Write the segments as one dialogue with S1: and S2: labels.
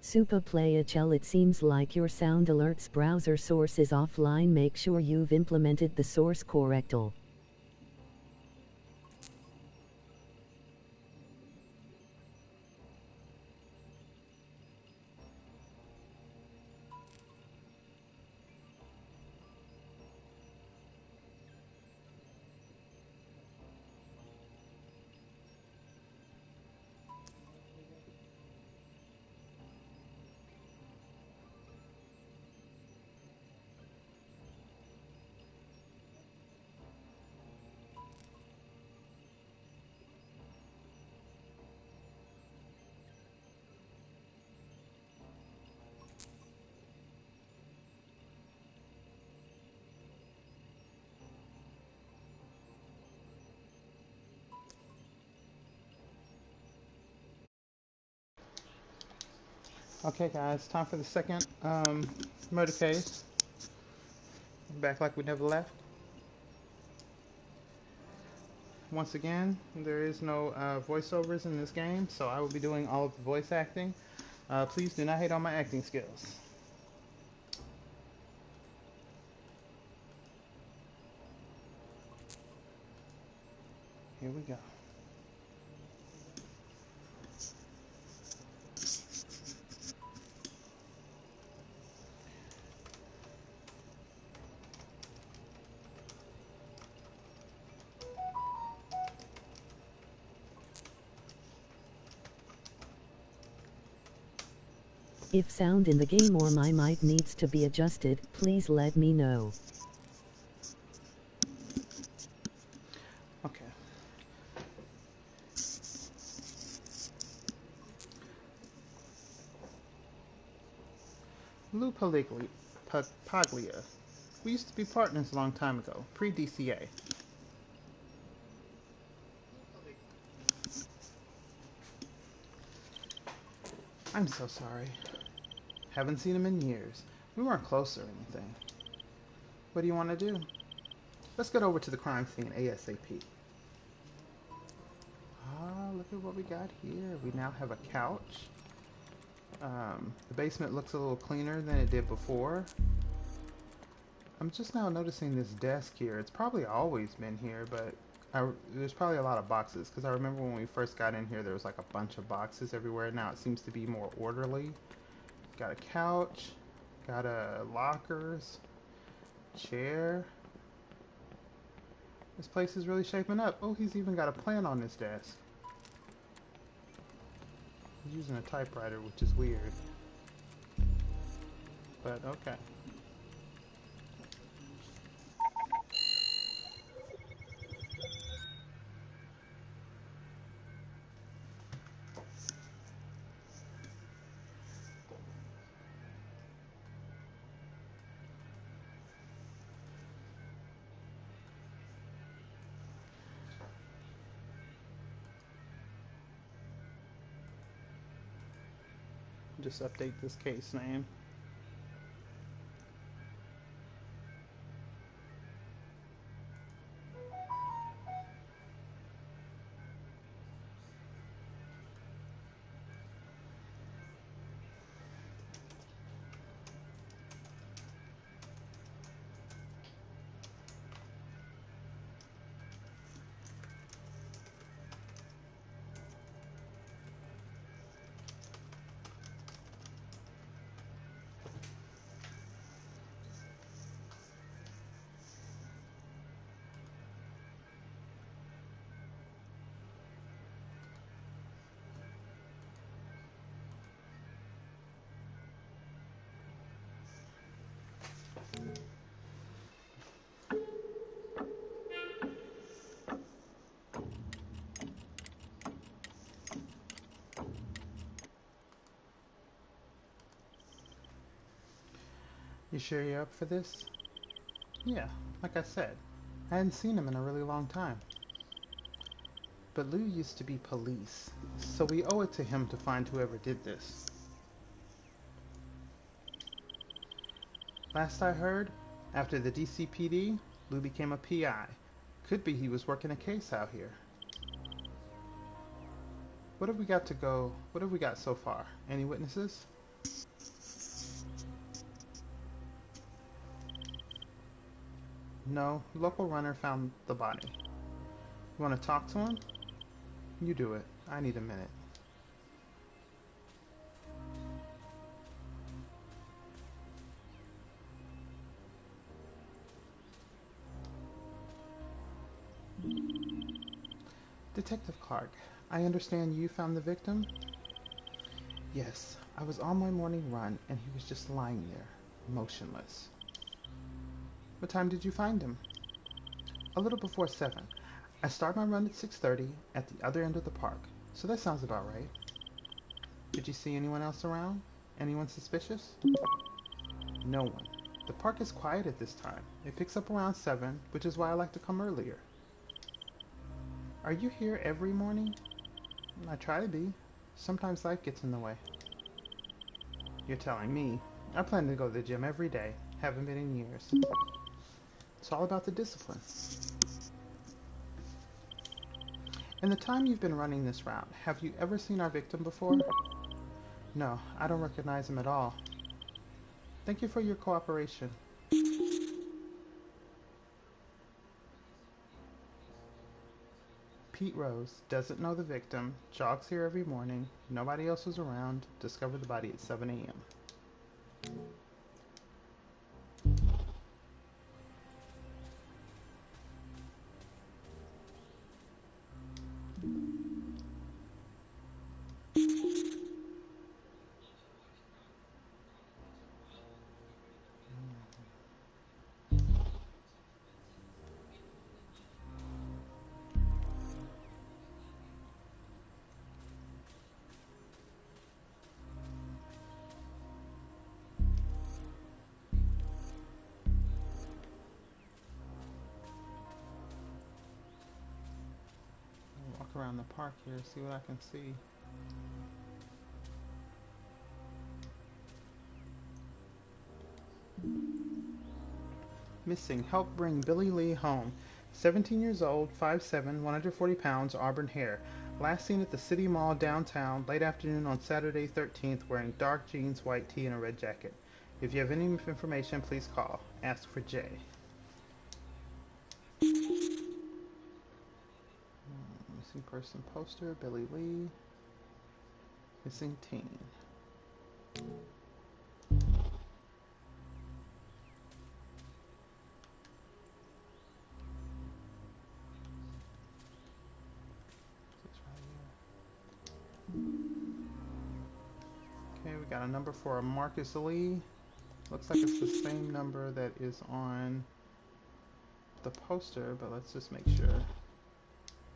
S1: Super Play HL, it seems like your Sound Alerts browser source is offline. Make sure you've implemented the source correctly.
S2: Okay, guys, time for the second murder case. Back like we never left. Once again, there is no voiceovers in this game, so I will be doing all of the voice acting. Please do not hate on my acting skills. Here we go.
S1: If sound in the game or my mic needs to be adjusted, please let me know.
S2: Okay. Lou Paglia. We used to be partners a long time ago, pre-DCA. I'm so sorry. Haven't seen him in years. We weren't close or anything. What do you want to do? Let's get over to the crime scene ASAP. Ah, look at what we got here. We now have a couch. The basement looks a little cleaner than it did before. I'm just now noticing this desk here. It's probably always been here, but there's probably a lot of boxes, because I remember when we first got in here there was like a bunch of boxes everywhere. Now it seems to be more orderly. Got a couch, got a lockers, chair. This place is really shaping up. Oh, he's even got a plan on this desk. He's using a typewriter, which is weird. But okay. Just update this case name. You sure you're up for this? Yeah, like I said, I hadn't seen him in a really long time. But Lou used to be police, so we owe it to him to find whoever did this. Last I heard, after the DCPD, Lou became a PI. Could be he was working a case out here. What have we got so far? Any witnesses? No, local runner found the body. You want to talk to him? You do it. I need a minute. Detective Clark, I understand you found the victim? Yes, I was on my morning run and he was just lying there, motionless. What time did you find him? A little before 7. I start my run at 6:30 at the other end of the park, so that sounds about right. Did you see anyone else around? Anyone suspicious? No one. The park is quiet at this time. It picks up around 7, which is why I like to come earlier. Are you here every morning? I try to be. Sometimes life gets in the way. You're telling me. I plan to go to the gym every day. Haven't been in years. It's all about the discipline. In the time you've been running this route, have you ever seen our victim before? No, I don't recognize him at all. Thank you for your cooperation. Pete Rose doesn't know the victim, jogs here every morning, nobody else was around, discovered the body at 7 a.m. Walk around the park here, see what I can see. Missing. Help bring Billy Lee home. 17 years old, 5'7", 140 pounds, auburn hair. Last seen at the City Mall downtown, late afternoon on Saturday 13th, wearing dark jeans, white tee, and a red jacket. If you have any information, please call. Ask for Jay. Missing person poster, Billy Lee. Missing teen. Okay, we got a number for a Marcus Lee. Looks like it's the same number that is on the poster, but let's just make sure.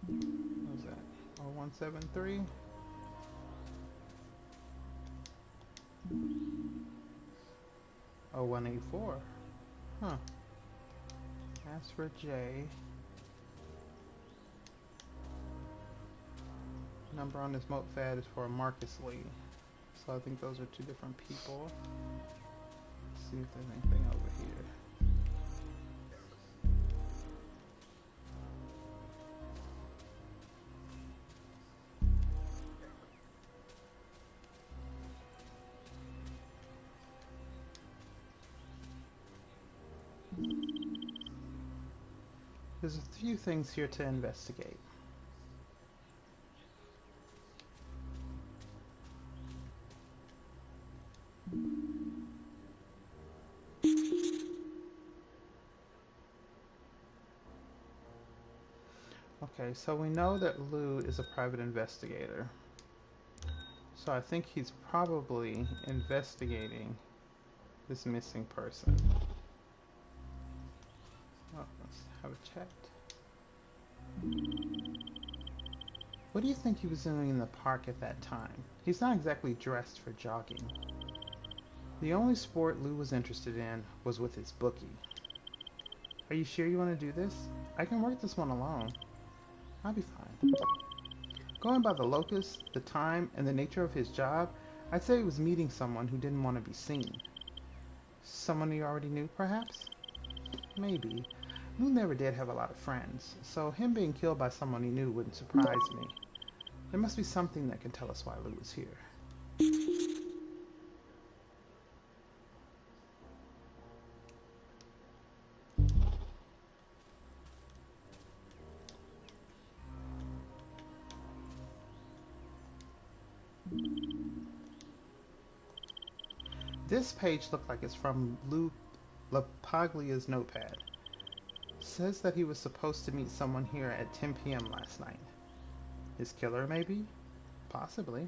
S2: What was that? 0173? Oh, 184. Huh. Ask for J. Number on this notepad is for Marcus Lee. So I think those are two different people. Let's see if there's anything over here. There's a few things here to investigate. Okay, so we know that Lou is a private investigator. So I think he's probably investigating this missing person. Oh, let's have a chat. What do you think he was doing in the park at that time? He's not exactly dressed for jogging. The only sport Lou was interested in was with his bookie. Are you sure you want to do this? I can work this one alone. I'll be fine. Going by the locus, the time, and the nature of his job, I'd say he was meeting someone who didn't want to be seen. Someone he already knew, perhaps? Maybe. Lou never did have a lot of friends, so him being killed by someone he knew wouldn't surprise me. There must be something that can tell us why Lou is here. This page looked like it's from Lou LaPaglia's notepad. Says that he was supposed to meet someone here at 10 p.m. last night. His killer, maybe? Possibly.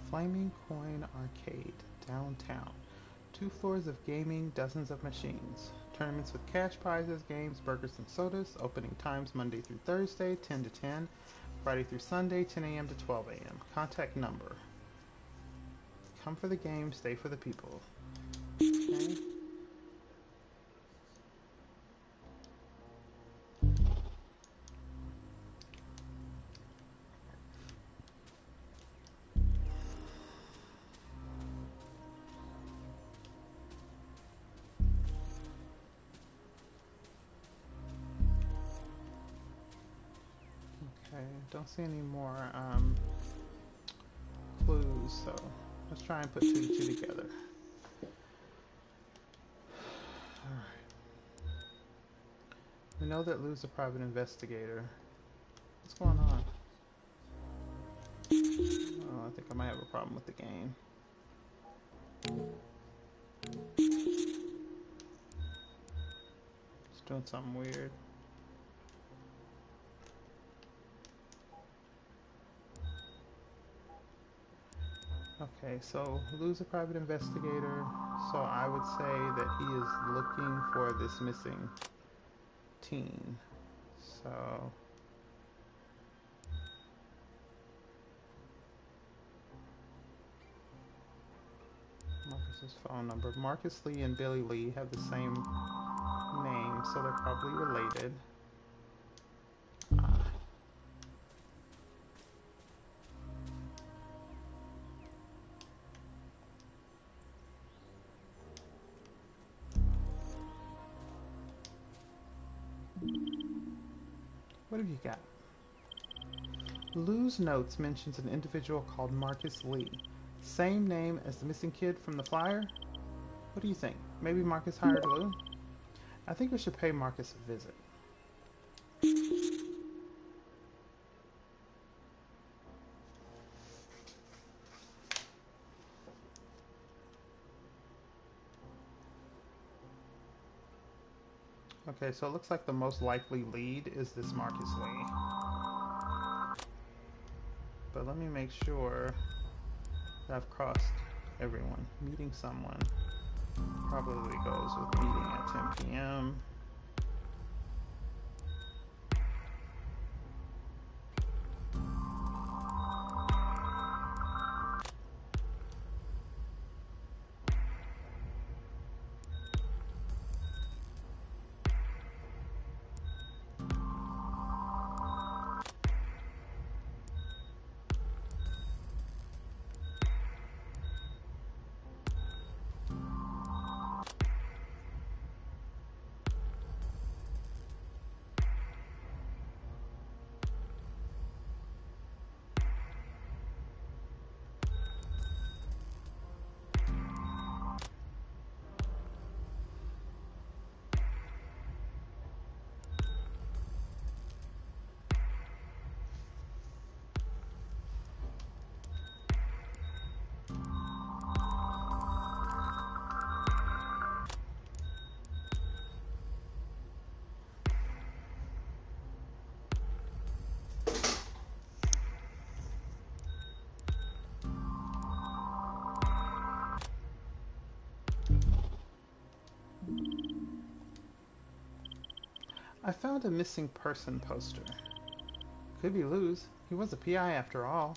S2: Flaming Coin Arcade, downtown. 2 floors of gaming, dozens of machines. Tournaments with cash prizes, games, burgers, and sodas. Opening times Monday through Thursday, 10 to 10. Friday through Sunday, 10 a.m. to 12 a.m. Contact number. Come for the game, stay for the people. Okay. Okay, don't see any more clues, so let's try and put 2 and 2 together. Alright. We know that Lou's a private investigator. What's going on? Oh, I think I might have a problem with the game. It's doing something weird. Okay, so Lou's a private investigator, so I would say that he is looking for this missing teen. So Marcus's phone number. Marcus Lee and Billy Lee have the same name, so they're probably related. What have you got? Lou's notes mentions an individual called Marcus Lee. Same name as the missing kid from the flyer? What do you think? Maybe Marcus hired Lou? I think we should pay Marcus a visit. Okay, so it looks like the most likely lead is this Marcus Lee. But let me make sure that I've crossed everyone. Meeting someone probably goes with meeting at 10 p.m. I found a missing person poster. Could be Lou's. He was a PI after all.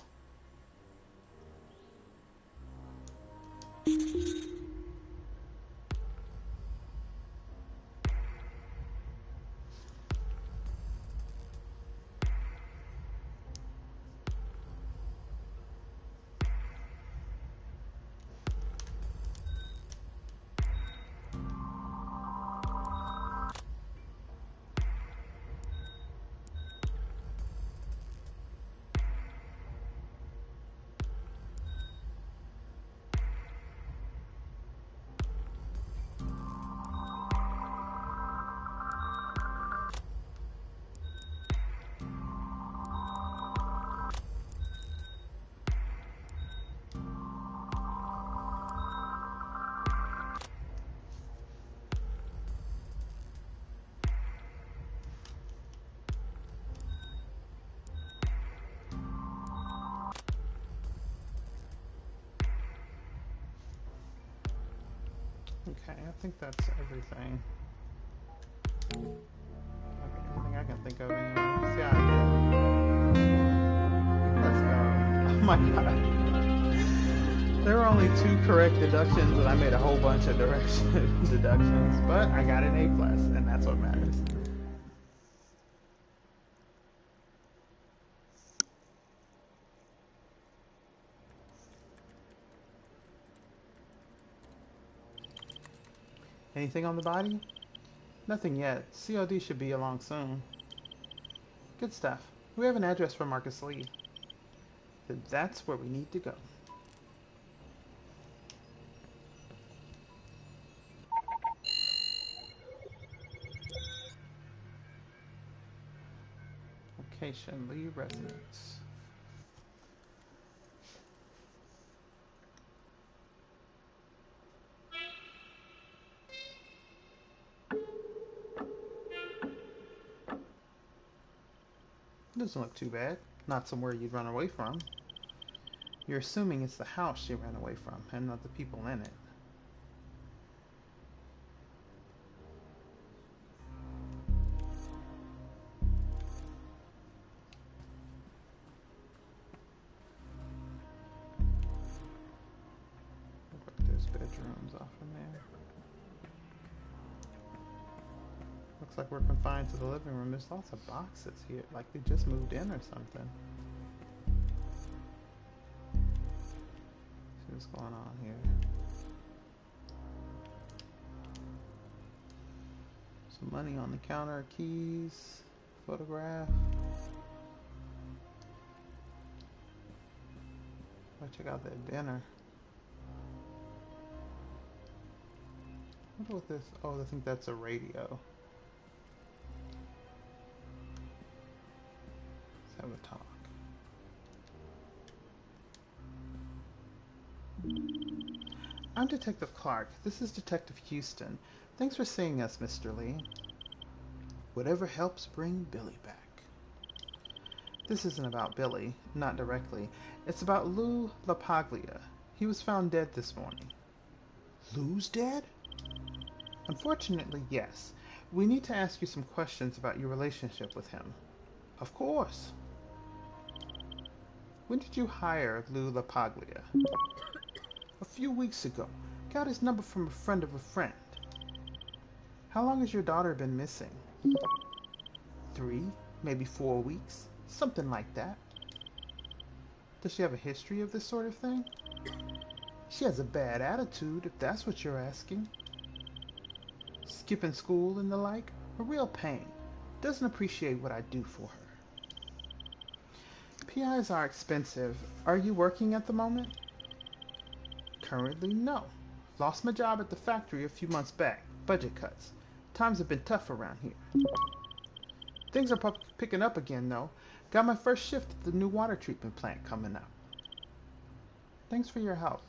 S2: Okay, I think that's everything. Anything I can think of anyway. Let's see how I did. Let's go. Oh my god. There were only 2 correct deductions, and I made a whole bunch of deductions. But I got an A+, and that's what matters. Anything on the body? Nothing yet. COD should be along soon. Good stuff. We have an address for Marcus Lee. Then that's where we need to go. Location, Lee residence. Doesn't look too bad. Not somewhere you'd run away from. You're assuming it's the house she ran away from, and not the people in it. Look like there's bedrooms off in there. Looks like we're confined to the living room. There's lots of boxes here, like they just moved in or something. See what's going on here. Some money on the counter, keys, photograph. I'll check out that dinner. I wonder what this. Oh, I think that's a radio. Let's have a talk. I'm Detective Clark. This is Detective Houston. Thanks for seeing us, Mr. Lee. Whatever helps bring Billy back. This isn't about Billy, not directly. It's about Lou LaPaglia. He was found dead this morning. Lou's dead? Unfortunately, yes. We need to ask you some questions about your relationship with him. Of course. When did you hire Lou LaPaglia? A few weeks ago. Got his number from a friend of a friend. How long has your daughter been missing? 3, maybe 4 weeks. Something like that. Does she have a history of this sort of thing? She has a bad attitude, if that's what you're asking. Skipping school and the like. A real pain. Doesn't appreciate what I do for her. PIs are expensive. Are you working at the moment? Currently, no. Lost my job at the factory a few months back. Budget cuts. Times have been tough around here. Things are picking up again, though. Got my first shift at the new water treatment plant coming up. Thanks for your help.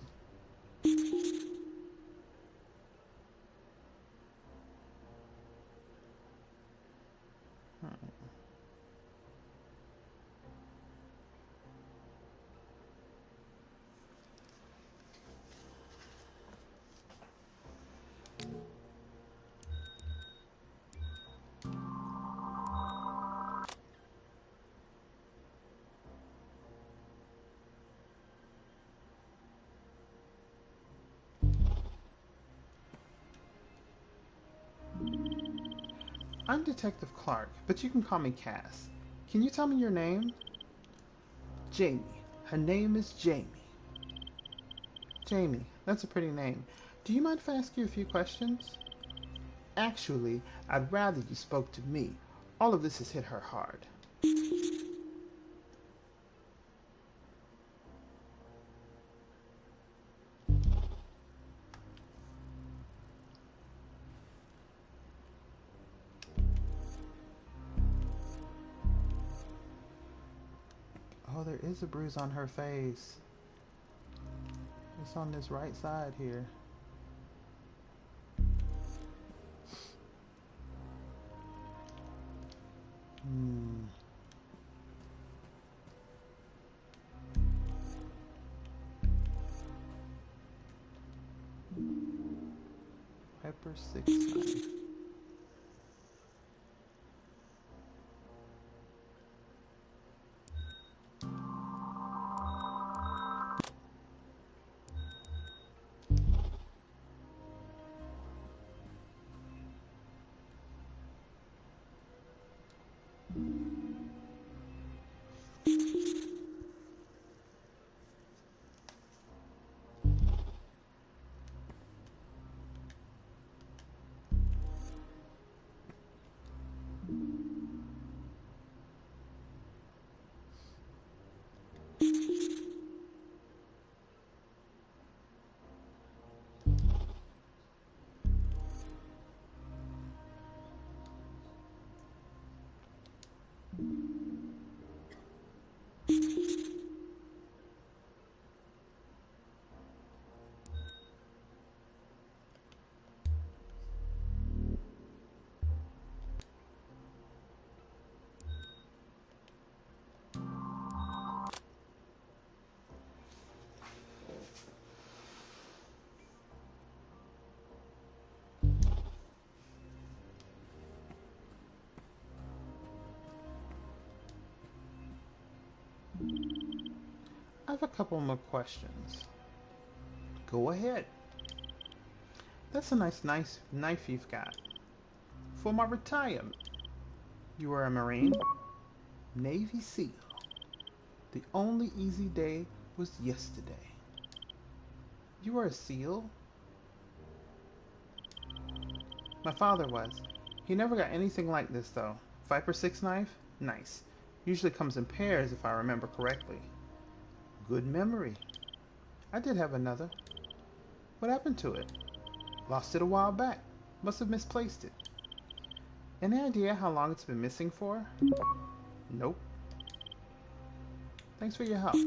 S2: I'm Detective Clark, but you can call me Cass. Can you tell me your name? Jamie. Her name is Jamie. Jamie, that's a pretty name. Do you mind if I ask you a few questions? Actually, I'd rather you spoke to me. All of this has hit her hard. Oh, there is a bruise on her face. It's on this right side here. 6 knife. I have a couple more questions. Go ahead. That's a nice knife you've got. For my retirement. You were a Marine? Navy SEAL. The only easy day was yesterday. You were a SEAL? My father was. He never got anything like this though. Viper 6 knife? Nice. Usually comes in pairs if I remember correctly. Good memory. I did have another. What happened to it? Lost it a while back. Must have misplaced it. Any idea how long it's been missing for? Nope. Thanks for your help.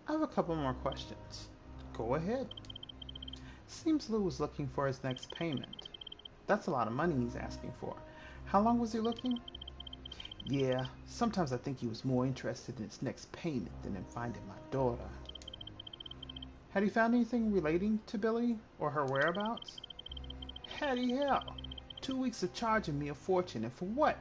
S2: I have a couple more questions. Go ahead. Seems Lou was looking for his next payment. That's a lot of money he's asking for. How long was he looking? Yeah, sometimes I think he was more interested in his next payment than in finding my daughter. Had he found anything relating to Billy or her whereabouts? Hattie hell. 2 weeks of charging me a fortune, and for what?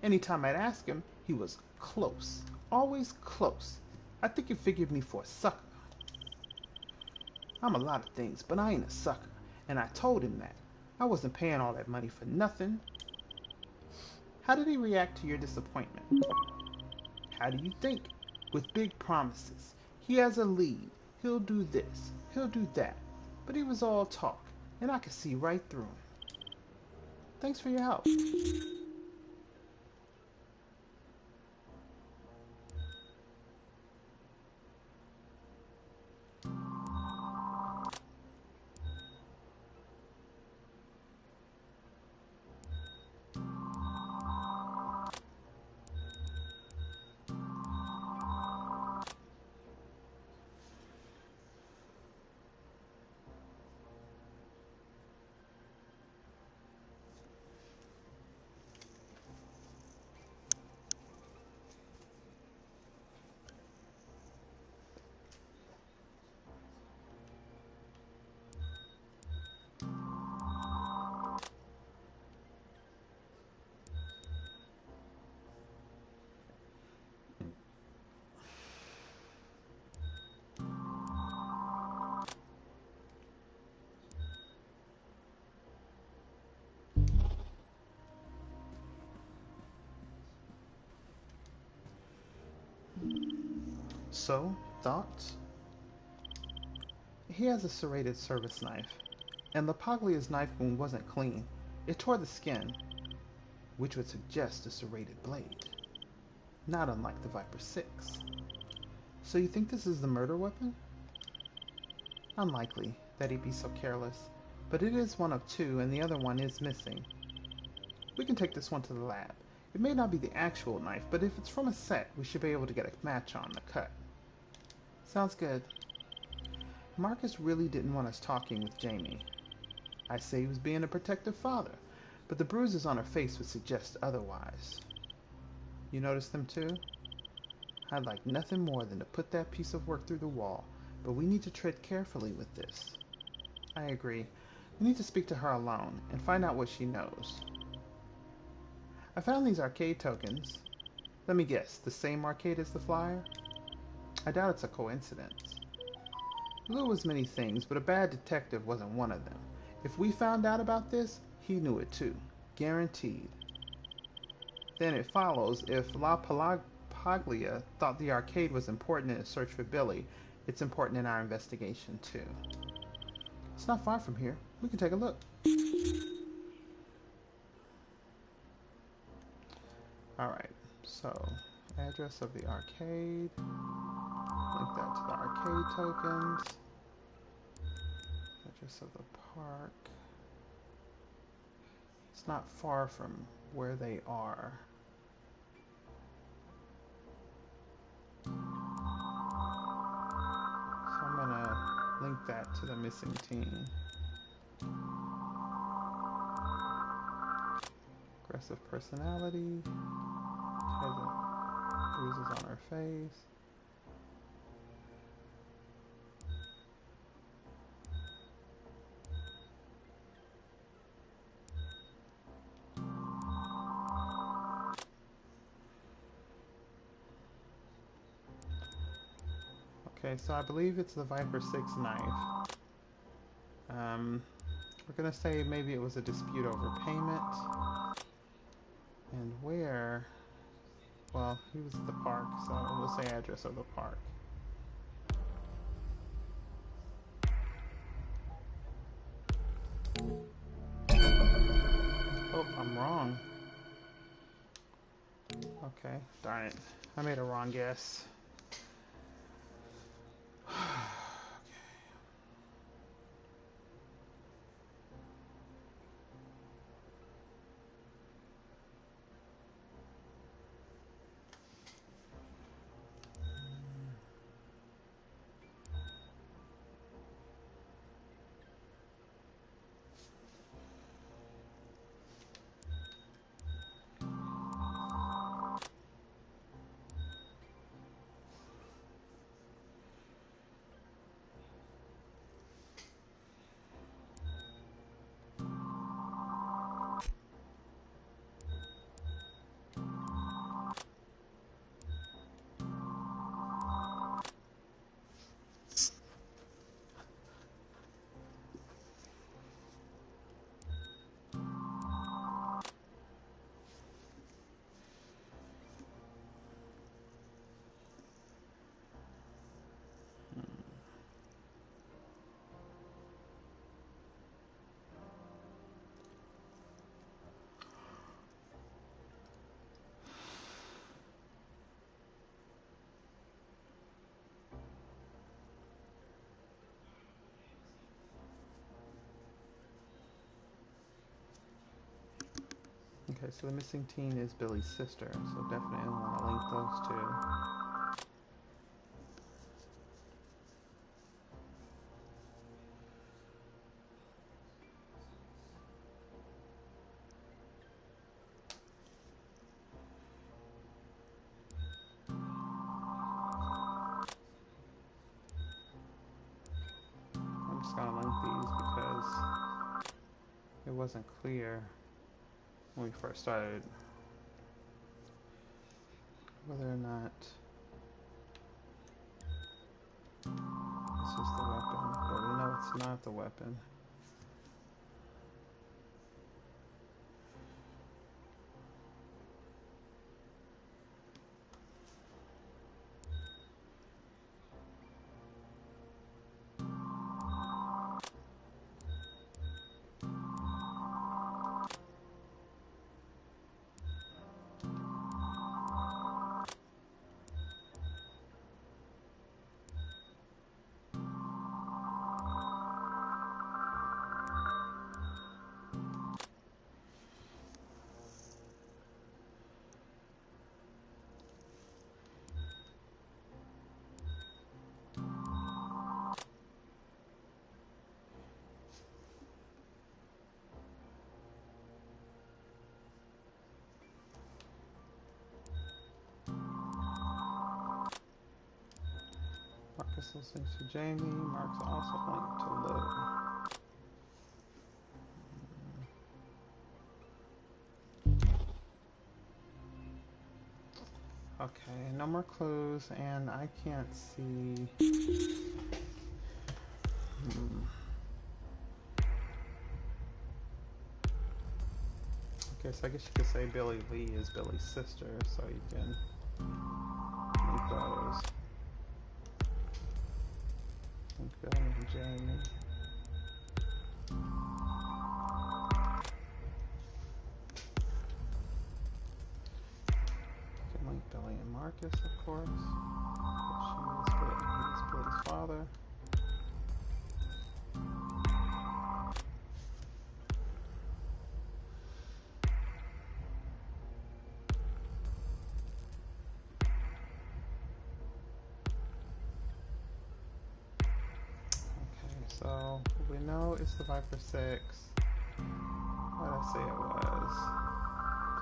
S2: Anytime I'd ask him, he was close. Always close. I think he figured me for a sucker. I'm a lot of things, but I ain't a sucker, and I told him that. I wasn't paying all that money for nothing. How did he react to your disappointment? How do you think? With big promises. He has a lead. He'll do this. He'll do that. But he was all talk, and I could see right through him. Thanks for your help. So, thoughts? He has a serrated service knife, and LaPaglia's knife wound wasn't clean. It tore the skin, which would suggest a serrated blade, not unlike the Viper 6. So you think this is the murder weapon? Unlikely that he'd be so careless, but it is one of two and the other one is missing. We can take this one to the lab. It may not be the actual knife, but if it's from a set, we should be able to get a match on the cut. Sounds good. Marcus really didn't want us talking with Jamie. I say he was being a protective father, but the bruises on her face would suggest otherwise. You noticed them too? I'd like nothing more than to put that piece of work through the wall, but we need to tread carefully with this. I agree. We need to speak to her alone and find out what she knows. I found these arcade tokens. Let me guess, the same arcade as the flyer? I doubt it's a coincidence. Lou was many things, but a bad detective wasn't one of them. If we found out about this, he knew it too. Guaranteed. Then it follows, if La Paglia thought the arcade was important in a search for Billy, it's important in our investigation too. It's not far from here. We can take a look. Alright, so address of the arcade. Link that to the arcade tokens. Address of the park. It's not far from where they are. So I'm gonna link that to the missing teen. Aggressive personality. Has bruises on her face. Okay, so I believe it's the Viper 6 knife. We're gonna say maybe it was a dispute over payment. And where? Well, he was at the park, so we'll say address of the park. Oh, I'm wrong. Okay, darn it. I made a wrong guess. Okay, so the missing teen is Billy's sister, so definitely want to link those two. I'm just gonna link these because it wasn't clear when we first started whether or not this is the weapon, but we know it's not the weapon. Crystal's links to Jamie. Mark's also linked to Lou. Okay, no more clues, and I can't see. Okay, so I guess you could say Billy Lee is Billy's sister, so you can link those. Link Billy and Jamie. You can link Billy and Marcus, of course. He's Billy's father. So we know it's the Viper 6. What did I say it was?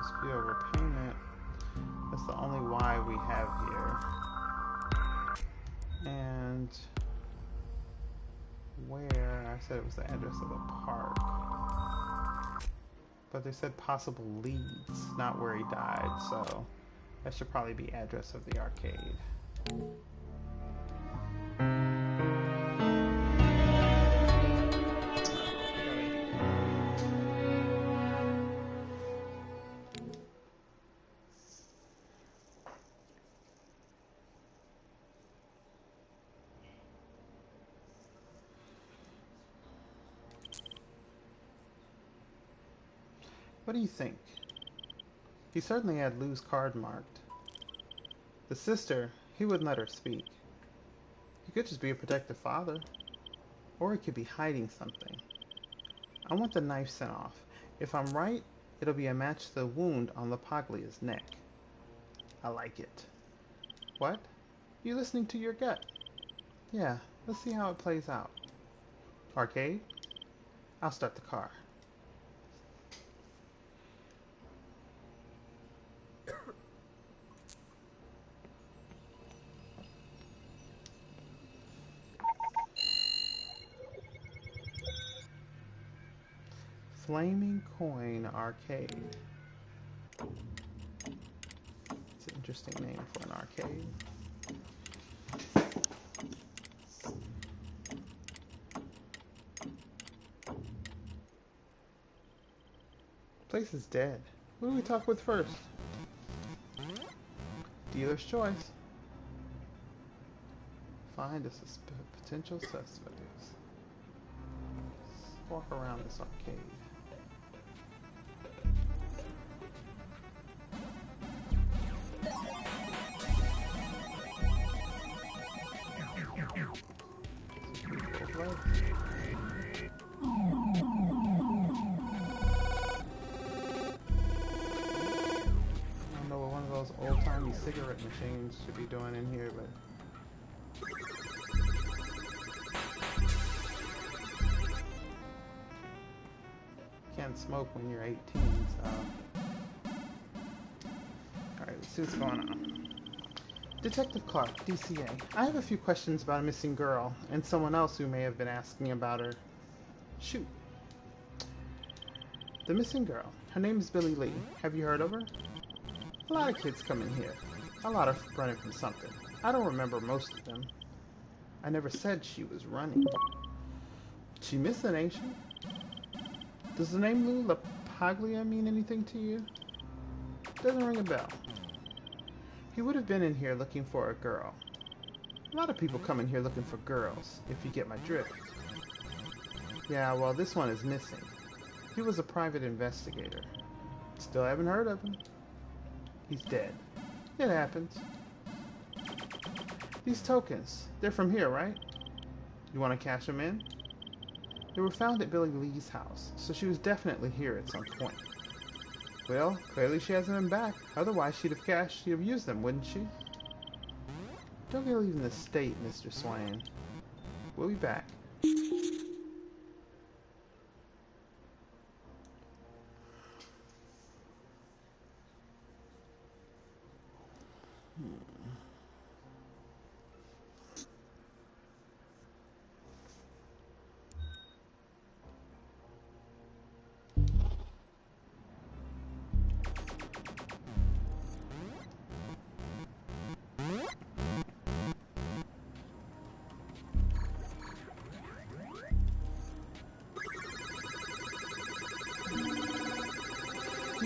S2: Dispute over payment. That's the only Y we have here. And where? I said it was the address of the park. But they said possible leads, not where he died. So that should probably be address of the arcade. What do you think? He certainly had Lou's card marked. The sister, he wouldn't let her speak. He could just be a protective father. Or he could be hiding something. I want the knife sent off. If I'm right, it'll be a match to the wound on LaPaglia's neck. I like it. What? You listening to your gut? Yeah, let's see how it plays out. Arcade? I'll start the car. Flaming Coin Arcade. It's an interesting name for an arcade. Place is dead. Who do we talk with first? Dealer's choice. Find a potential suspects. Let's walk around this arcade. Old-timey cigarette machines should be doing in here, but can't smoke when you're 18, so alright, let's see what's going on. Detective Clark, DCA. I have a few questions about a missing girl and someone else who may have been asking about her. Shoot. The missing girl. Her name is Billy Lee. Have you heard of her? A lot of kids come in here. A lot of running from something. I don't remember most of them. I never said she was running. She missing, ain't she? Does the name Lou LaPaglia mean anything to you? Doesn't ring a bell. He would have been in here looking for a girl. A lot of people come in here looking for girls, if you get my drift. Yeah, well, this one is missing. He was a private investigator. Still haven't heard of him. He's dead. It happens. These tokens, they're from here, right? You want to cash them in? They were found at Billy Lee's house, so she was definitely here at some point. Well, clearly she hasn't been back. Otherwise, she'd have used them, wouldn't she? Don't get leaving the state, Mr. Swain. We'll be back.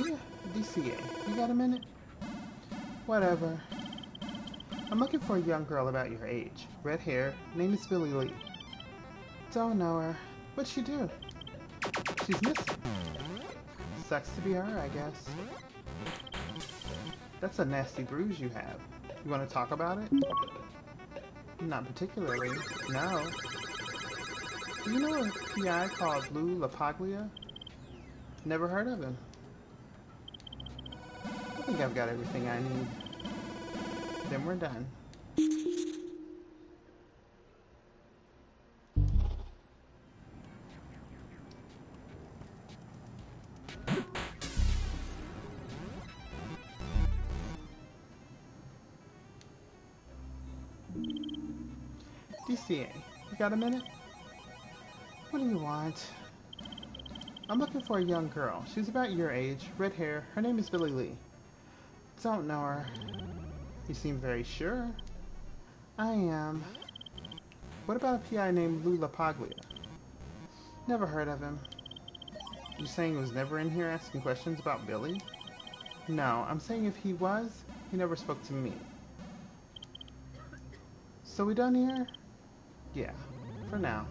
S2: Yeah, DCA. You got a minute? Whatever. I'm looking for a young girl about your age. Red hair. Name is Billy Lee. Don't know her. What'd she do? She's missing. Sucks to be her, I guess. That's a nasty bruise you have. You want to talk about it? Not particularly. No. Do you know a PI called Lou LaPaglia? Never heard of him. I think I've got everything I need. Then we're done. DCA, you got a minute? What do you want? I'm looking for a young girl. She's about your age, red hair. Her name is Billy Lee. Don't know her. You seem very sure. I am. What about a PI named Lou LaPaglia? Never heard of him. You saying he was never in here asking questions about Billy? No, I'm saying if he was, he never spoke to me. So we done here? Yeah, for now.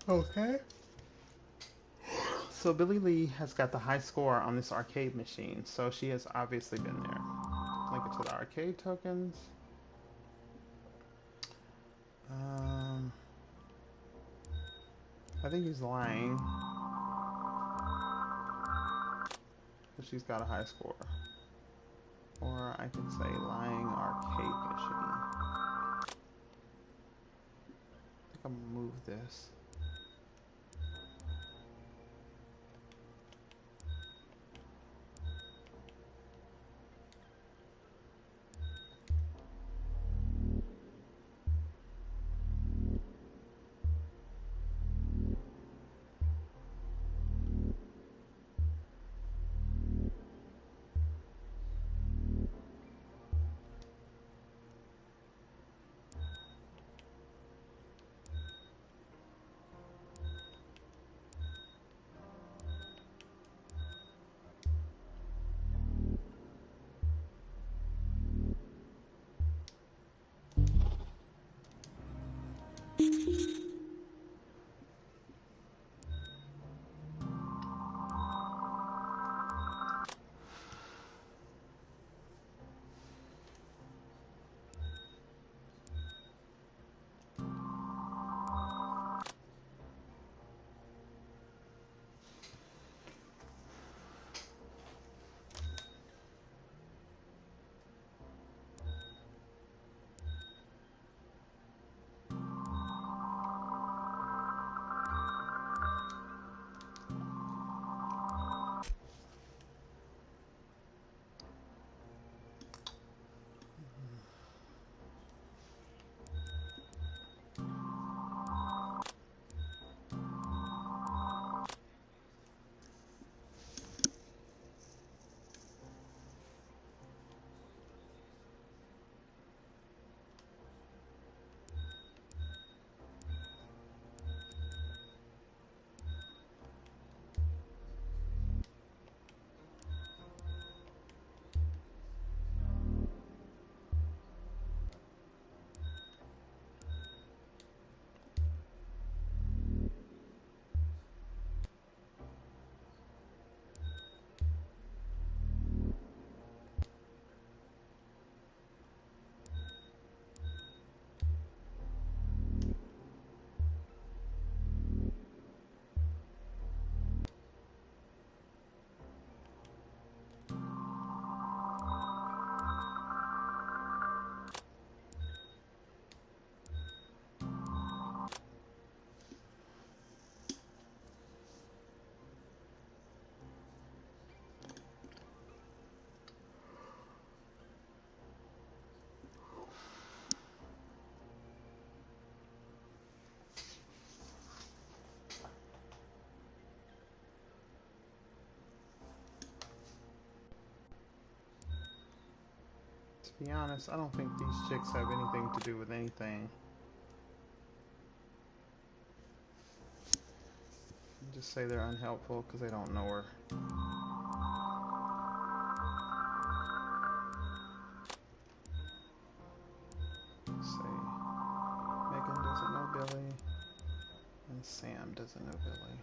S2: Okay. So Billy Lee has got the high score on this arcade machine, so she has obviously been there. Link it to the arcade tokens. I think he's lying. But she's got a high score. Or I could say lying arcade machine. I think I'm gonna move this. To be honest, I don't think these chicks have anything to do with anything. Just say they're unhelpful because they don't know her. Let's say Megan doesn't know Billy, and Sam doesn't know Billy.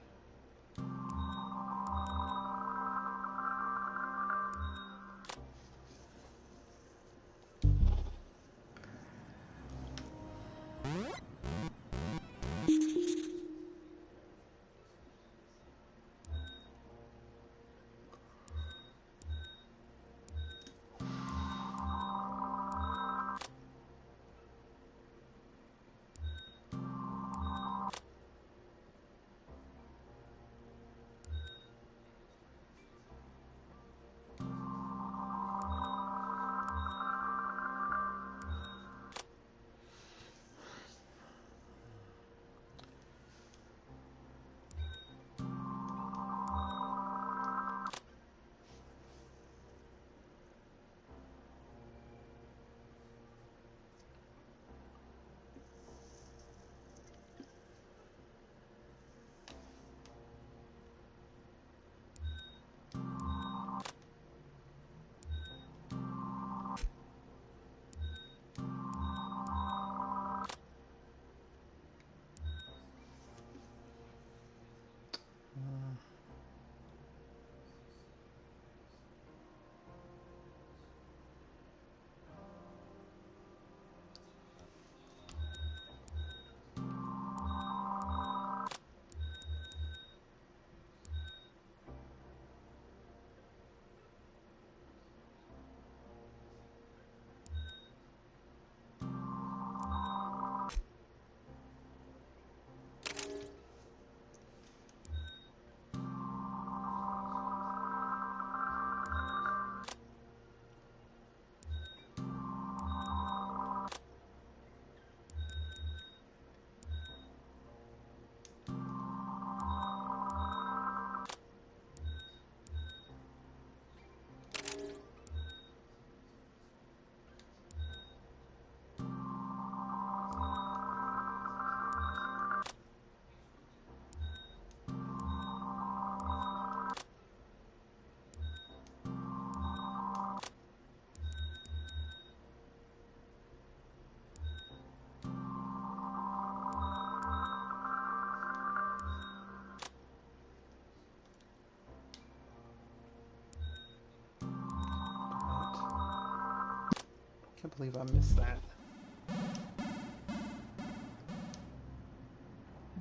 S2: Can't believe I missed that.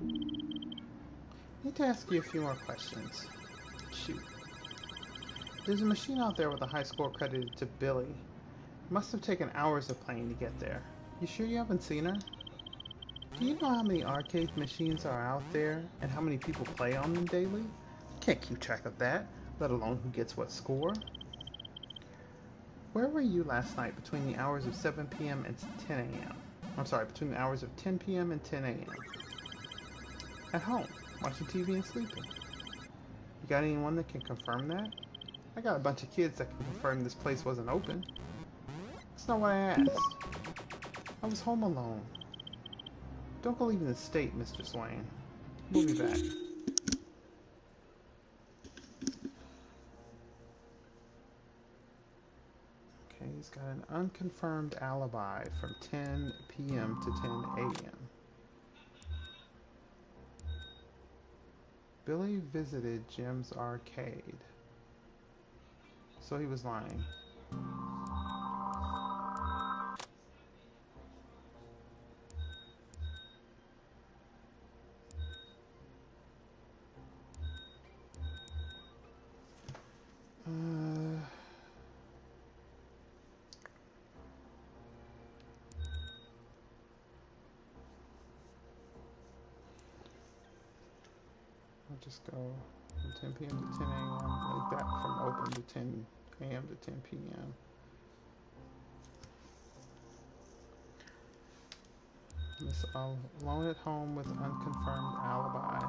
S2: Need to ask you a few more questions. Shoot. There's a machine out there with a high score credited to Billy. It must have taken hours of playing to get there. You sure you haven't seen her? Do you know how many arcade machines are out there and how many people play on them daily? Can't keep track of that, let alone who gets what score. Where were you last night between the hours of 7 p.m. and 10 a.m.? I'm sorry, between the hours of 10 p.m. and 10 a.m. At home, watching TV and sleeping. You got anyone that can confirm that? I got a bunch of kids that can confirm this place wasn't open. That's not what I asked. I was home alone. Don't go leaving the state, Mr. Swain. We'll be back. Okay, he's got an unconfirmed alibi from 10 p.m. to 10 a.m. Billy visited Jim's arcade. So he was lying. I'll just go from 10 p.m. to 10 a.m. like that, from open to 10 a.m. to 10 p.m. Miss alone at home with unconfirmed alibi.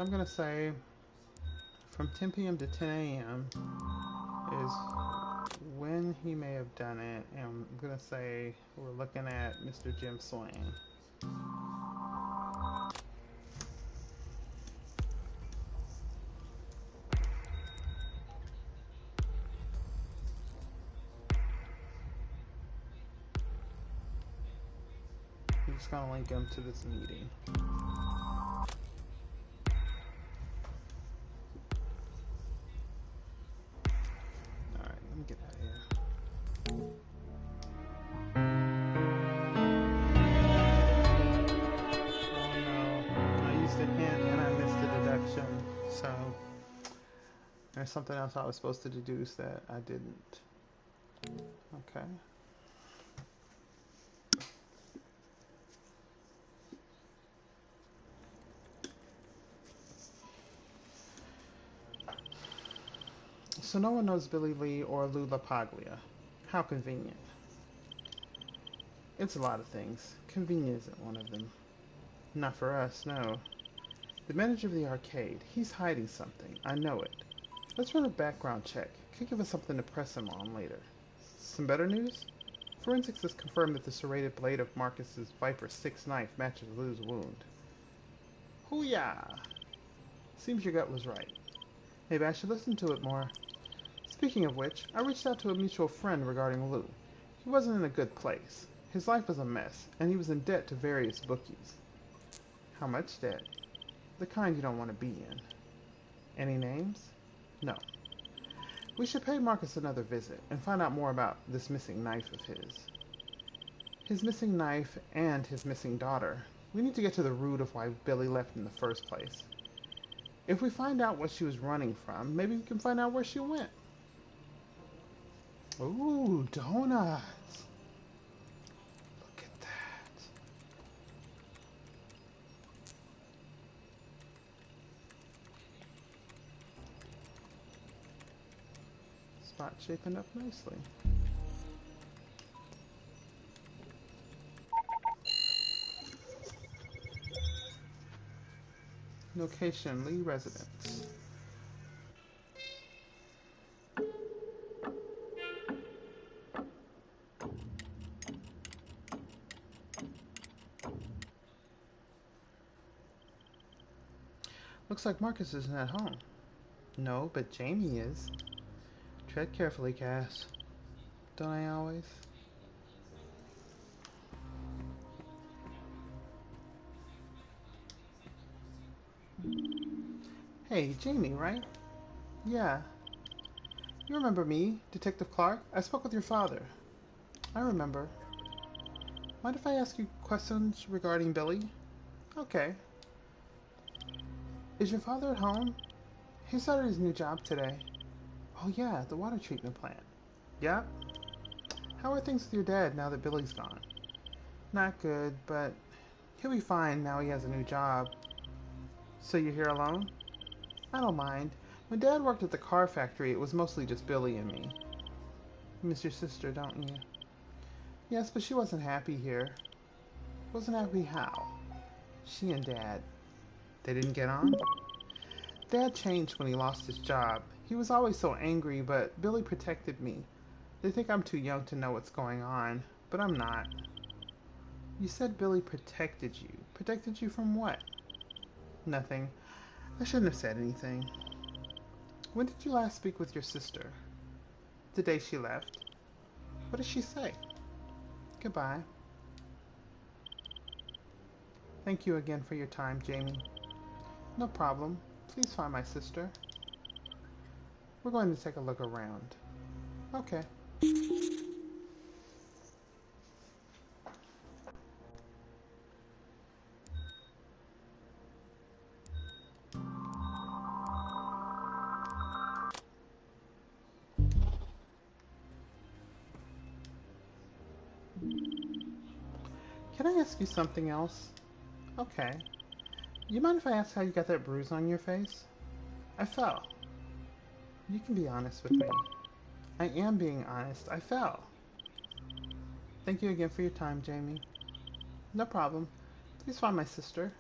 S2: I'm gonna say from 10 p.m. to 10 a.m. is when he may have done it, and I'm gonna say we're looking at Mr. Jim Swain. I'm just gonna link him to this meeting. Alright, let me get out of here. Oh no, I used a hint and I missed the deduction, so there's something else I was supposed to deduce that I didn't. Okay. So no one knows Billy Lee or Lou LaPaglia. How convenient. It's a lot of things. Convenient isn't one of them. Not for us, no. The manager of the arcade, he's hiding something. I know it. Let's run a background check. Could give us something to press him on later. Some better news? Forensics has confirmed that the serrated blade of Marcus's Viper 6 knife matches Lou's wound. Hoo-yah! Seems your gut was right. Maybe I should listen to it more. Speaking of which, I reached out to a mutual friend regarding Lou. He wasn't in a good place. His life was a mess, and he was in debt to various bookies. How much debt? The kind you don't want to be in. Any names? No. We should pay Marcus another visit and find out more about this missing knife of his. His missing knife and his missing daughter. We need to get to the root of why Billy left in the first place. If we find out what she was running from, maybe we can find out where she went. Ooh, donuts. Look at that. Spot shaping up nicely. Location, Lee residence. Looks like Marcus isn't at home. No, but Jamie is. Tread carefully, Cass. Don't I always? Hey, Jamie, right? Yeah. You remember me, Detective Clark? I spoke with your father. I remember. Mind if I ask you questions regarding Billy? Okay. Is your father at home? He started his new job today. Oh yeah, the water treatment plant. Yep. How are things with your dad now that Billy's gone? Not good, but he'll be fine now he has a new job. So you're here alone? I don't mind. When Dad worked at the car factory, it was mostly just Billy and me. You miss your sister, don't you? Yes, but she wasn't happy here. Wasn't happy how? She and Dad. They didn't get on? Dad changed when he lost his job. He was always so angry, but Billy protected me. They think I'm too young to know what's going on, but I'm not. You said Billy protected you. Protected you from what? Nothing. I shouldn't have said anything. When did you last speak with your sister? The day she left. What did she say? Goodbye. Thank you again for your time, Jamie. No problem. Please find my sister. We're going to take a look around. Okay. Can I ask you something else? Okay. You mind if I ask how you got that bruise on your face? I fell. You can be honest with me. I am being honest. I fell. Thank you again for your time, Jamie. No problem. Please find my sister.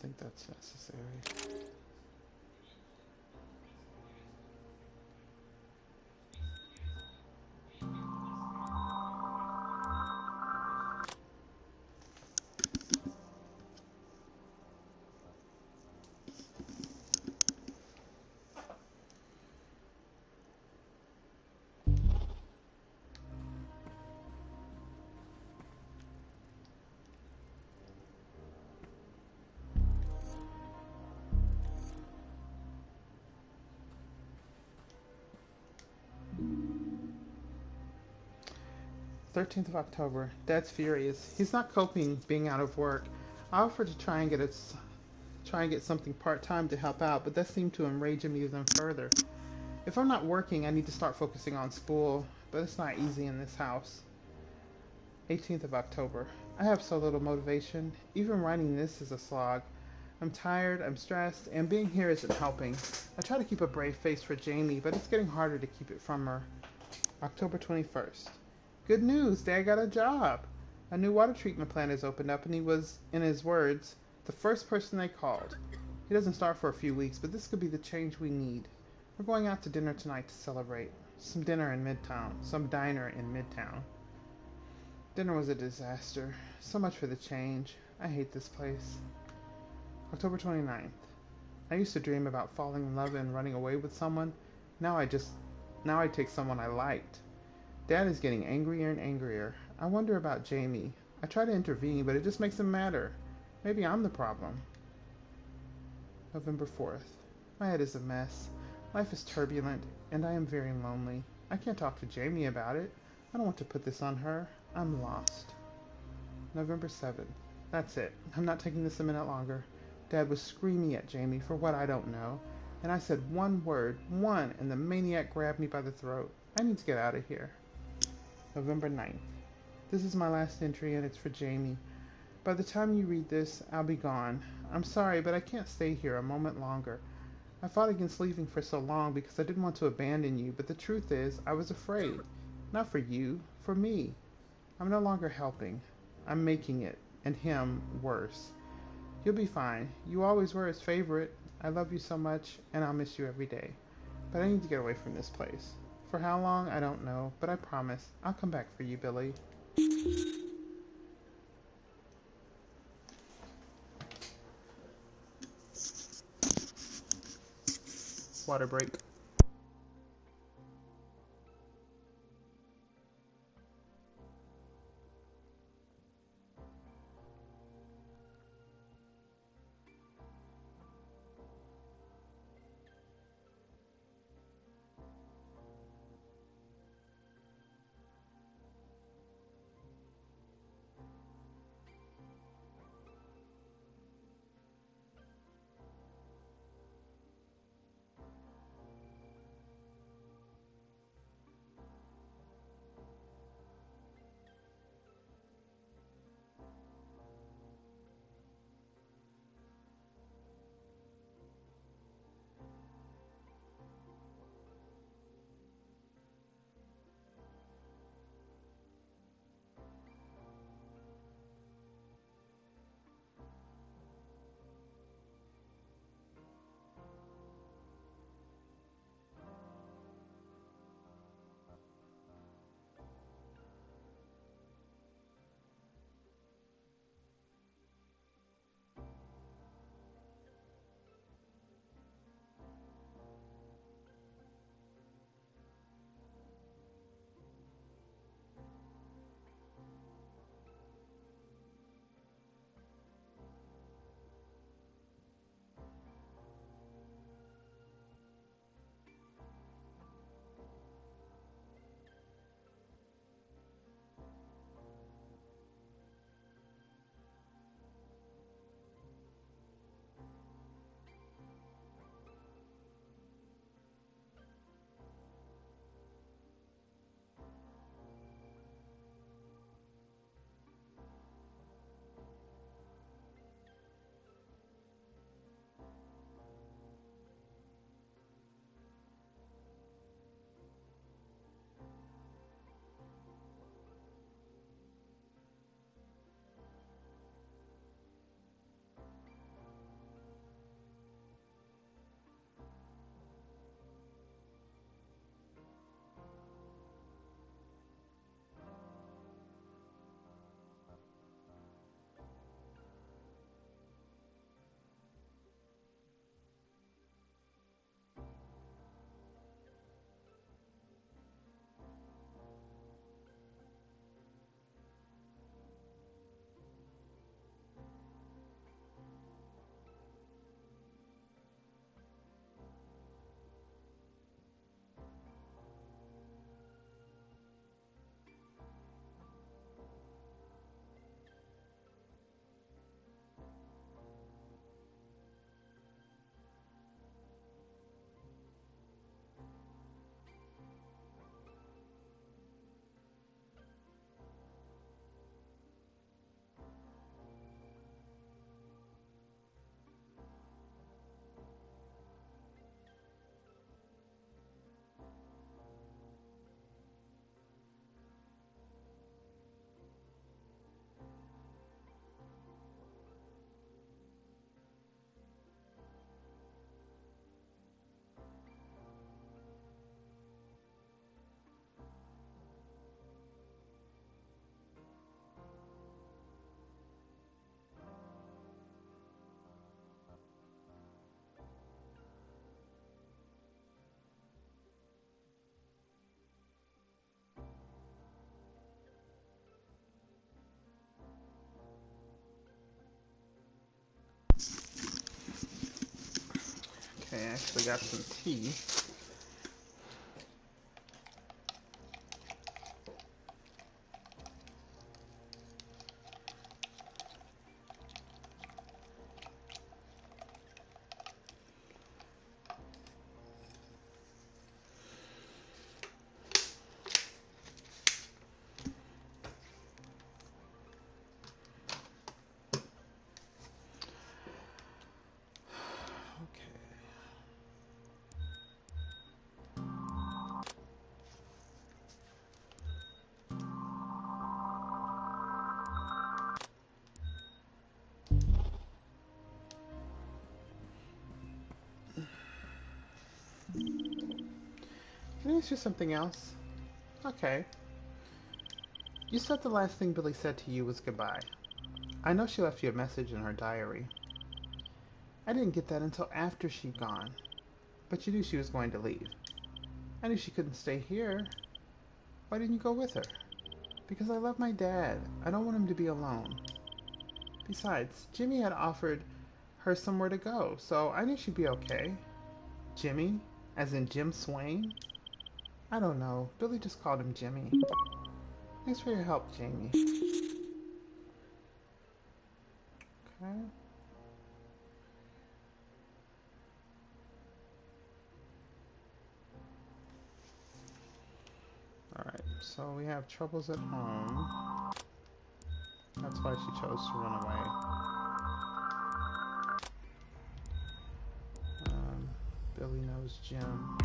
S2: don't think that's necessary. 13th of October. Dad's furious. He's not coping being out of work. I offered to try and get something part-time to help out, but that seemed to enrage him even further. If I'm not working, I need to start focusing on school, but it's not easy in this house. 18th of October. I have so little motivation. Even writing this is a slog. I'm tired, I'm stressed, and being here isn't helping. I try to keep a brave face for Jamie, but it's getting harder to keep it from her. October 21st. Good news, Dad got a job. A new water treatment plant has opened up, and he was, in his words, the first person they called. He doesn't start for a few weeks, but this could be the change we need. We're going out to dinner tonight to celebrate. Some diner in Midtown. Some diner in Midtown. Dinner was a disaster. So much for the change. I hate this place. October 29th. I used to dream about falling in love and running away with someone. Now I take someone I liked. Dad is getting angrier and angrier. I wonder about Jamie. I try to intervene, but it just makes him madder. Maybe I'm the problem. November 4th. My head is a mess. Life is turbulent, and I am very lonely. I can't talk to Jamie about it. I don't want to put this on her. I'm lost. November 7th. That's it. I'm not taking this a minute longer. Dad was screaming at Jamie for what I don't know, and I said one word, one, and the maniac grabbed me by the throat. I need to get out of here. November 9th. This is my last entry, and it's for Jamie. By the time you read this, I'll be gone. I'm sorry, but I can't stay here a moment longer. I fought against leaving for so long because I didn't want to abandon you, but the truth is, I was afraid. Not for you, for me. I'm no longer helping. I'm making it, and him, worse. You'll be fine. You always were his favorite. I love you so much, and I'll miss you every day. But I need to get away from this place. For how long, I don't know, but I promise I'll come back for you, Billy. Water break. Okay, I actually got some tea. Can I ask you something else? Okay. You said the last thing Billy said to you was goodbye. I know she left you a message in her diary. I didn't get that until after she'd gone, but you knew she was going to leave. I knew she couldn't stay here. Why didn't you go with her? Because I love my dad. I don't want him to be alone. Besides, Jimmy had offered her somewhere to go, so I knew she'd be okay. Jimmy? As in Jim Swain? I don't know. Billy just called him Jimmy. Thanks for your help, Jamie. Okay. Alright, so we have troubles at home. That's why she chose to run away. Billy knows Jim.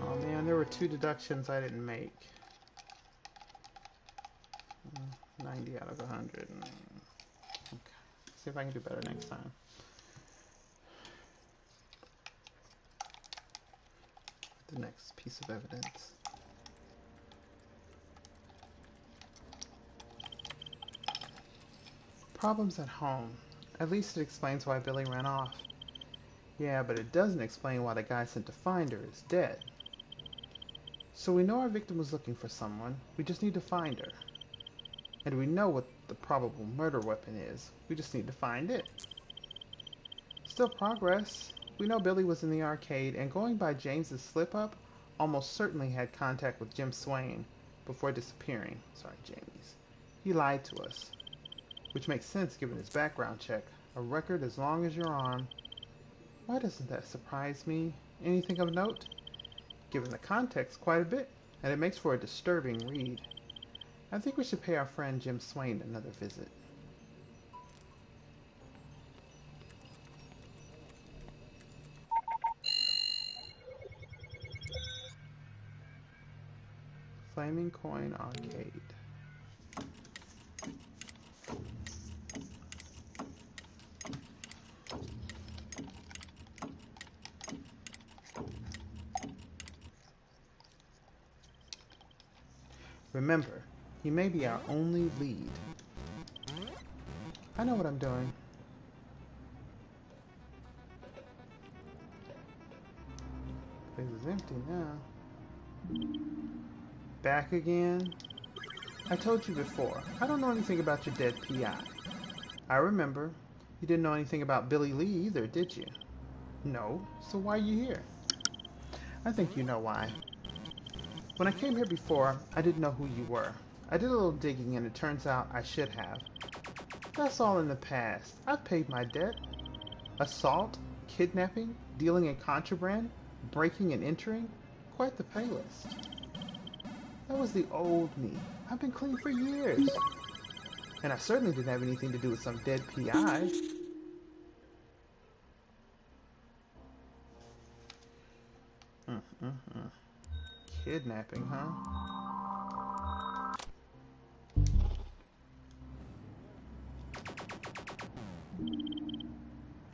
S2: Oh man, there were 2 deductions I didn't make. 90 out of 100. Okay. See if I can do better next time. The next piece of evidence. Problems at home. At least it explains why Billy ran off. Yeah, but it doesn't explain why the guy sent to find her is dead. So we know our victim was looking for someone. We just need to find her. And we know what the probable murder weapon is. We just need to find it. Still progress. We know Billy was in the arcade, and going by James's slip-up, almost certainly had contact with Jim Swain before disappearing. Sorry, James. He lied to us. Which makes sense given his background check. A record as long as you're on. Why doesn't that surprise me? Anything of note? Given the context, quite a bit, and it makes for a disturbing read. I think we should pay our friend Jim Swain another visit. Flaming Coin Arcade. Remember, he may be our only lead. I know what I'm doing. Place is empty now. Back again? I told you before, I don't know anything about your dead PI. I remember. You didn't know anything about Billy Lee either, did you? No, so why are you here? I think you know why. When I came here before, I didn't know who you were. I did a little digging and it turns out I should have. That's all in the past. I've paid my debt. Assault, kidnapping, dealing in contraband, breaking and entering. Quite the pay list. That was the old me. I've been clean for years. And I certainly didn't have anything to do with some dead PI. Mm-mm. Kidnapping, huh?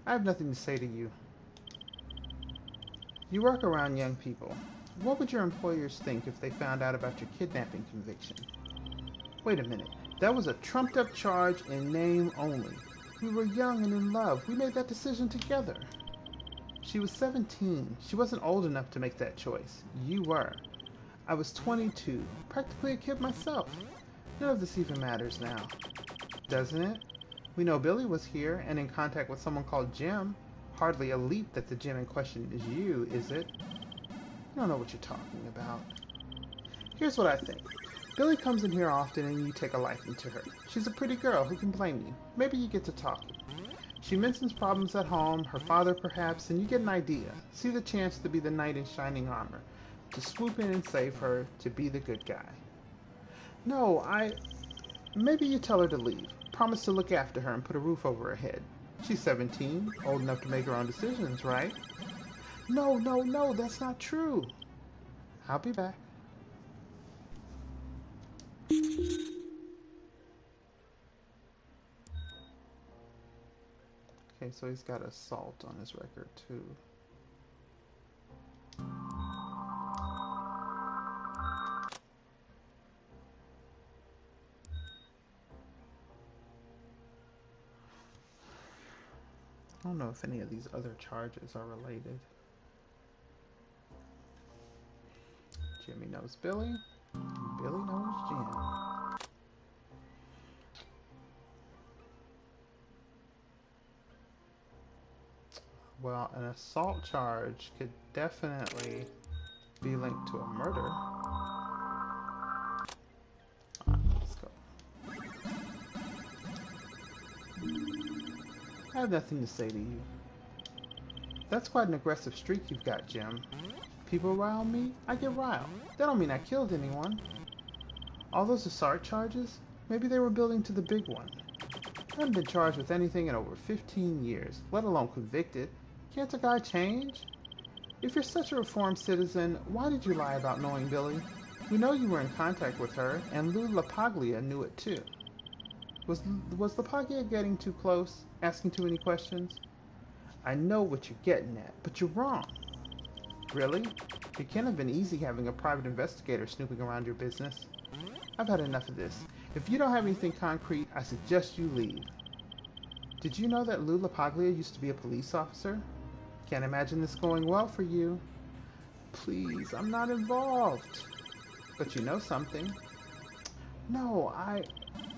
S2: I have nothing to say to you. You work around young people. What would your employers think if they found out about your kidnapping conviction? Wait a minute. That was a trumped up charge in name only. We were young and in love. We made that decision together. She was 17. She wasn't old enough to make that choice. You were. I was 22, practically a kid myself. None of this even matters now, doesn't it? We know Billy was here and in contact with someone called Jim. Hardly a leap that the Jim in question is you, is it? You don't know what you're talking about. Here's what I think. Billy comes in here often and you take a liking to her. She's a pretty girl, who can blame you? Maybe you get to talking. She mentions problems at home, her father perhaps, and you get an idea. See the chance to be the knight in shining armor. To swoop in and save her, to be the good guy. No, maybe you tell her to leave. Promise to look after her and put a roof over her head. She's 17, old enough to make her own decisions, right? No, no, no, that's not true. I'll be back. Okay, so he's got assault on his record, too. I don't know if any of these other charges are related. Jimmy knows Billy. Billy knows Jim. Well, an assault charge could definitely be linked to a murder. Let's go. I have nothing to say to you. That's quite an aggressive streak you've got, Jim. People rile me, I get riled. That don't mean I killed anyone. All those assault charges, maybe they were building to the big one. I haven't been charged with anything in over 15 years, let alone convicted. Can't a guy change? If you're such a reformed citizen, why did you lie about knowing Billy? We know you were in contact with her, and Lou LaPaglia knew it too. Was LaPaglia getting too close, asking too many questions? I know what you're getting at, but you're wrong. Really? It can't have been easy having a private investigator snooping around your business. I've had enough of this. If you don't have anything concrete, I suggest you leave. Did you know that Lou LaPaglia used to be a police officer? Can't imagine this going well for you. Please, I'm not involved. But you know something. No,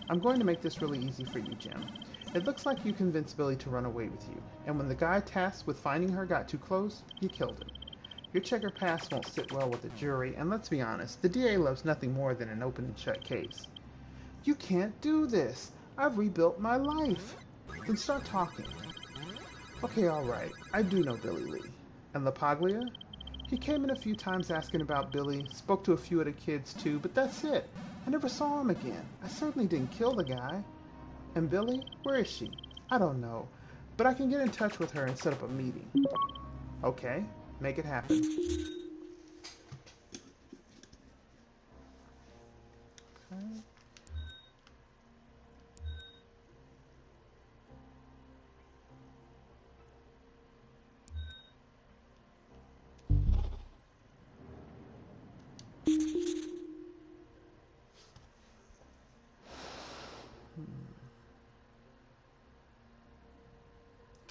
S2: I'm going to make this really easy for you, Jim. It looks like you convinced Billy to run away with you, and when the guy tasked with finding her got too close, you killed him. Your checker pass won't sit well with the jury, and let's be honest, the DA loves nothing more than an open and shut case. You can't do this. I've rebuilt my life. Then start talking. Okay, alright. I do know Billy Lee. And LaPaglia? He came in a few times asking about Billy, spoke to a few of the kids too, but that's it. I never saw him again. I certainly didn't kill the guy. And Billy? Where is she? I don't know. But I can get in touch with her and set up a meeting. Okay, make it happen. Okay.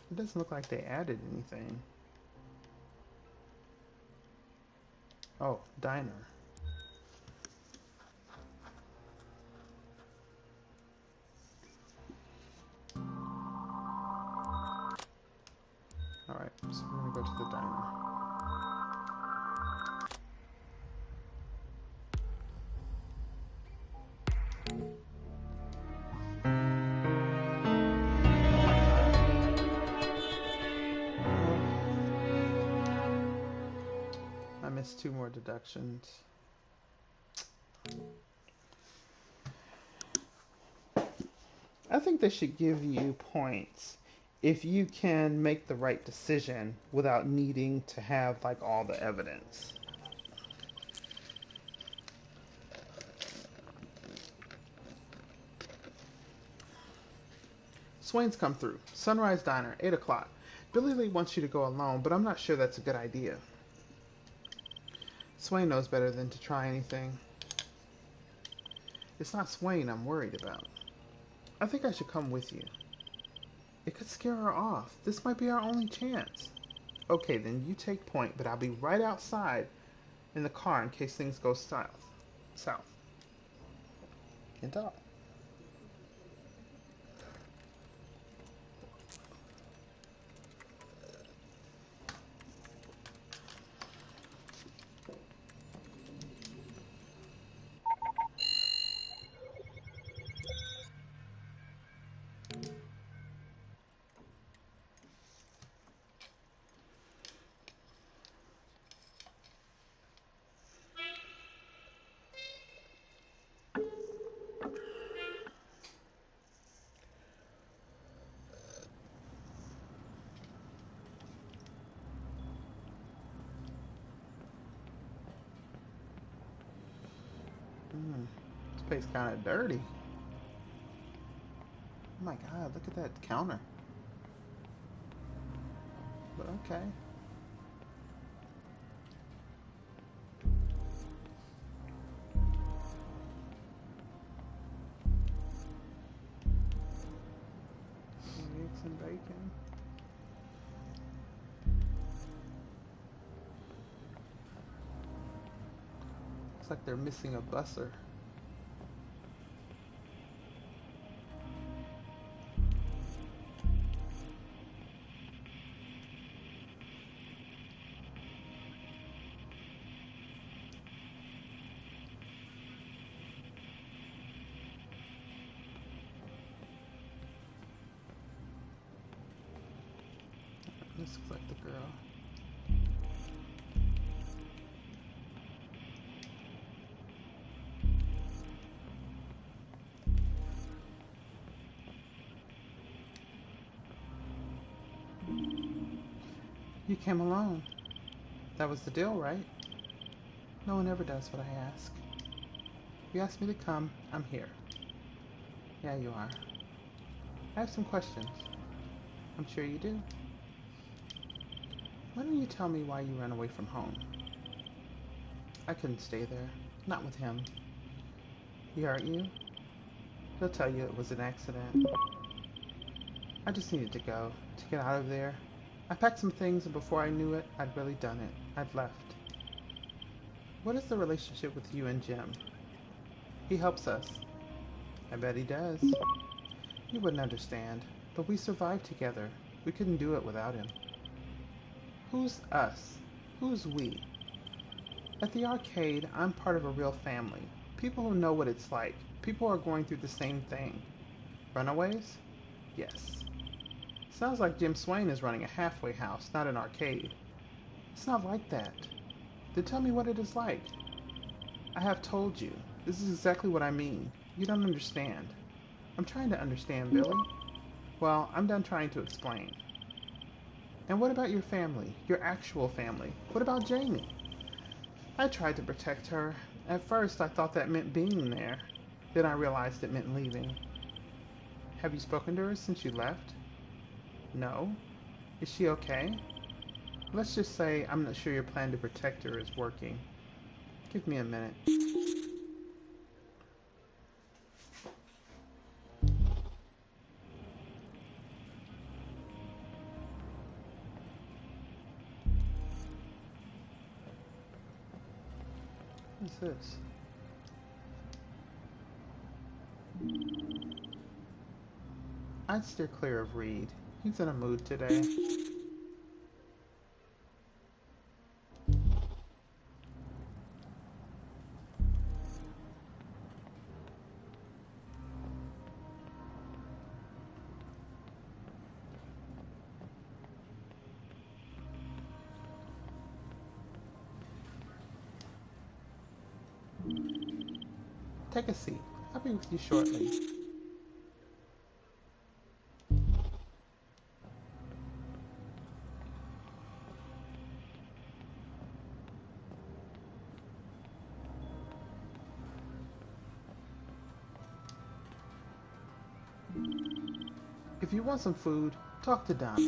S2: It doesn't look like they added anything. Oh, diner. Alright, so we're gonna go to the diner. I missed 2 more deductions. I think they should give you points if you can make the right decision without needing to have like all the evidence. Swain's come through. Sunrise Diner, 8 o'clock. Billy Lee wants you to go alone, but I'm not sure that's a good idea. Swain knows better than to try anything. It's not Swain I'm worried about. I think I should come with you. It could scare her off. This might be our only chance. Okay, then you take point, but I'll be right outside in the car in case things go south. Can't talk. This place kind of dirty. Oh my god, look at that counter. But okay. Eggs and bacon. Looks like they're missing a busser. This looks like the girl. You came alone. That was the deal, right? No one ever does what I ask. You asked me to come, I'm here. Yeah, you are. I have some questions. I'm sure you do. Why don't you tell me why you ran away from home? I couldn't stay there. Not with him. He hurt you? He'll tell you it was an accident. I just needed to go, to get out of there. I packed some things and before I knew it, I'd really done it. I'd left. What is the relationship with you and Jim? He helps us. I bet he does. You wouldn't understand, but we survived together. We couldn't do it without him. Who's us? Who's we? At the arcade, I'm part of a real family. People who know what it's like. People who are going through the same thing. Runaways? Yes. Sounds like Jim Swain is running a halfway house, not an arcade. It's not like that. Then tell me what it is like. I have told you. This is exactly what I mean. You don't understand. I'm trying to understand, Billy. Well, I'm done trying to explain. And what about your family? Your actual family? What about Jamie? I tried to protect her. At first, I thought that meant being there. Then I realized it meant leaving. Have you spoken to her since you left? No. Is she okay? Let's just say I'm not sure your plan to protect her is working. Give me a minute. What's this? I'd steer clear of Reed. He's in a mood today. Take a seat. I'll be with you shortly. If you want some food, talk to Donna.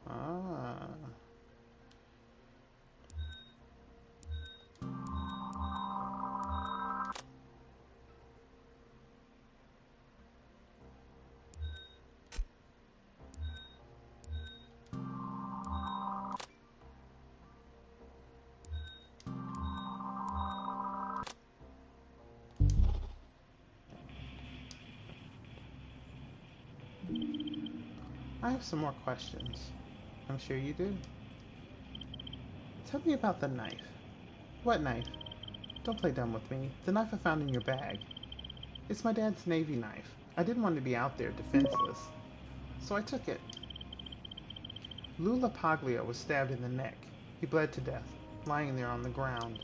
S2: Ah. I have some more questions. I'm sure you do. Tell me about the knife. What knife? Don't play dumb with me. The knife I found in your bag. It's my dad's Navy knife. I didn't want to be out there defenseless, so I took it. Lou LaPaglia was stabbed in the neck. He bled to death, lying there on the ground.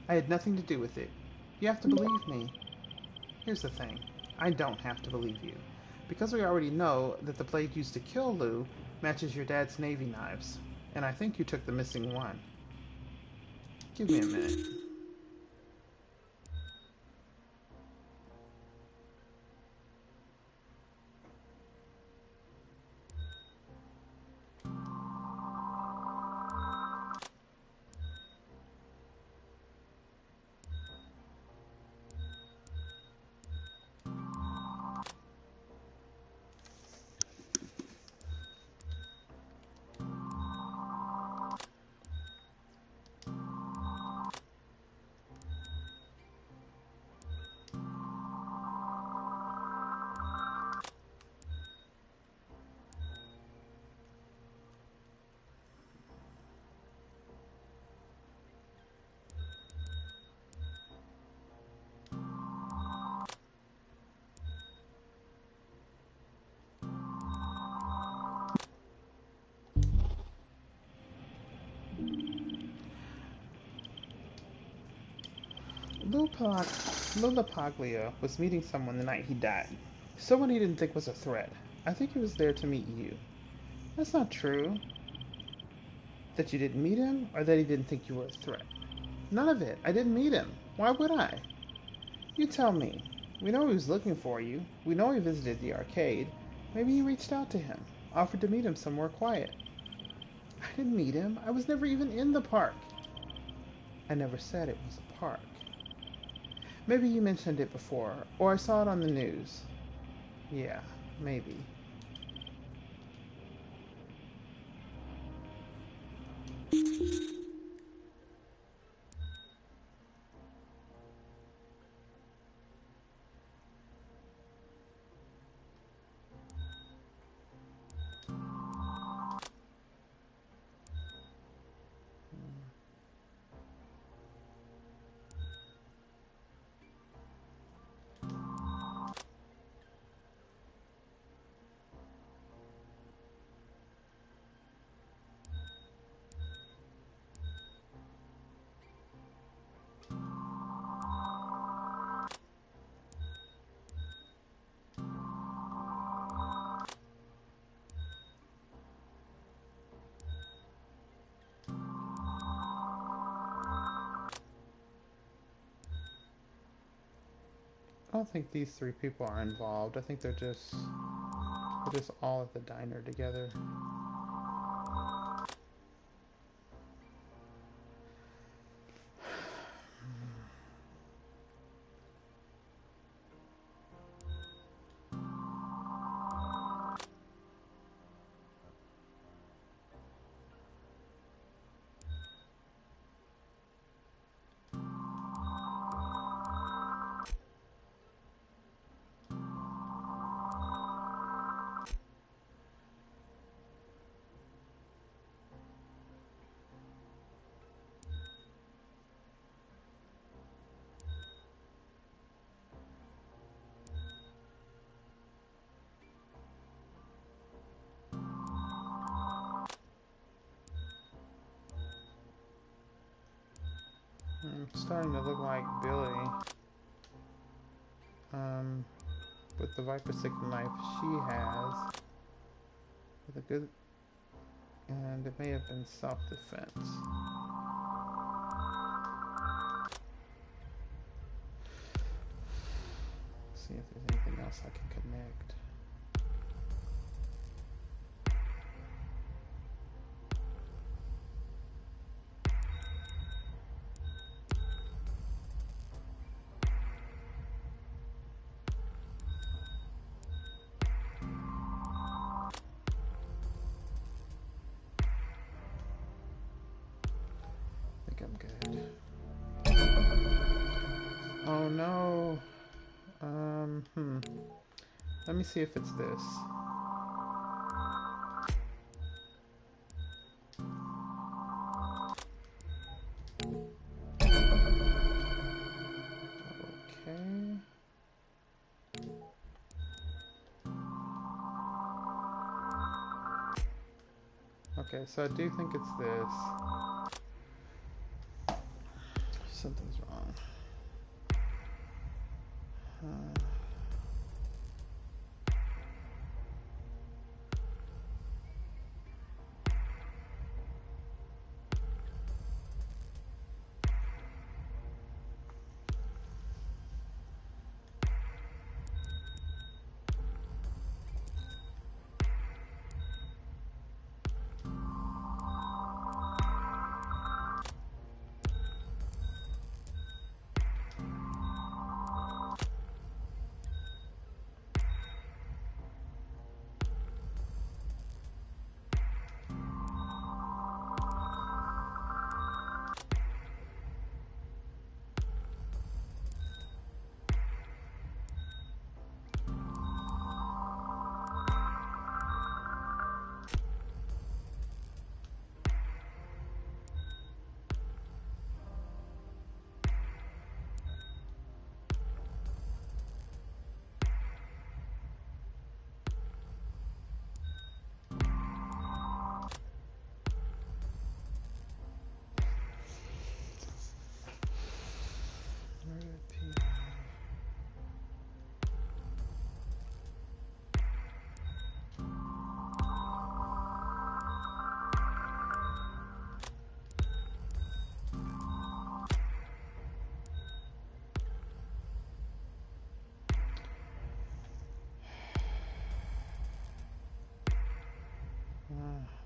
S2: I had nothing to do with it. You have to believe me. Here's the thing. I don't have to believe you. Because we already know that the blade used to kill Lou matches your dad's Navy knives. And I think you took the missing one. Give me a minute. Lou LaPaglia was meeting someone the night he died. Someone he didn't think was a threat. I think he was there to meet you. That's not true. That you didn't meet him, or that he didn't think you were a threat? None of it. I didn't meet him. Why would I? You tell me. We know he was looking for you. We know he visited the arcade. Maybe you reached out to him, offered to meet him somewhere quiet. I didn't meet him. I was never even in the park. I never said it was a park. Maybe you mentioned it before, or I saw it on the news. Yeah, maybe. I don't think these three people are involved. I think they're just all at the diner together. Starting to look like Billy. With the Viper Stick knife she has. With a good... And it may have been self-defense. See if there's anything else I can connect. I'm good. Oh no. Let me see if it's this. Okay. Okay, so I do think it's this. Something's wrong.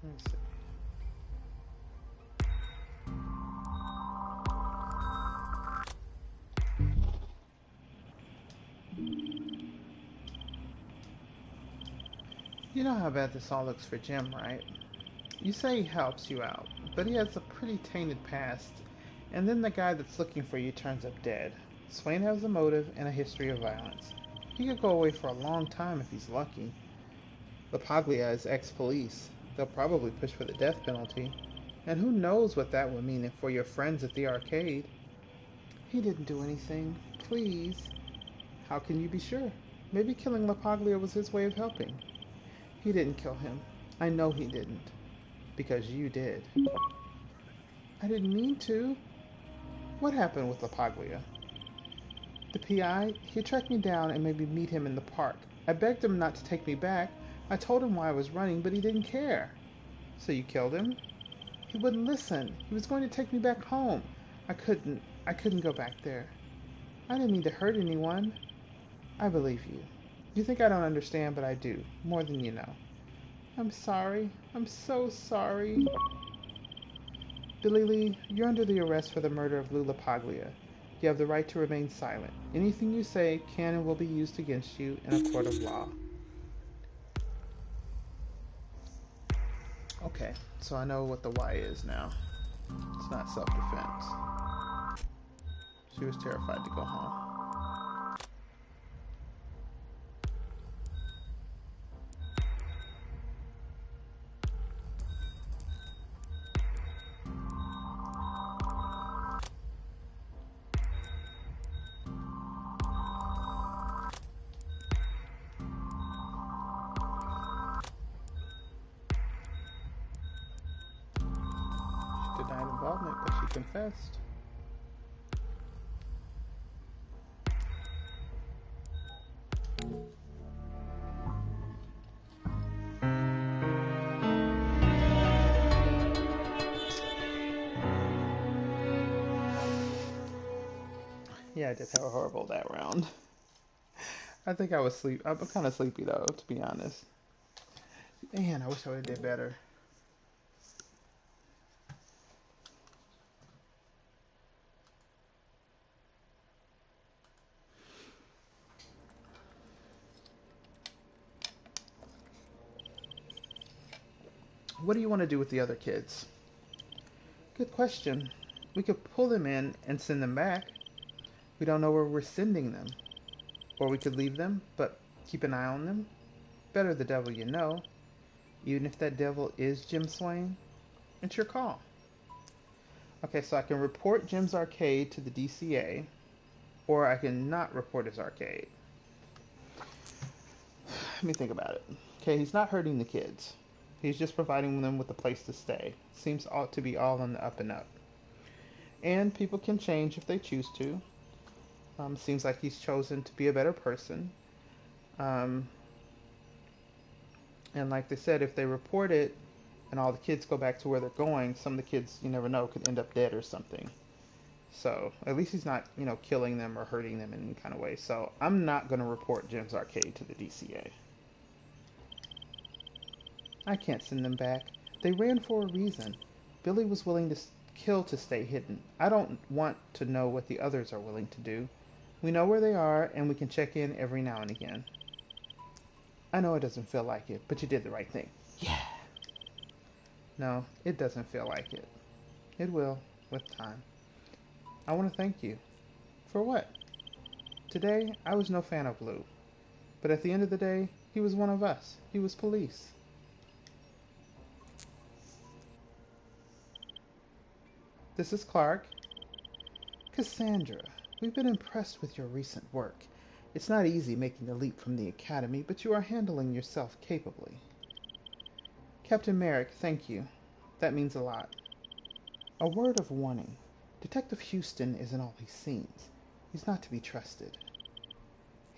S2: Let me see. You know how bad this all looks for Jim, right? You say he helps you out, but he has a pretty tainted past, and then the guy that's looking for you turns up dead. Swain has a motive and a history of violence. He could go away for a long time if he's lucky. LaPaglia is ex-police. They'll probably push for the death penalty. And who knows what that would mean for your friends at the arcade. He didn't do anything. Please. How can you be sure? Maybe killing LaPaglia was his way of helping. He didn't kill him. I know he didn't. Because you did. I didn't mean to. What happened with LaPaglia? The PI, he tracked me down and made me meet him in the park. I begged him not to take me back. I told him why I was running, but he didn't care. So you killed him? He wouldn't listen. He was going to take me back home. I couldn't go back there. I didn't mean to hurt anyone. I believe you. You think I don't understand, but I do. More than you know. I'm sorry. I'm so sorry. Billy Lee, you're under the arrest for the murder of Lou LaPaglia. You have the right to remain silent. Anything you say can and will be used against you in a court of law. Okay, so I know what the why is now. It's not self-defense. She was terrified to go home. Denied involvement, but she confessed. Yeah, I did have a horrible that round. I think I was sleep. I'm kind of sleepy though, to be honest. Man, I wish I would have did better. What do you want to do with the other kids? Good question. We could pull them in and send them back. We don't know where we're sending them. Or we could leave them, but keep an eye on them. Better the devil you know. Even if that devil is Jim Swain, it's your call. Okay, so I can report Jim's arcade to the DCA, or I can not report his arcade. Let me think about it. Okay, he's not hurting the kids. He's just providing them with a place to stay. Seems ought to be all on the up and up. And people can change if they choose to. Seems like he's chosen to be a better person. And like they said, if they report it and all the kids go back to where they're going, some of the kids, you never know, could end up dead or something. So at least he's not, killing them or hurting them in any kind of way. So I'm not going to report Jim's Arcade to the DCA. I can't send them back. They ran for a reason. Billy was willing to kill to stay hidden. I don't want to know what the others are willing to do. We know where they are, and we can check in every now and again. I know it doesn't feel like it, but you did the right thing. Yeah. No, it doesn't feel like it. It will, with time. I want to thank you. For what? Today, I was no fan of Lou. But at the end of the day, he was one of us. He was police. This is Clark. Cassandra, we've been impressed with your recent work. It's not easy making the leap from the academy, but you are handling yourself capably. Captain Merrick, thank you. That means a lot. A word of warning. Detective Houston isn't all he seems. He's not to be trusted.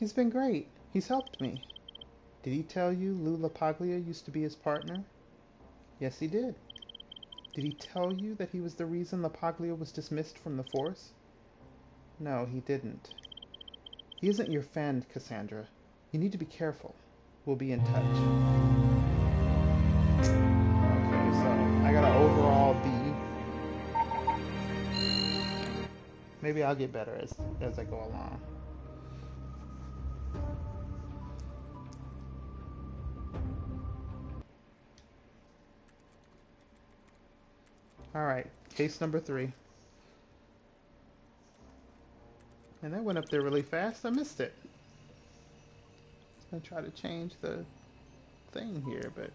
S2: He's been great. He's helped me. Did he tell you Lou LaPaglia used to be his partner? Yes, he did. Did he tell you that he was the reason LaPaglia was dismissed from the force? No, he didn't. He isn't your friend, Cassandra. You need to be careful. We'll be in touch. Okay, so I got an overall B. Maybe I'll get better as I go along. Alright, case number 3. And that went up there really fast. I missed it. I was going to try to change the thing here, but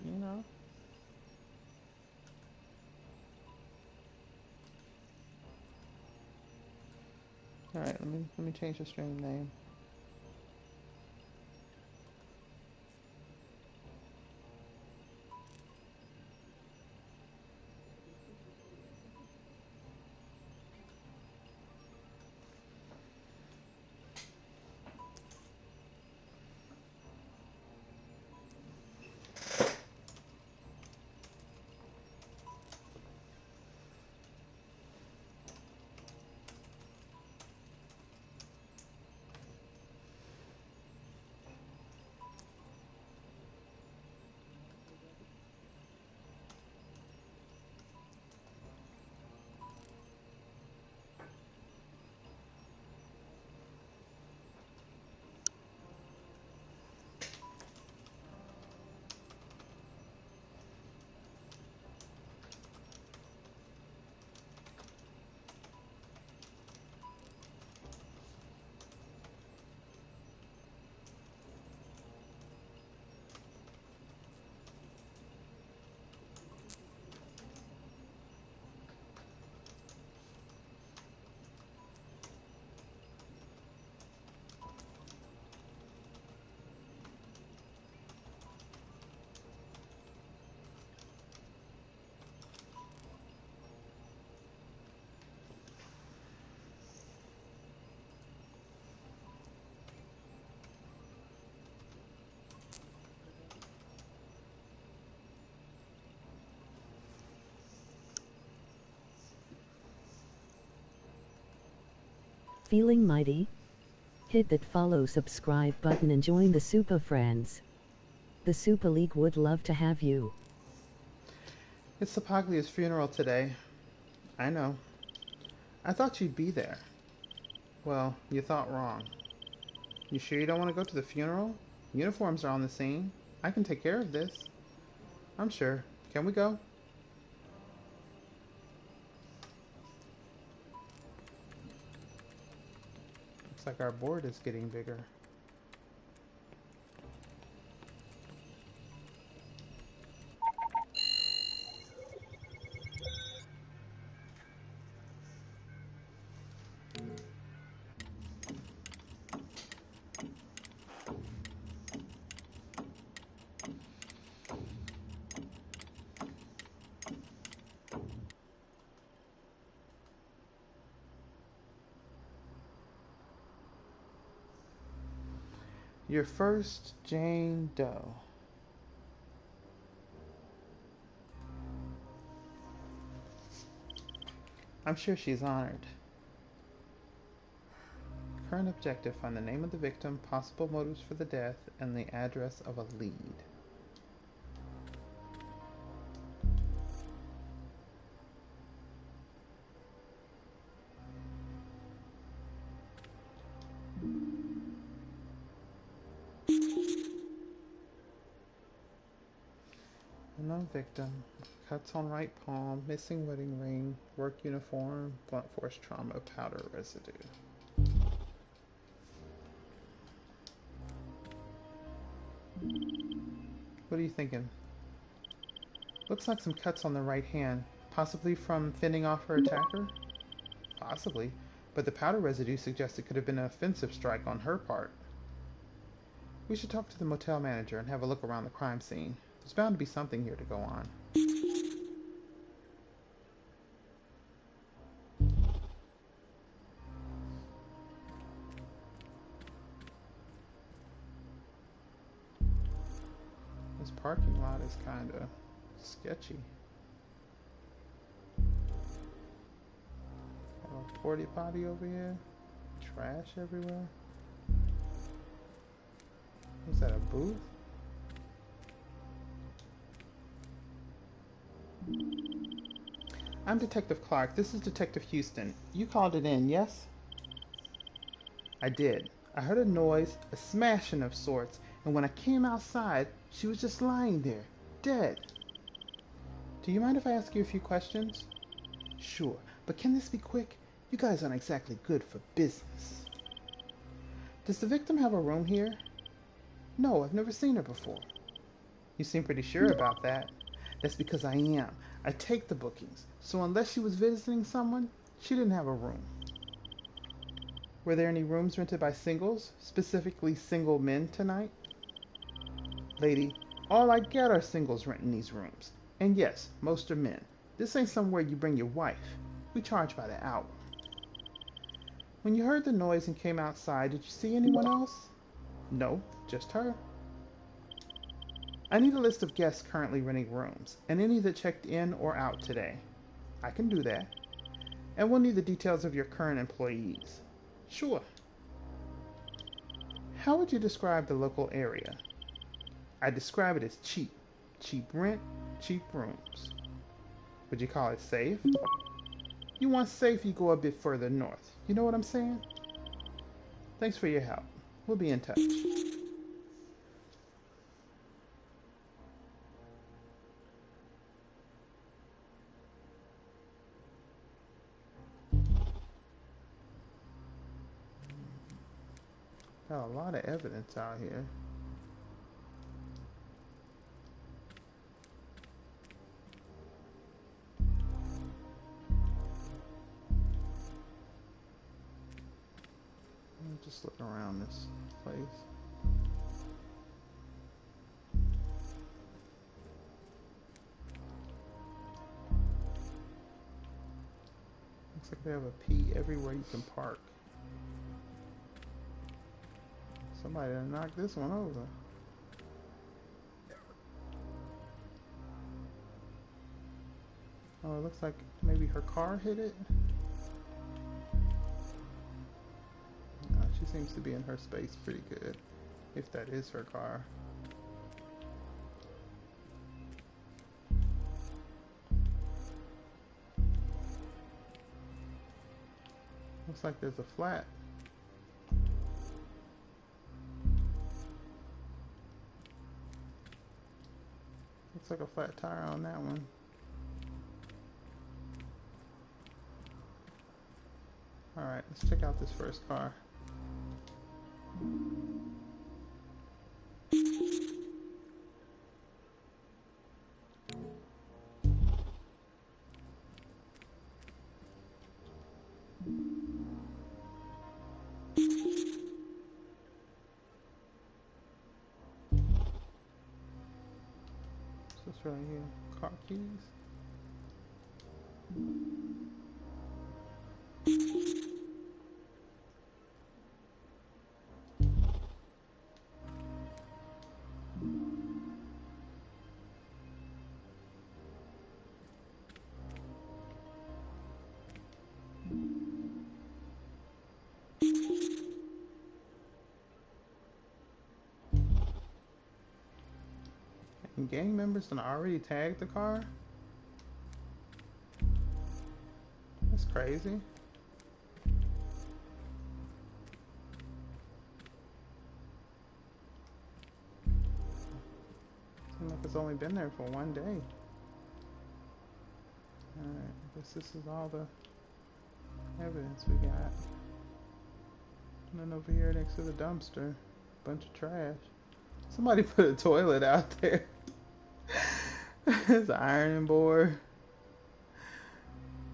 S2: Alright, let me change the stream name.
S1: Feeling mighty? Hit that follow subscribe button and join the Super Friends. The Super League would love to have you.
S2: It's Sapaglia's funeral today. I know. I thought you'd be there. Well, you thought wrong. You sure you don't want to go to the funeral? Uniforms are on the scene. I can take care of this. I'm sure. Can we go? Looks like our board is getting bigger. Your first Jane Doe. I'm sure she's honored. Current objective: find the name of the victim, possible motives for the death, and the address of a lead. Unknown victim. Cuts on right palm, missing wedding ring, work uniform, blunt force trauma, powder residue. What are you thinking? Looks like some cuts on the right hand, possibly from fending off her attacker? Possibly, but the powder residue suggests it could have been an offensive strike on her part. We should talk to the motel manager and have a look around the crime scene. There's bound to be something here to go on. This parking lot is kind of sketchy. A porta potty over here. Trash everywhere. Was that a booth? I'm Detective Clark. This is Detective Houston. You called it in, yes? I did. I heard a noise, a smashing of sorts, and when I came outside, she was just lying there, dead. Do you mind if I ask you a few questions? Sure, but can this be quick? You guys aren't exactly good for business. Does the victim have a room here? No, I've never seen her before. You seem pretty sure about that. That's because I am. I take the bookings, so unless she was visiting someone, she didn't have a room. Were there any rooms rented by singles, specifically single men tonight? Lady, all I get are singles renting these rooms. And yes, most are men. This ain't somewhere you bring your wife. We charge by the hour. When you heard the noise and came outside, did you see anyone else? No, just her. I need a list of guests currently renting rooms, and any that checked in or out today. I can do that. And we'll need the details of your current employees. Sure. How would you describe the local area? I describe it as cheap. Cheap rent, cheap rooms. Would you call it safe? You want safe, you go a bit further north. You know what I'm saying? Thanks for your help. We'll be in touch. Got a lot of evidence out here. I'm just looking around this place. Looks like they have a P everywhere you can park. Somebody done knocked this one over. Oh, it looks like maybe her car hit it. seems to be in her space pretty good, if that is her car. Looks like there's a flat. Looks like a flat tire on that one. Alright, let's check out this first car. What's right here? Car keys. And gang members done already tagged the car? That's crazy. Seems like it's only been there for one day. Alright, I guess this is all the evidence we got. And then over here next to the dumpster, bunch of trash. Somebody put a toilet out there. There's an ironing board.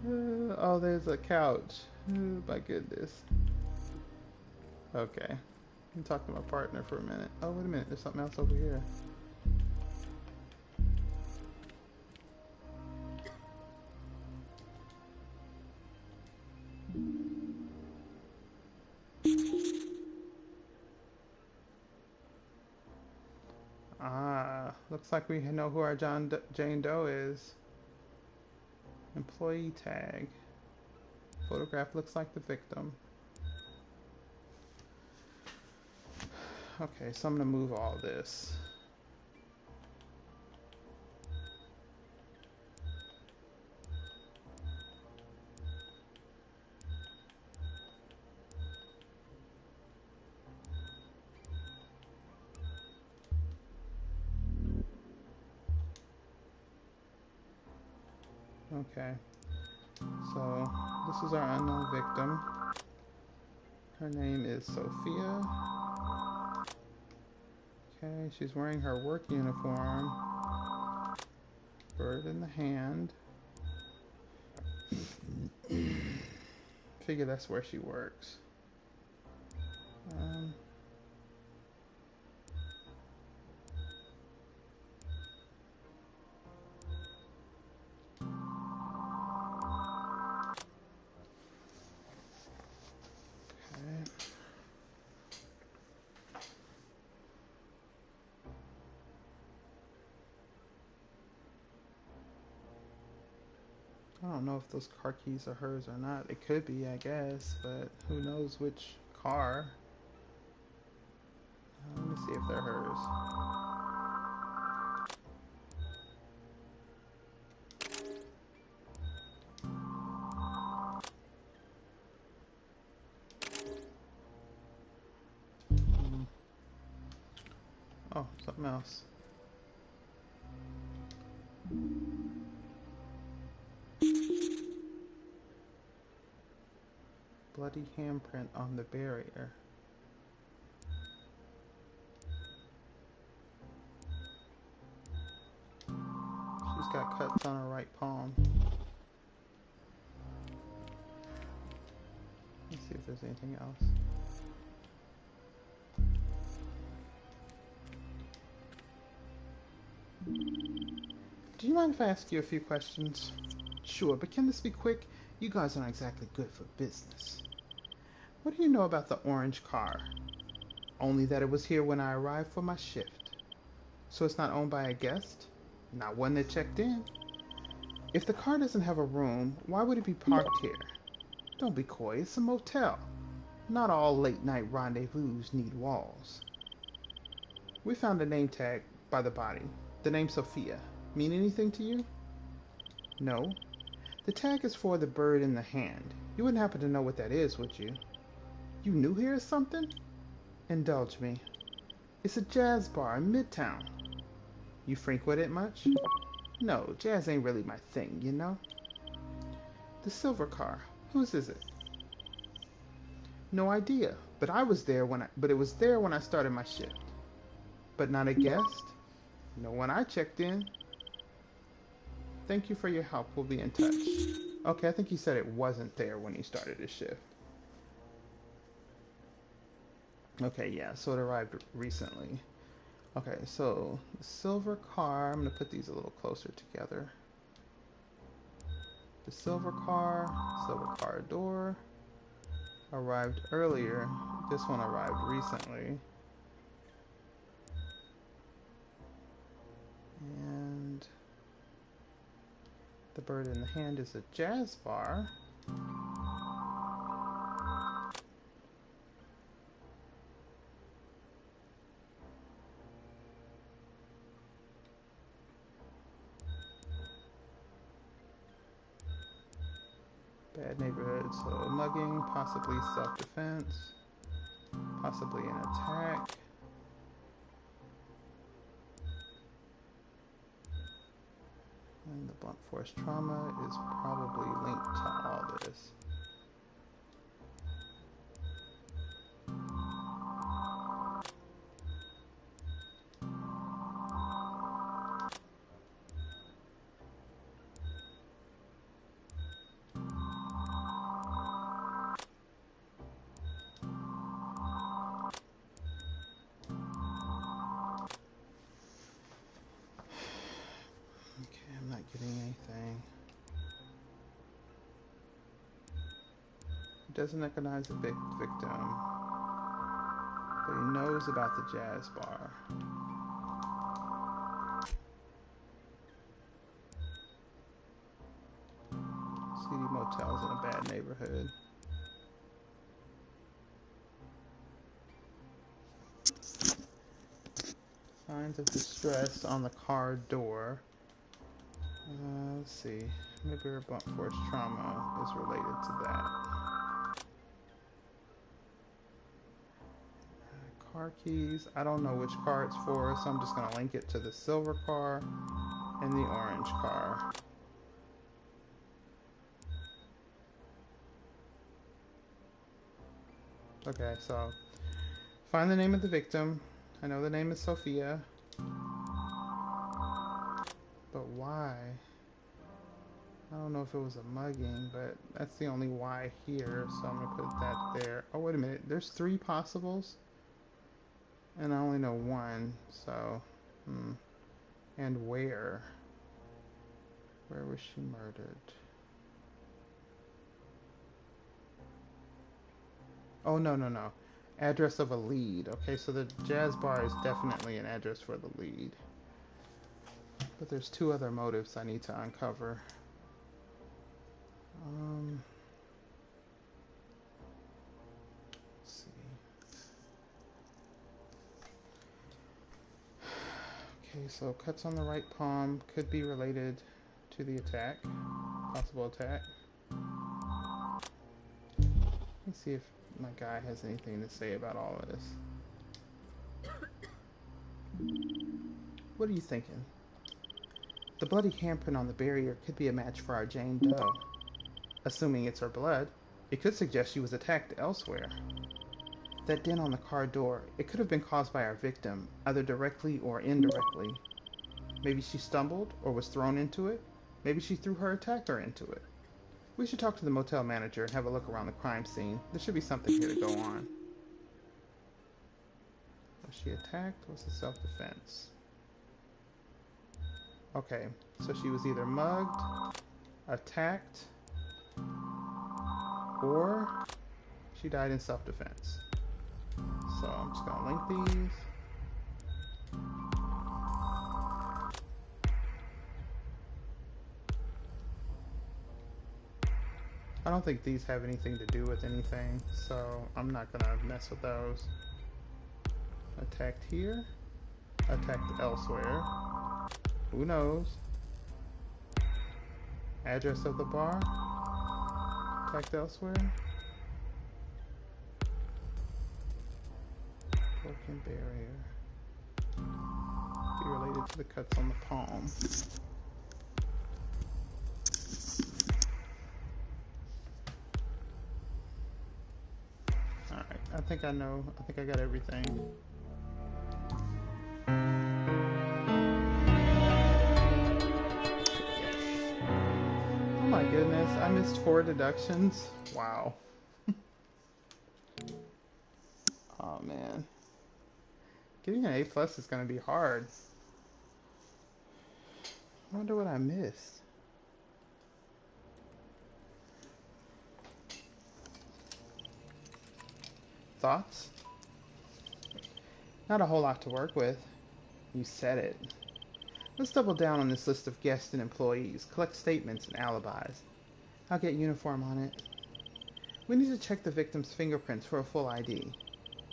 S2: Oh, there's a couch. Oh, my goodness. Okay. I'm talking to my partner for a minute. Oh, wait a minute. There's something else over here. Ah, looks like we know who our Jane Doe is. Employee tag. Photograph looks like the victim. Okay, so I'm gonna move all this. Okay, so this is our unknown victim. Her name is Sophia. Okay, she's wearing her work uniform. Bird in the hand. Figure that's where she works. I don't know if those car keys are hers or not. It could be, I guess, but who knows which car. Let me see if they're hers. Oh, something else. Bloody handprint on the barrier. She's got cuts on her right palm. Let's see if there's anything else. Do you mind if I ask you a few questions? Sure, but can this be quick? You guys aren't exactly good for business. What do you know about the orange car? Only that it was here when I arrived for my shift. So it's not owned by a guest? Not one that checked in? If the car doesn't have a room, why would it be parked here? Don't be coy, it's a motel. Not all late-night rendezvous need walls. We found a name tag by the body. The name Sophia. Mean anything to you? No. The tag is for the bird in the hand. You wouldn't happen to know what that is, would you? You new here or something? Indulge me. It's a jazz bar in Midtown. You frequent it much? No, jazz ain't really my thing, you know? The silver car. Whose is it? No idea, but it was there when I started my shift. But not a guest? No one I checked in. Thank you for your help. We'll be in touch. Okay, I think he said it wasn't there when he started his shift. Okay, yeah, so it arrived recently. Okay, so the silver car, I'm going to put these a little closer together. The silver car door arrived earlier. This one arrived recently. And the bird in the hand is a jazz bar. Bad neighborhood, so mugging, possibly self-defense, possibly an attack. And the blunt force trauma is probably linked to all this. Anything. He doesn't recognize the victim, but he knows about the jazz bar. Seedy motels in a bad neighborhood. Signs of distress on the car door. Let's see. Maybe her blunt force trauma is related to that. Car keys. I don't know which car it's for, so I'm just going to link it to the silver car and the orange car. Okay, so find the name of the victim. I know the name is Sophia. But why? I don't know if it was a mugging, but that's the only why here, so I'm going to put that there. Oh, wait a minute. There's 3 possibles? And I only know 1, so... And where? Where was she murdered? Oh, no. Address of a lead. Okay, so the jazz bar is definitely an address for the lead. But there's 2 other motives I need to uncover. Let's see. Okay, so cuts on the right palm could be related to the attack. Possible attack. Let's see if my guy has anything to say about all of this. What are you thinking? The bloody handprint on the barrier could be a match for our Jane Doe. Assuming it's her blood, it could suggest she was attacked elsewhere. That dent on the car door, it could have been caused by our victim, either directly or indirectly. Maybe she stumbled or was thrown into it. Maybe she threw her attacker into it. We should talk to the motel manager and have a look around the crime scene. There should be something here to go on. Was she attacked? Was it self-defense? Okay, so she was either mugged, attacked, or she died in self-defense. So I'm just gonna link these. I don't think these have anything to do with anything, so I'm not gonna mess with those. Attacked here. Attacked elsewhere. Who knows? Address of the bar. Attacked elsewhere. Broken barrier. Be related to the cuts on the palm. Alright, I think I know. I think I got everything. Oh my goodness, I missed 4 deductions. Wow. Oh man. Getting an A+ is going to be hard. I wonder what I missed. Thoughts? Not a whole lot to work with. You said it. Let's double down on this list of guests and employees, collect statements and alibis. I'll get uniform on it. We need to check the victim's fingerprints for a full ID.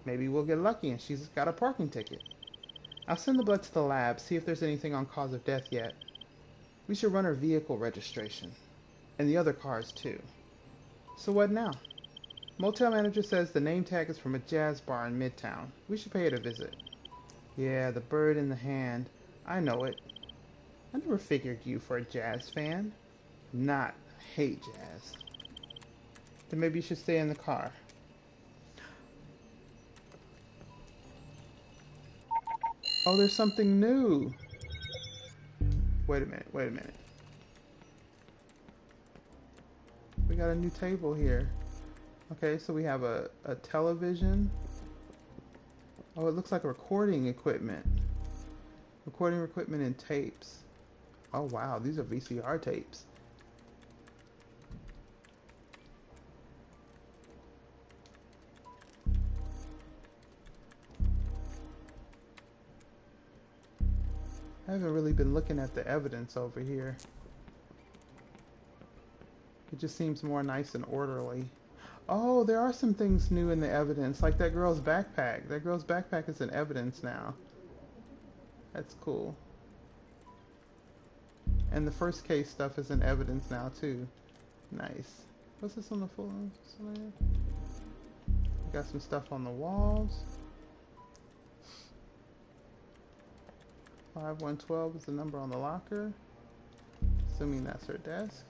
S2: Maybe we'll get lucky and she's got a parking ticket. I'll send the blood to the lab, see if there's anything on cause of death yet. We should run her vehicle registration. And the other cars too. So what now? Motel manager says the name tag is from a jazz bar in Midtown. We should pay it a visit. Yeah, the bird in the hand. I know it. I never figured you for a jazz fan. Not hate jazz. Then maybe you should stay in the car. Oh, there's something new. Wait a minute, wait a minute. We got a new table here. Okay, so we have a television. Oh, it looks like recording equipment. Recording equipment and tapes. Oh wow, these are VCR tapes. I haven't really been looking at the evidence over here. It just seems more nice and orderly. Oh, there are some things new in the evidence, like that girl's backpack. That girl's backpack is in evidence now. That's cool. And the first case stuff is in evidence now too. Nice. What's this on the floor? Got some stuff on the walls. 5112 is the number on the locker. Assuming that's her desk.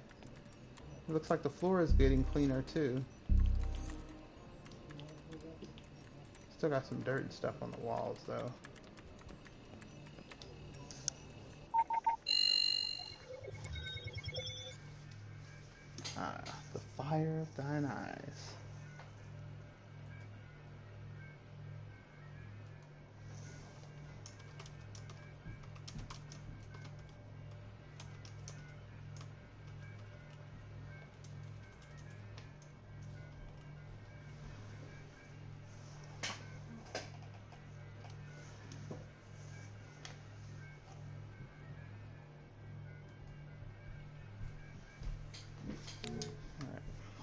S2: It looks like the floor is getting cleaner too. Still got some dirt and stuff on the walls though. Ah, the fire of thine eyes.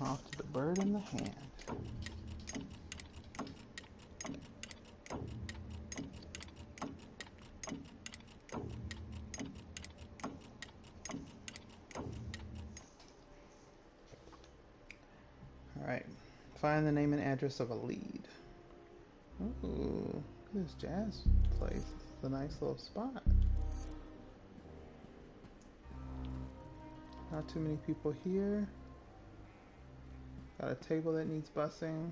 S2: Off to the bird in the hand. Alright. Find the name and address of a lead. Ooh, look at this jazz place. It's a nice little spot. Not too many people here. Got a table that needs bussing.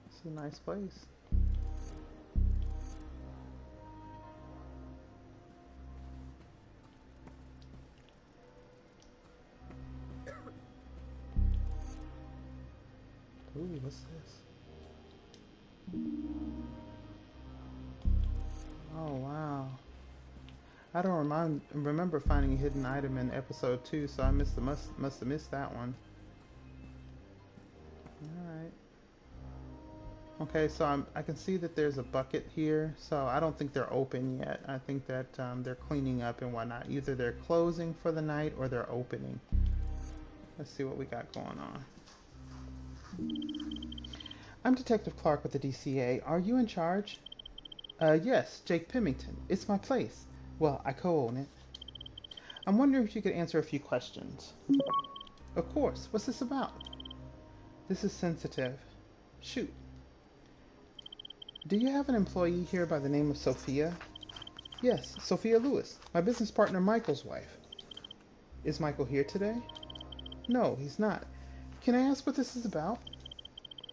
S2: It's a nice place. Ooh, what's this? Oh wow. I don't remember finding a hidden item in episode 2, so I must have missed that one. Alright. Okay, so I can see that there's a bucket here, so I don't think they're open yet. I think that they're cleaning up and whatnot. Either they're closing for the night or they're opening. Let's see what we got going on. I'm Detective Clark with the DCA. Are you in charge? Yes, Jake Pemington. It's my place. Well, I co-own it. I'm wondering if you could answer a few questions. Of course. What's this about? This is sensitive. Shoot. Do you have an employee here by the name of Sophia? Yes, Sophia Lewis, my business partner Michael's wife. Is Michael here today? No, he's not. Can I ask what this is about?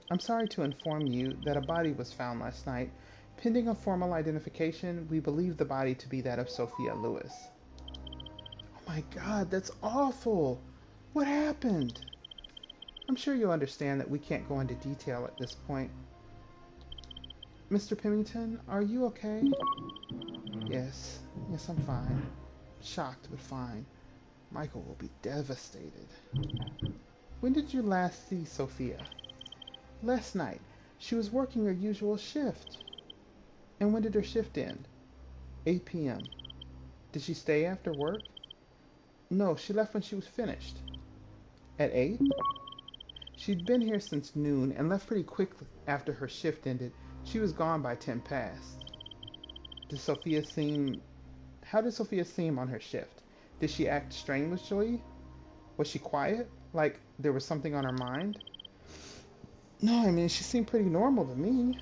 S2: I'm sorry to inform you that a body was found last night. Pending a formal identification, we believe the body to be that of Sophia Lewis. Oh my God, that's awful. What happened? I'm sure you'll understand that we can't go into detail at this point. Mr. Pemington, are you okay? Yes, I'm fine. Shocked, but fine. Michael will be devastated. When did you last see Sophia? Last night. She was working her usual shift. And when did her shift end? 8 p.m. Did she stay after work? No, she left when she was finished. At 8? She'd been here since noon and left pretty quickly after her shift ended. She was gone by 10 past. How did Sophia seem on her shift? Did she act strangely? Was she quiet? Like there was something on her mind? No, I mean, she seemed pretty normal to me.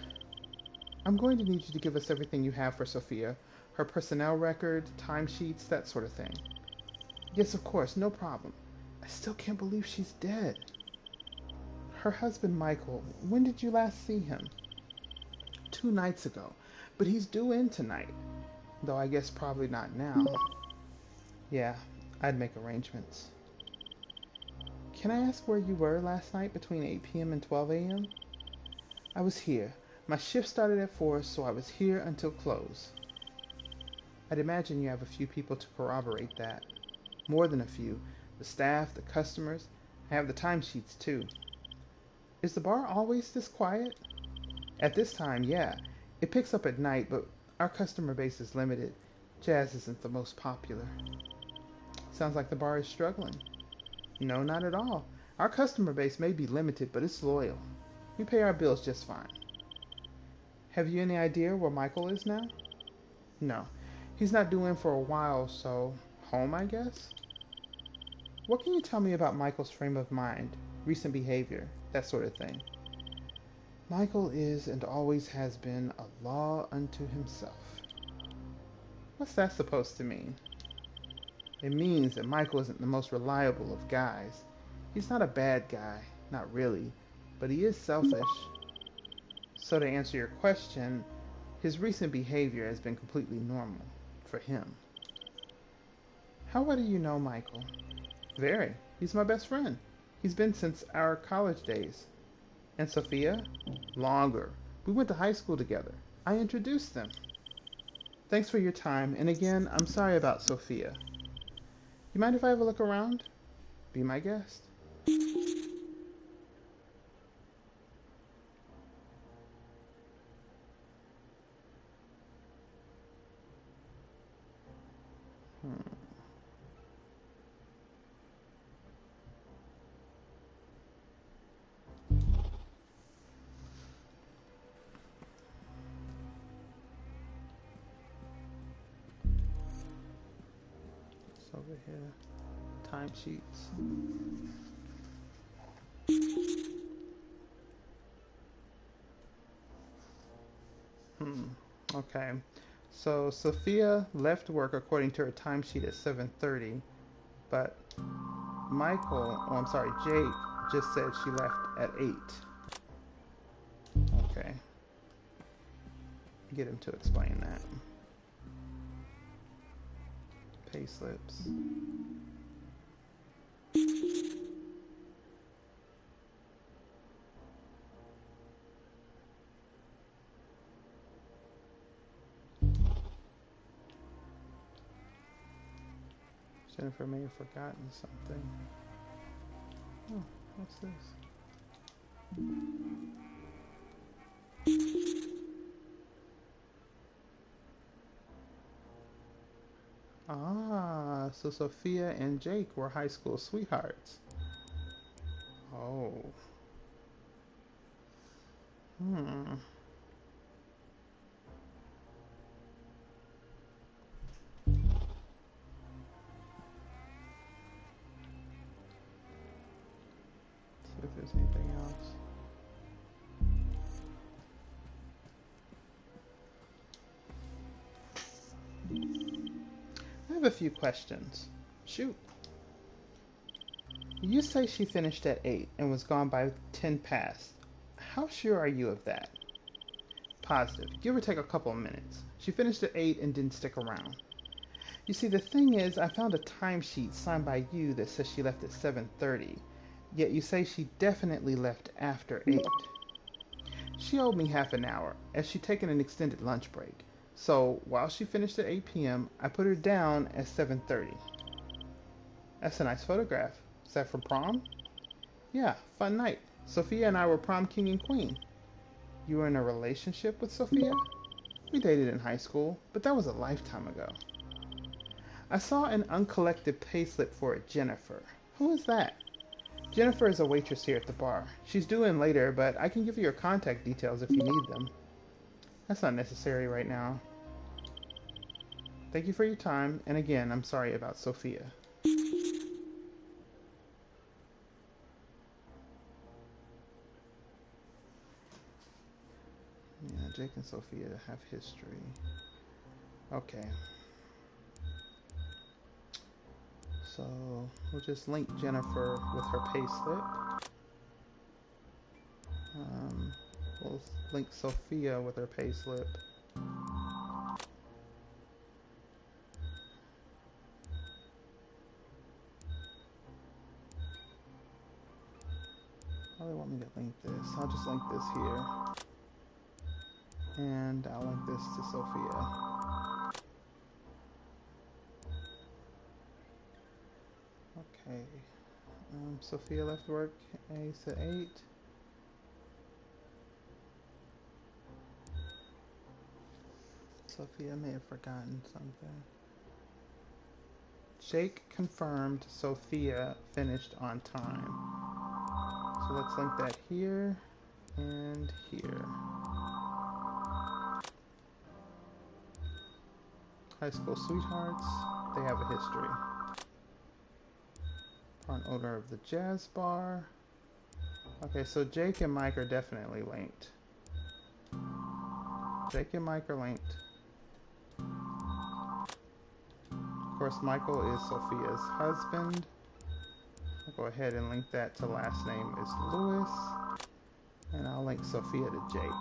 S2: I'm going to need you to give us everything you have for Sophia. Her personnel record, timesheets, that sort of thing. Yes, of course, no problem. I still can't believe she's dead. Her husband, Michael, when did you last see him? 2 nights ago, but he's due in tonight. Though I guess probably not now. Yeah, I'd make arrangements. Can I ask where you were last night between 8 p.m. and 12 a.m.? I was here. My shift started at 4, so I was here until close. I'd imagine you have a few people to corroborate that. More than a few. The staff, the customers. I have the timesheets too. Is the bar always this quiet? At this time, yeah. It picks up at night, but our customer base is limited. Jazz isn't the most popular. Sounds like the bar is struggling. No, not at all. Our customer base may be limited, but it's loyal. We pay our bills just fine. Have you any idea where Michael is now? No. He's not due in for a while, so home, I guess? What can you tell me about Michael's frame of mind, recent behavior, that sort of thing? Michael is and always has been a law unto himself. What's that supposed to mean? It means that Michael isn't the most reliable of guys. He's not a bad guy, not really, but he is selfish. So to answer your question, his recent behavior has been completely normal for him. How well do you know Michael? Very. He's my best friend. He's been since our college days. And Sophia? Longer. We went to high school together. I introduced them. Thanks for your time, and again, I'm sorry about Sophia. You mind if I have a look around? Be my guest. It's over here. Timesheets. Okay. So Sophia left work according to her timesheet at 7:30, but Jake just said she left at 8. Okay. Get him to explain that. Pay slips. Jennifer may have forgotten something. Oh, what's this? Ah, so Sophia and Jake were high school sweethearts. Oh. Hmm. See if there's anything else. I have a few questions. Shoot. You say she finished at 8 and was gone by 10 past. How sure are you of that? Positive. Give or take a couple of minutes. She finished at 8 and didn't stick around. You see, the thing is, I found a timesheet signed by you that says she left at 7:30. Yet you say she definitely left after 8. She owed me half an hour, as she'd taken an extended lunch break. So, while she finished at 8 p.m., I put her down at 7:30. That's a nice photograph. Is that for prom? Yeah, fun night. Sophia and I were prom king and queen. You were in a relationship with Sophia? We dated in high school, but that was a lifetime ago. I saw an uncollected payslip for a Jennifer. Who is that? Jennifer is a waitress here at the bar. She's due in later, but I can give you her contact details if you need them. That's not necessary right now. Thank you for your time, and again, I'm sorry about Sophia. Yeah, Jake and Sophia have history. Okay. So, we'll just link Jennifer with her payslip. We'll link Sophia with her payslip. How do they want me to link this? I'll just link this here. And I'll link this to Sophia. Okay. Sophia left work at 8. Sophia may have forgotten something. Jake confirmed Sophia finished on time. So let's link that here and here. High school sweethearts, they have a history. Front owner of the jazz bar. Okay, so Jake and Mike are definitely linked. Jake and Mike are linked. Of course, Michael is Sophia's husband. I'll go ahead and link that to last name is Lewis. And I'll link Sophia to Jake.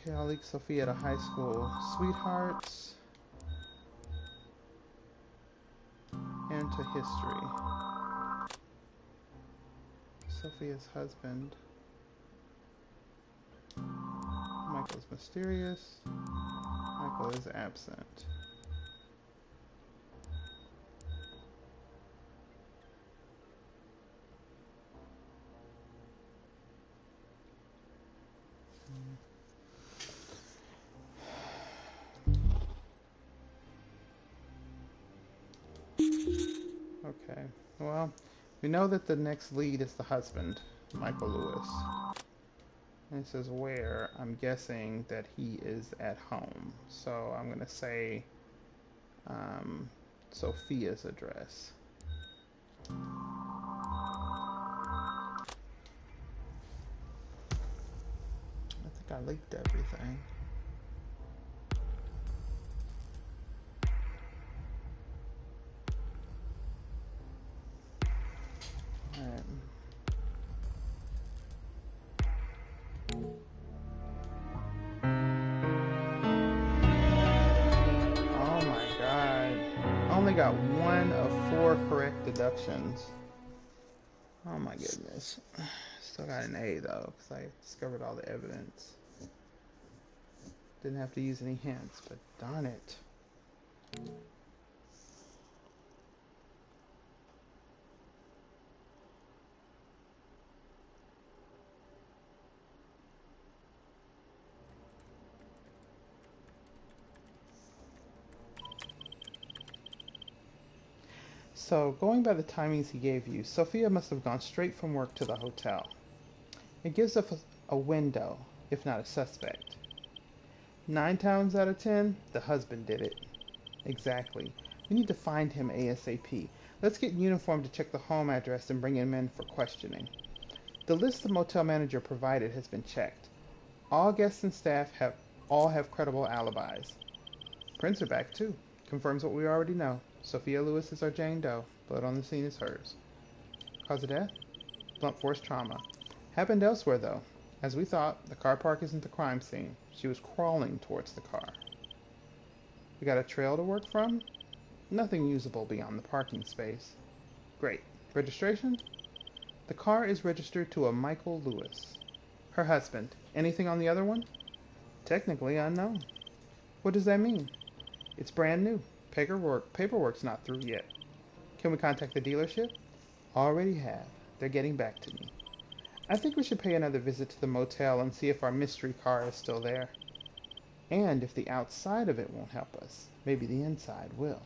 S2: Okay, I'll link Sophia to high school sweethearts. And to history. Sophia's husband. Michael's mysterious. Michael is absent. Okay, well, we know that the next lead is the husband, Michael Lewis. And it says where, I'm guessing that he is at home. So I'm going to say Sophia's address. I think I leaked everything. Alright. Oh my god. I only got 1 of 4 correct deductions. Oh my goodness. Still got an A though, because I discovered all the evidence. Didn't have to use any hints, but darn it. So, going by the timings he gave you, Sophia must have gone straight from work to the hotel. It gives us a window, if not a suspect. 9 times out of 10, the husband did it. Exactly. We need to find him ASAP. Let's get in uniform to check the home address and bring him in for questioning. The list the motel manager provided has been checked. All guests and staff have credible alibis. Prints are back too. Confirms what we already know. Sophia Lewis is our Jane Doe. Blood on the scene is hers. Cause of death? Blunt force trauma. Happened elsewhere though. As we thought, the car park isn't the crime scene. She was crawling towards the car. We got a trail to work from? Nothing usable beyond the parking space. Great. Registration? The car is registered to a Michael Lewis. Her husband. Anything on the other one? Technically unknown. What does that mean? It's brand new. Paperwork's not through yet. Can we contact the dealership? Already have. They're getting back to me. I think we should pay another visit to the motel and see if our mystery car is still there. And if the outside of it won't help us, maybe the inside will.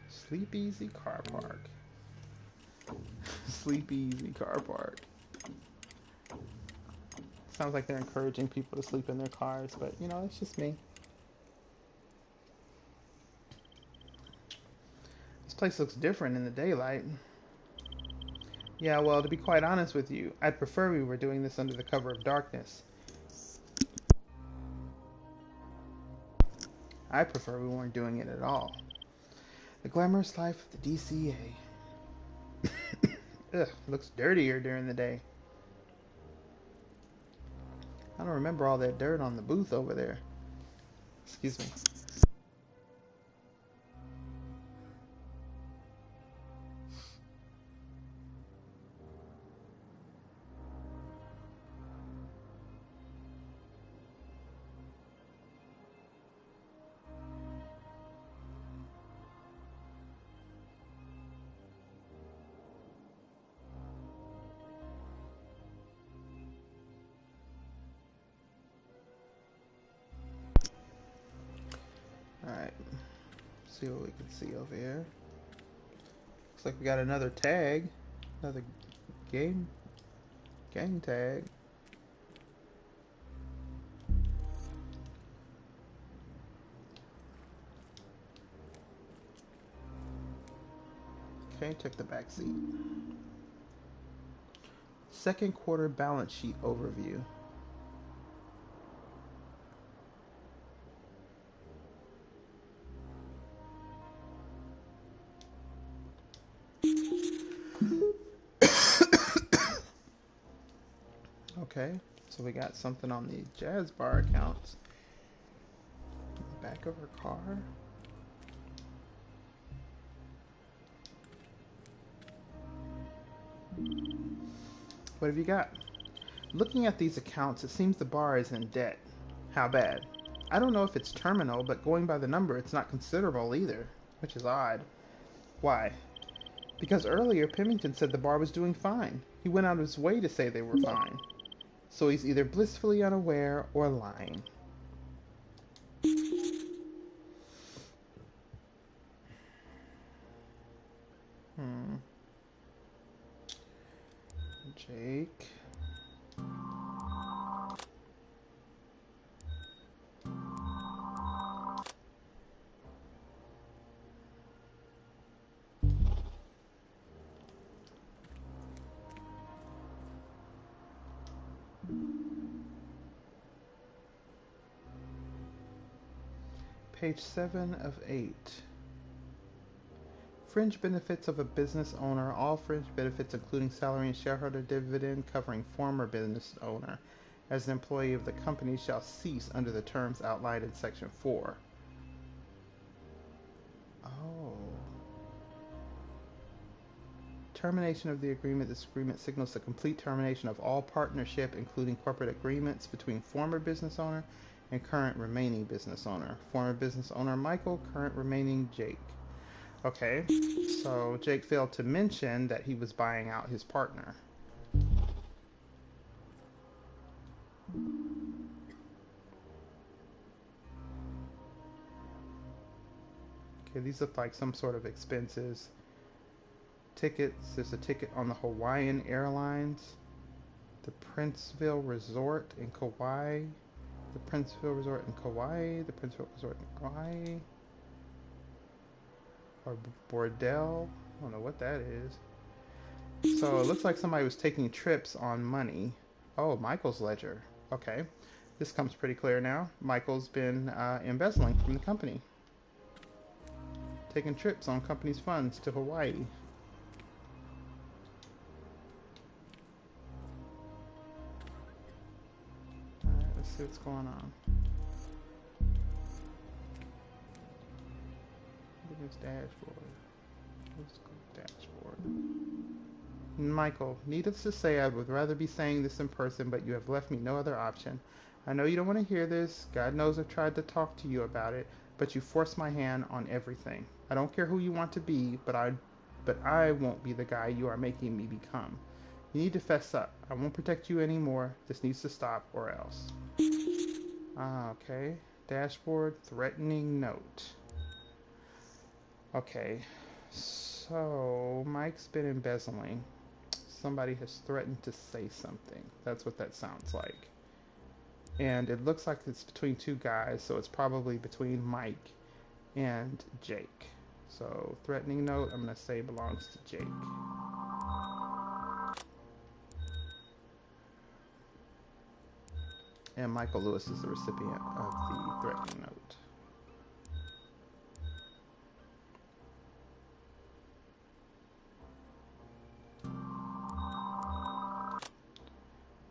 S2: Sleep Easy Car Park. Sleep Easy Car Park. Sounds like they're encouraging people to sleep in their cars, but you know, it's just me. This place looks different in the daylight. Yeah, well, to be quite honest with you, I'd prefer we were doing this under the cover of darkness. I prefer we weren't doing it at all. The glamorous life of the DCA. Ugh, looks dirtier during the day. I don't remember all that dirt on the booth over there. Excuse me. Alright. See what we can see over here. Looks like we got another tag. Another gang tag. Okay, check the back seat. Second quarter balance sheet overview. Okay, so we got something on the Jazz Bar accounts. Back of her car. What have you got? Looking at these accounts, it seems the bar is in debt. How bad? I don't know if it's terminal, but going by the number, it's not considerable either, which is odd. Why? Because earlier, Pemington said the bar was doing fine. He went out of his way to say they were fine. So he's either blissfully unaware or lying. Jake. Page 7 of 8. Fringe benefits of a business owner. All fringe benefits, including salary and shareholder dividend, covering former business owner as an employee of the company, shall cease under the terms outlined in Section 4. Oh. Termination of the agreement. This agreement signals the complete termination of all partnership, including corporate agreements between former business owner and current remaining business owner. Former business owner Michael, current remaining Jake. Okay, so Jake failed to mention that he was buying out his partner. Okay, these look like some sort of expenses. Tickets. There's a ticket on the Hawaiian Airlines. The Princeville Resort in Kauai. The Princeville Resort in Kauai. The Princeville Resort in Kauai. Or Bordel. I don't know what that is. So it looks like somebody was taking trips on money. Oh, Michael's ledger. Okay. This comes pretty clear now. Michael's been embezzling from the company. Taking trips on company's funds to Hawaii. Alright, let's see what's going on. Look at his dashboard. Let's go dashboard. Michael, needless to say, I would rather be saying this in person, but you have left me no other option. I know you don't want to hear this. God knows I've tried to talk to you about it, but you force my hand on everything. I don't care who you want to be, but I won't be the guy you are making me become. You need to fess up. I won't protect you anymore. This needs to stop or else. Okay. Dashboard, threatening note. Okay. So, Mike's been embezzling. Somebody has threatened to say something. That's what that sounds like. And it looks like it's between two guys, so it's probably between Mike and Jake. So, threatening note, I'm going to say belongs to Jake. And Michael Lewis is the recipient of the threatening note.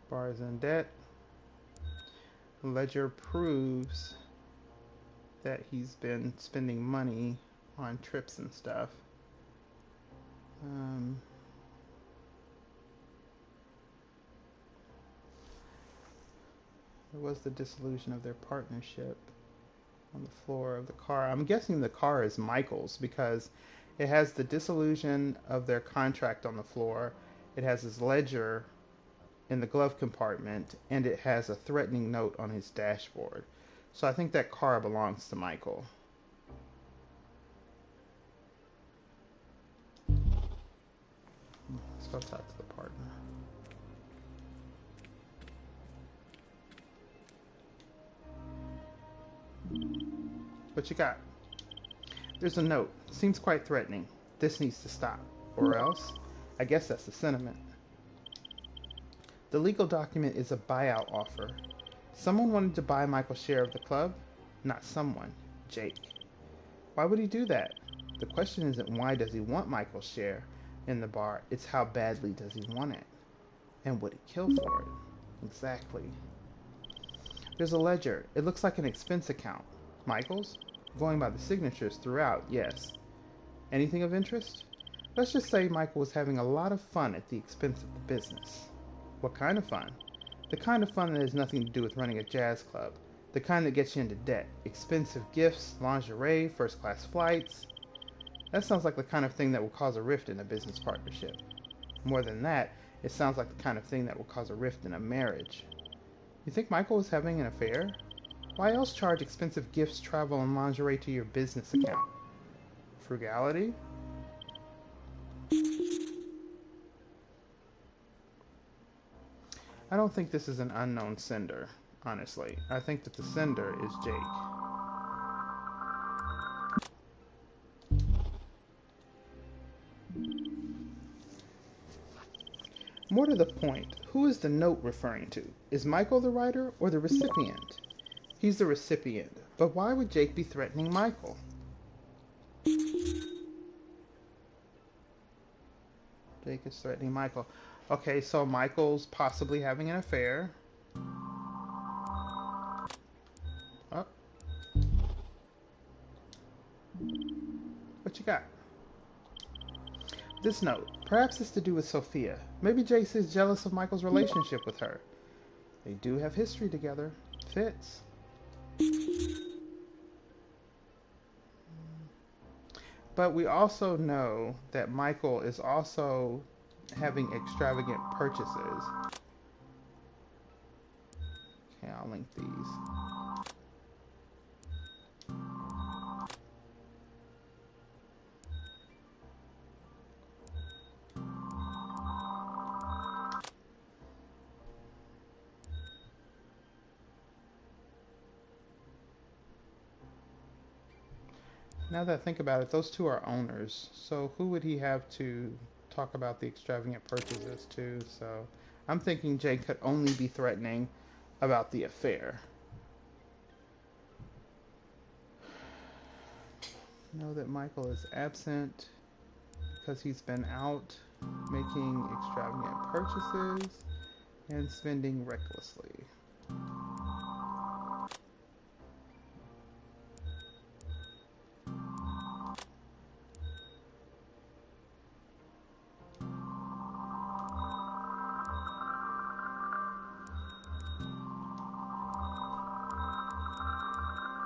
S2: Bar is in debt. Ledger proves that he's been spending money on trips and stuff. There was the dissolution of their partnership on the floor of the car. I'm guessing the car is Michael's because it has the dissolution of their contract on the floor. It has his ledger in the glove compartment, and it has a threatening note on his dashboard. So I think that car belongs to Michael. Let's go talk to the partner. What you got? There's a note. Seems quite threatening. This needs to stop. Or else. I guess that's the sentiment. The legal document is a buyout offer. Someone wanted to buy Michael's share of the club. Not someone. Jake. Why would he do that? The question isn't why does he want Michael's share in the bar. It's how badly does he want it. And would he kill for it? Exactly. There's a ledger. It looks like an expense account. Michael's? Going by the signatures throughout, yes. Anything of interest? Let's just say Michael was having a lot of fun at the expense of the business. What kind of fun? The kind of fun that has nothing to do with running a jazz club. The kind that gets you into debt. Expensive gifts, lingerie, first-class flights. That sounds like the kind of thing that will cause a rift in a business partnership. More than that, it sounds like the kind of thing that will cause a rift in a marriage. You think Michael was having an affair? Why else charge expensive gifts, travel, and lingerie to your business account? Frugality? I don't think this is an unknown sender, honestly. I think that the sender is Jake. More to the point, who is the note referring to? Is Michael the writer or the recipient? He's the recipient, but why would Jake be threatening Michael? Jake is threatening Michael. Okay, so Michael's possibly having an affair. Oh. What you got? This note. Perhaps it's to do with Sophia. Maybe Jake is jealous of Michael's relationship with her. They do have history together. Fits. But we also know that Michael is also having extravagant purchases. Okay, I'll link these. Now that I think about it, those two are owners. So who would he have to talk about the extravagant purchases to? So I'm thinking Jake could only be threatening about the affair. Know that Michael is absent because he's been out making extravagant purchases and spending recklessly.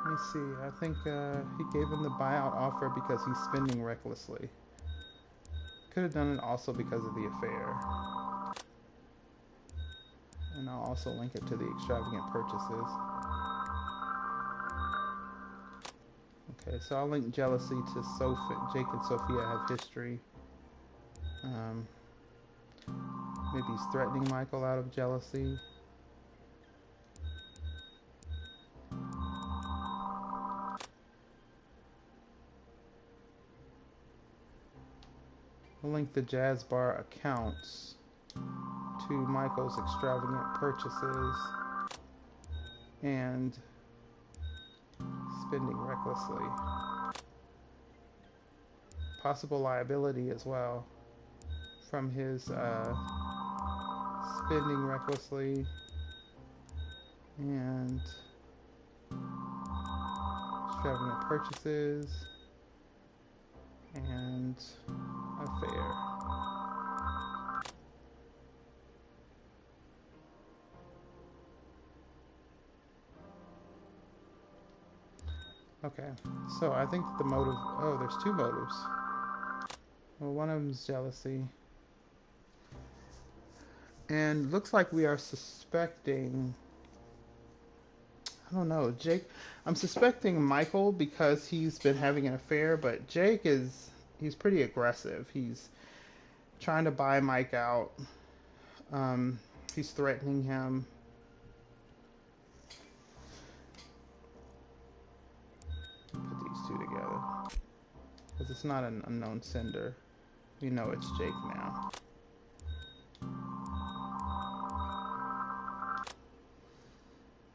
S2: Let me see. I think he gave him the buyout offer because he's spending recklessly. Could have done it also because of the affair. And I'll also link it to the extravagant purchases. Okay, so I'll link jealousy to Sophie. Jake and Sophia have history. Maybe he's threatening Michael out of jealousy. I'll link the Jazz Bar accounts to Michael's extravagant purchases and spending recklessly. Possible liability as well from his spending recklessly and extravagant purchases and affair. Okay, so I think the motive, oh, there's two motives. Well, one of them is jealousy. And looks like we are suspecting, I don't know, Jake. I'm suspecting Michael because he's been having an affair, but Jake he's pretty aggressive. He's trying to buy Mike out. He's threatening him. Put these two together. Because it's not an unknown sender. We know it's Jake now.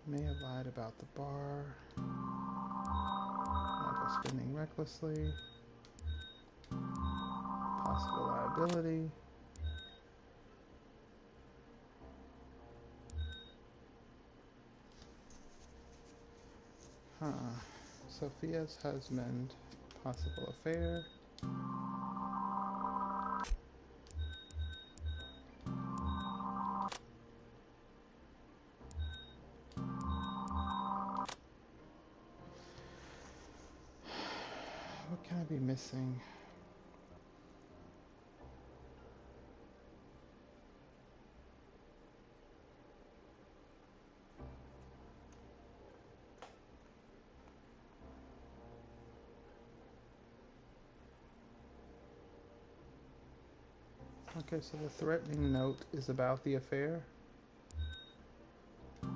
S2: May have lied about the bar. Michael spending recklessly. Possible liability. Sophia's husband. Possible affair. What can I be missing? Okay, so the threatening note is about the affair. Oh,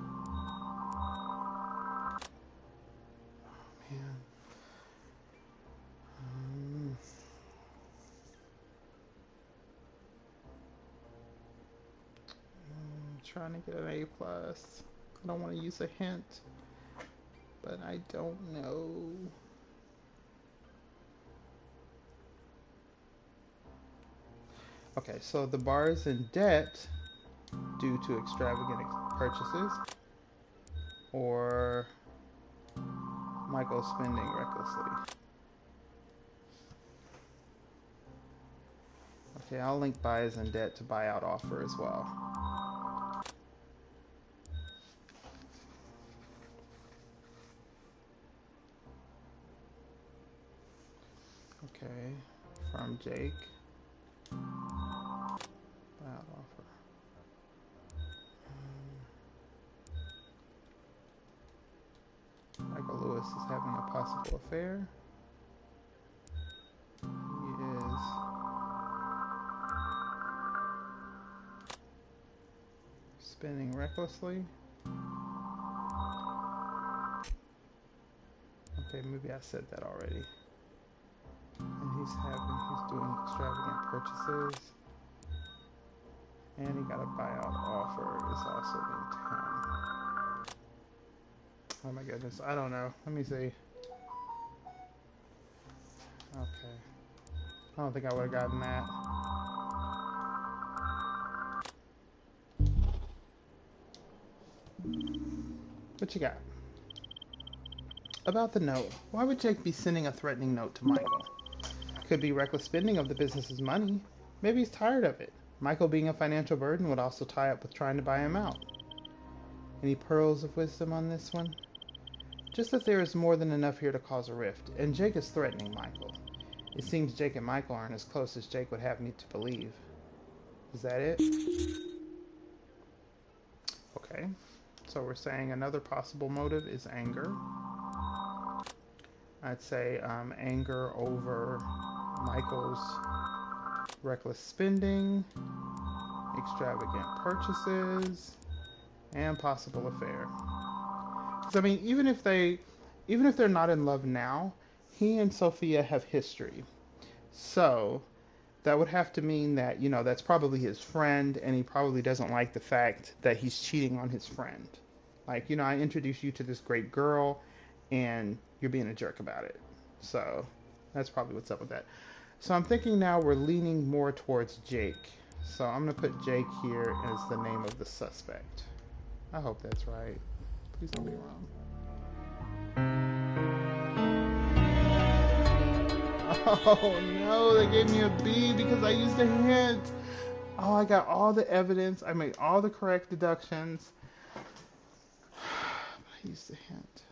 S2: man. I'm trying to get an A+. I don't want to use a hint, but I don't know. Okay, so the bar is in debt due to extravagant purchases, or Michael spending recklessly. Okay, I'll link buy is in debt to buyout offer as well. Okay, from Jake. Buyout offer. Michael Lewis is having a possible affair. He is spending recklessly. Okay, maybe I said that already. doing extravagant purchases. And he got a buyout offer is also in town. Oh my goodness, I don't know. Let me see. Okay. I don't think I would have gotten that. What you got? About the note. Why would Jake be sending a threatening note to Michael? Could be reckless spending of the business's money. Maybe he's tired of it. Michael being a financial burden would also tie up with trying to buy him out. Any pearls of wisdom on this one? Just that there is more than enough here to cause a rift, and Jake is threatening Michael. It seems Jake and Michael aren't as close as Jake would have me to believe. Is that it? Okay. So we're saying another possible motive is anger. I'd say anger over Michael's reckless spending, extravagant purchases, and possible affair. Because I mean, even if they're not in love now, he and Sophia have history. So that would have to mean that, you know, that's probably his friend, and he probably doesn't like the fact that he's cheating on his friend. Like, you know, I introduced you to this great girl, and you're being a jerk about it. So that's probably what's up with that. So I'm thinking now we're leaning more towards Jake. So I'm going to put Jake here as the name of the suspect. I hope that's right. Please don't be wrong. Oh no, they gave me a B because I used a hint. Oh, I got all the evidence. I made all the correct deductions. I used a hint.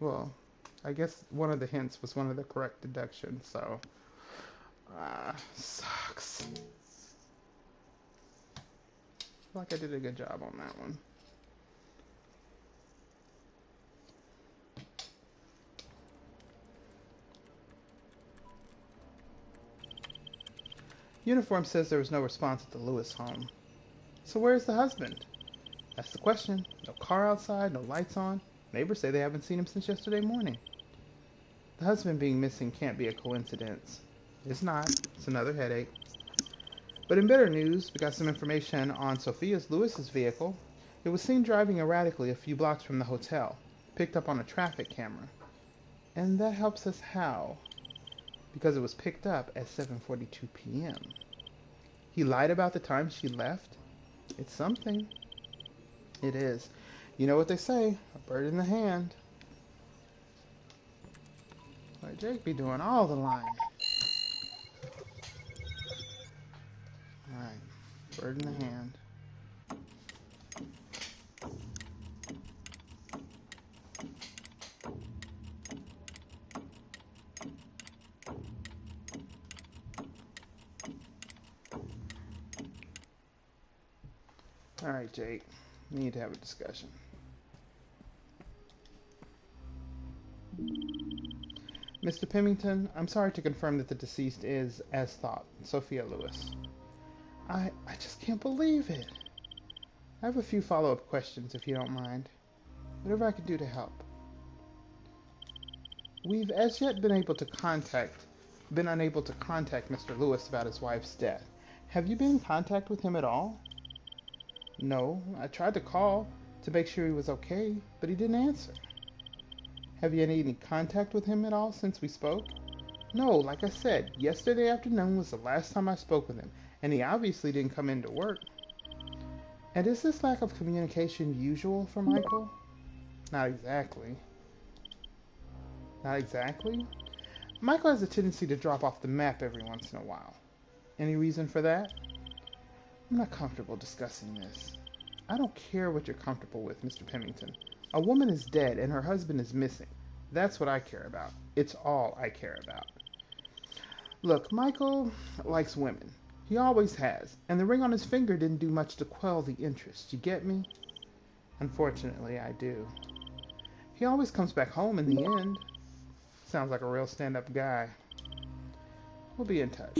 S2: Well, I guess one of the hints was one of the correct deductions, so. Sucks. I feel like I did a good job on that one. Uniform says there was no response at the Lewis home. So where's the husband? That's the question. No car outside, no lights on. Neighbors say they haven't seen him since yesterday morning. The husband being missing can't be a coincidence. It's not. It's another headache. But in better news, we got some information on Sophia's Lewis's vehicle. It was seen driving erratically a few blocks from the hotel, picked up on a traffic camera. And that helps us how? Because it was picked up at 7:42 p.m. He lied about the time she left? It's something. It is. You know what they say, a bird in the hand. Why, Jake be doing all the lying. Alright, bird in the hand. Alright, Jake. We need to have a discussion. Mr. Pemington, I'm sorry to confirm that the deceased is, as thought, Sophia Lewis. I just can't believe it. I have a few follow-up questions, if you don't mind. Whatever I could do to help. We've as yet been unable to contact Mr. Lewis about his wife's death. Have you been in contact with him at all? No, I tried to call to make sure he was okay, but he didn't answer. Have you had any contact with him at all since we spoke? No, like I said, yesterday afternoon was the last time I spoke with him, and he obviously didn't come into work. And is this lack of communication usual for Michael? Not exactly. Not exactly? Michael has a tendency to drop off the map every once in a while. Any reason for that? I'm not comfortable discussing this. I don't care what you're comfortable with, Mr. Pemington. A woman is dead and her husband is missing. That's what I care about. It's all I care about. Look, Michael likes women. He always has. And the ring on his finger didn't do much to quell the interest. You get me? Unfortunately, I do. He always comes back home in the end. Sounds like a real stand-up guy. We'll be in touch.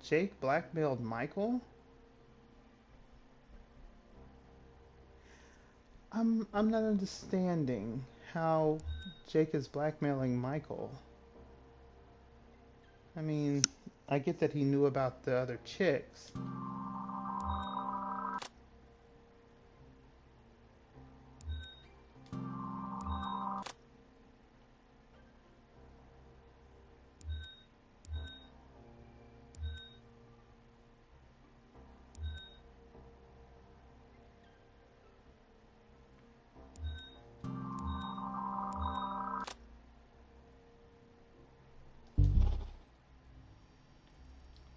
S2: Jake blackmailed Michael? I'm not understanding how Jake is blackmailing Michael. I mean, I get that he knew about the other chicks.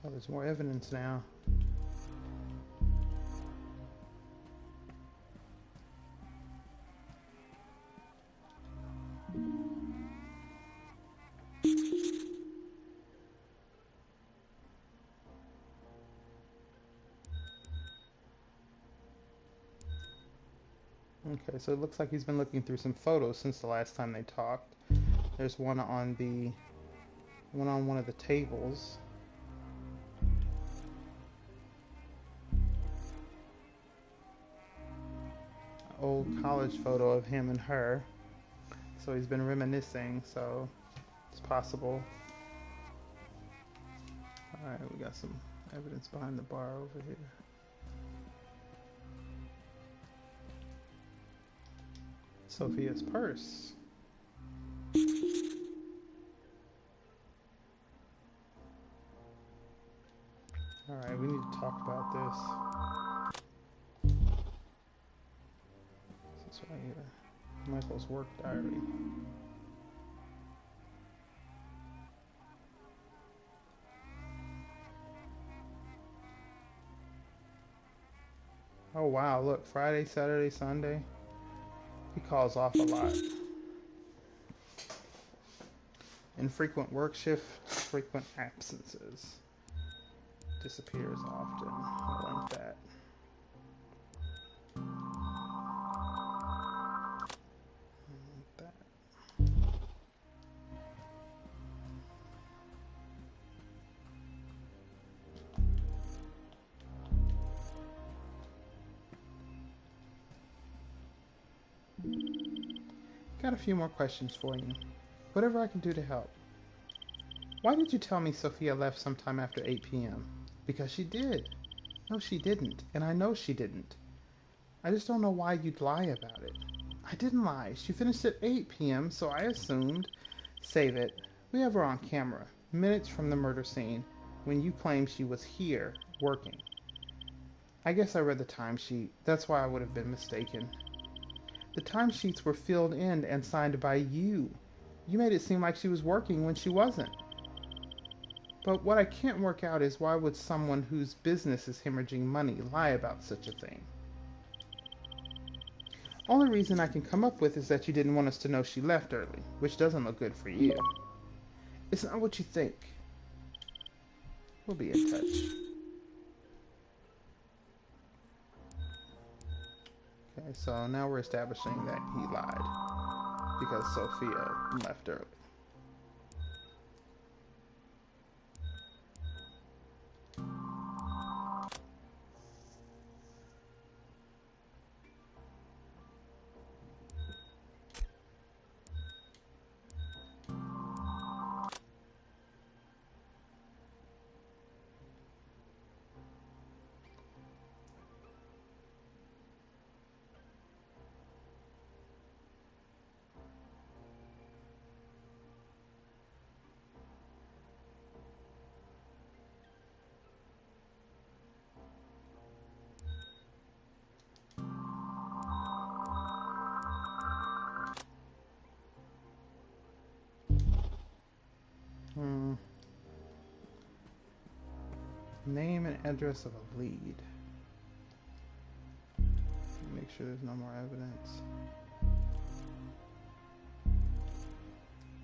S2: Oh, there's more evidence now. Okay, so it looks like he's been looking through some photos since the last time they talked. There's one on one of the tables. Old college photo of him and her. So he's been reminiscing, so it's possible. Alright, we got some evidence behind the bar over here. Sophia's purse. Alright, we need to talk about this. This is right here. Michael's work diary. Oh wow, look, Friday, Saturday, Sunday. He calls off a lot. Infrequent work shift, frequent absences. Disappears often. I like that. Got a few more questions for you. Whatever I can do to help. Why did you tell me Sophia left sometime after 8 p.m.? Because she did. No, she didn't. And I know she didn't. I just don't know why you'd lie about it. I didn't lie. She finished at 8 p.m., so I assumed. Save it. We have her on camera, minutes from the murder scene, when you claimed she was here, working. I guess I read the timesheet. That's why I would have been mistaken. The timesheets were filled in and signed by you. You made it seem like she was working when she wasn't. But what I can't work out is why would someone whose business is hemorrhaging money lie about such a thing? Only reason I can come up with is that you didn't want us to know she left early, which doesn't look good for you. It's not what you think. We'll be in touch. Okay, so now we're establishing that he lied because Sophia left early. Name and address of a lead. Make sure there's no more evidence.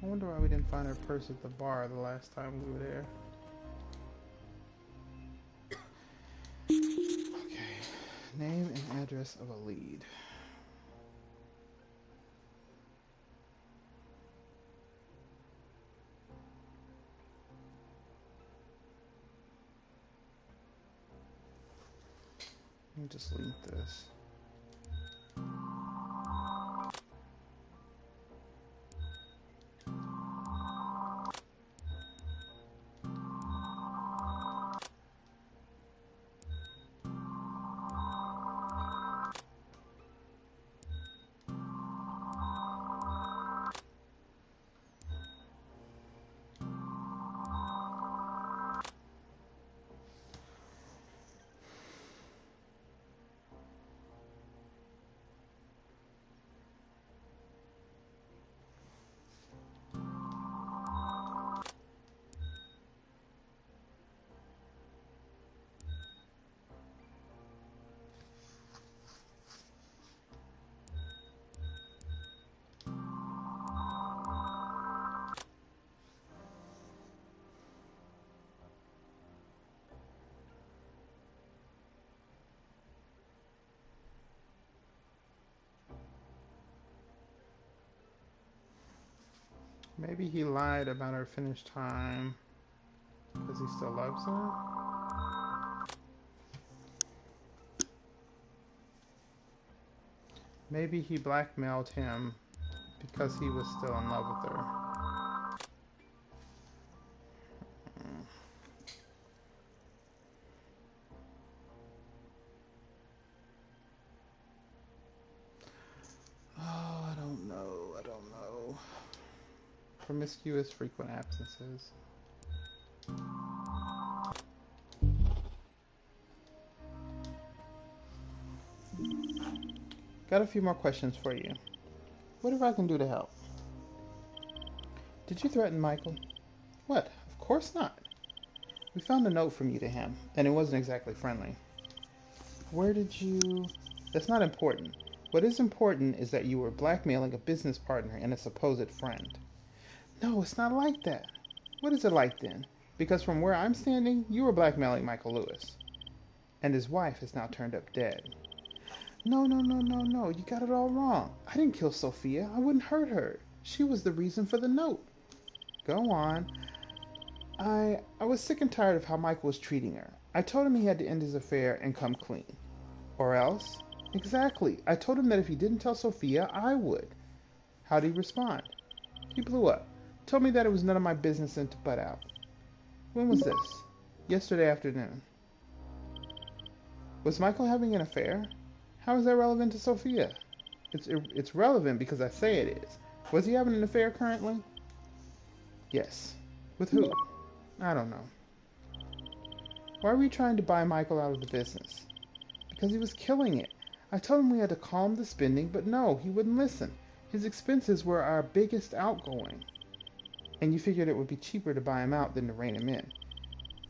S2: I wonder why we didn't find her purse at the bar the last time we were there. Okay. Name and address of a lead. Let me just link this. Maybe he lied about our finish time because he still loves her. Maybe he blackmailed him because he was still in love with her. Oh, I don't know. I don't know. Promiscuous frequent absences. Got a few more questions for you. Whatever I can do to help. Did you threaten Michael? What? Of course not. We found a note from you to him, and it wasn't exactly friendly. Where did you... That's not important. What is important is that you were blackmailing a business partner and a supposed friend. No, it's not like that. What is it like then? Because from where I'm standing, you were blackmailing Michael Lewis. And his wife has now turned up dead. No, no, no, no, no. You got it all wrong. I didn't kill Sophia. I wouldn't hurt her. She was the reason for the note. Go on. I was sick and tired of how Michael was treating her. I told him he had to end his affair and come clean. Or else? Exactly. I told him that if he didn't tell Sophia, I would. How did he respond? He blew up. Told me that it was none of my business and to butt out. When was this? Yesterday afternoon. Was Michael having an affair? How is that relevant to Sophia? It's relevant because I say it is. Was he having an affair currently? Yes. With who? I don't know. Why were you trying to buy Michael out of the business? Because he was killing it. I told him we had to calm the spending, but no, he wouldn't listen. His expenses were our biggest outgoing. And you figured it would be cheaper to buy him out than to rein him in.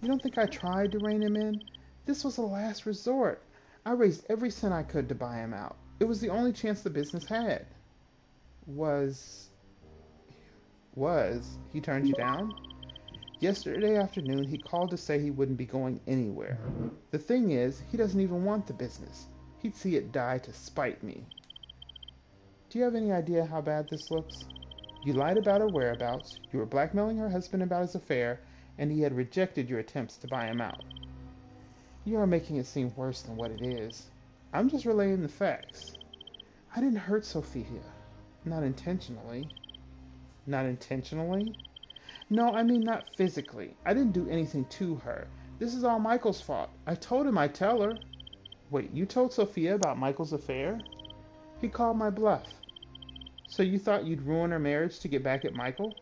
S2: You don't think I tried to rein him in? This was a last resort. I raised every cent I could to buy him out. It was the only chance the business had. He turned you down? Yesterday afternoon, he called to say he wouldn't be going anywhere. The thing is, he doesn't even want the business. He'd see it die to spite me. Do you have any idea how bad this looks? You lied about her whereabouts, you were blackmailing her husband about his affair, and he had rejected your attempts to buy him out. You are making it seem worse than what it is. I'm just relaying the facts. I didn't hurt Sophia. Not intentionally. Not intentionally? No, I mean not physically. I didn't do anything to her. This is all Michael's fault. I told him I'd tell her. Wait, you told Sophia about Michael's affair? He called my bluff. So you thought you'd ruin our marriage to get back at Michael?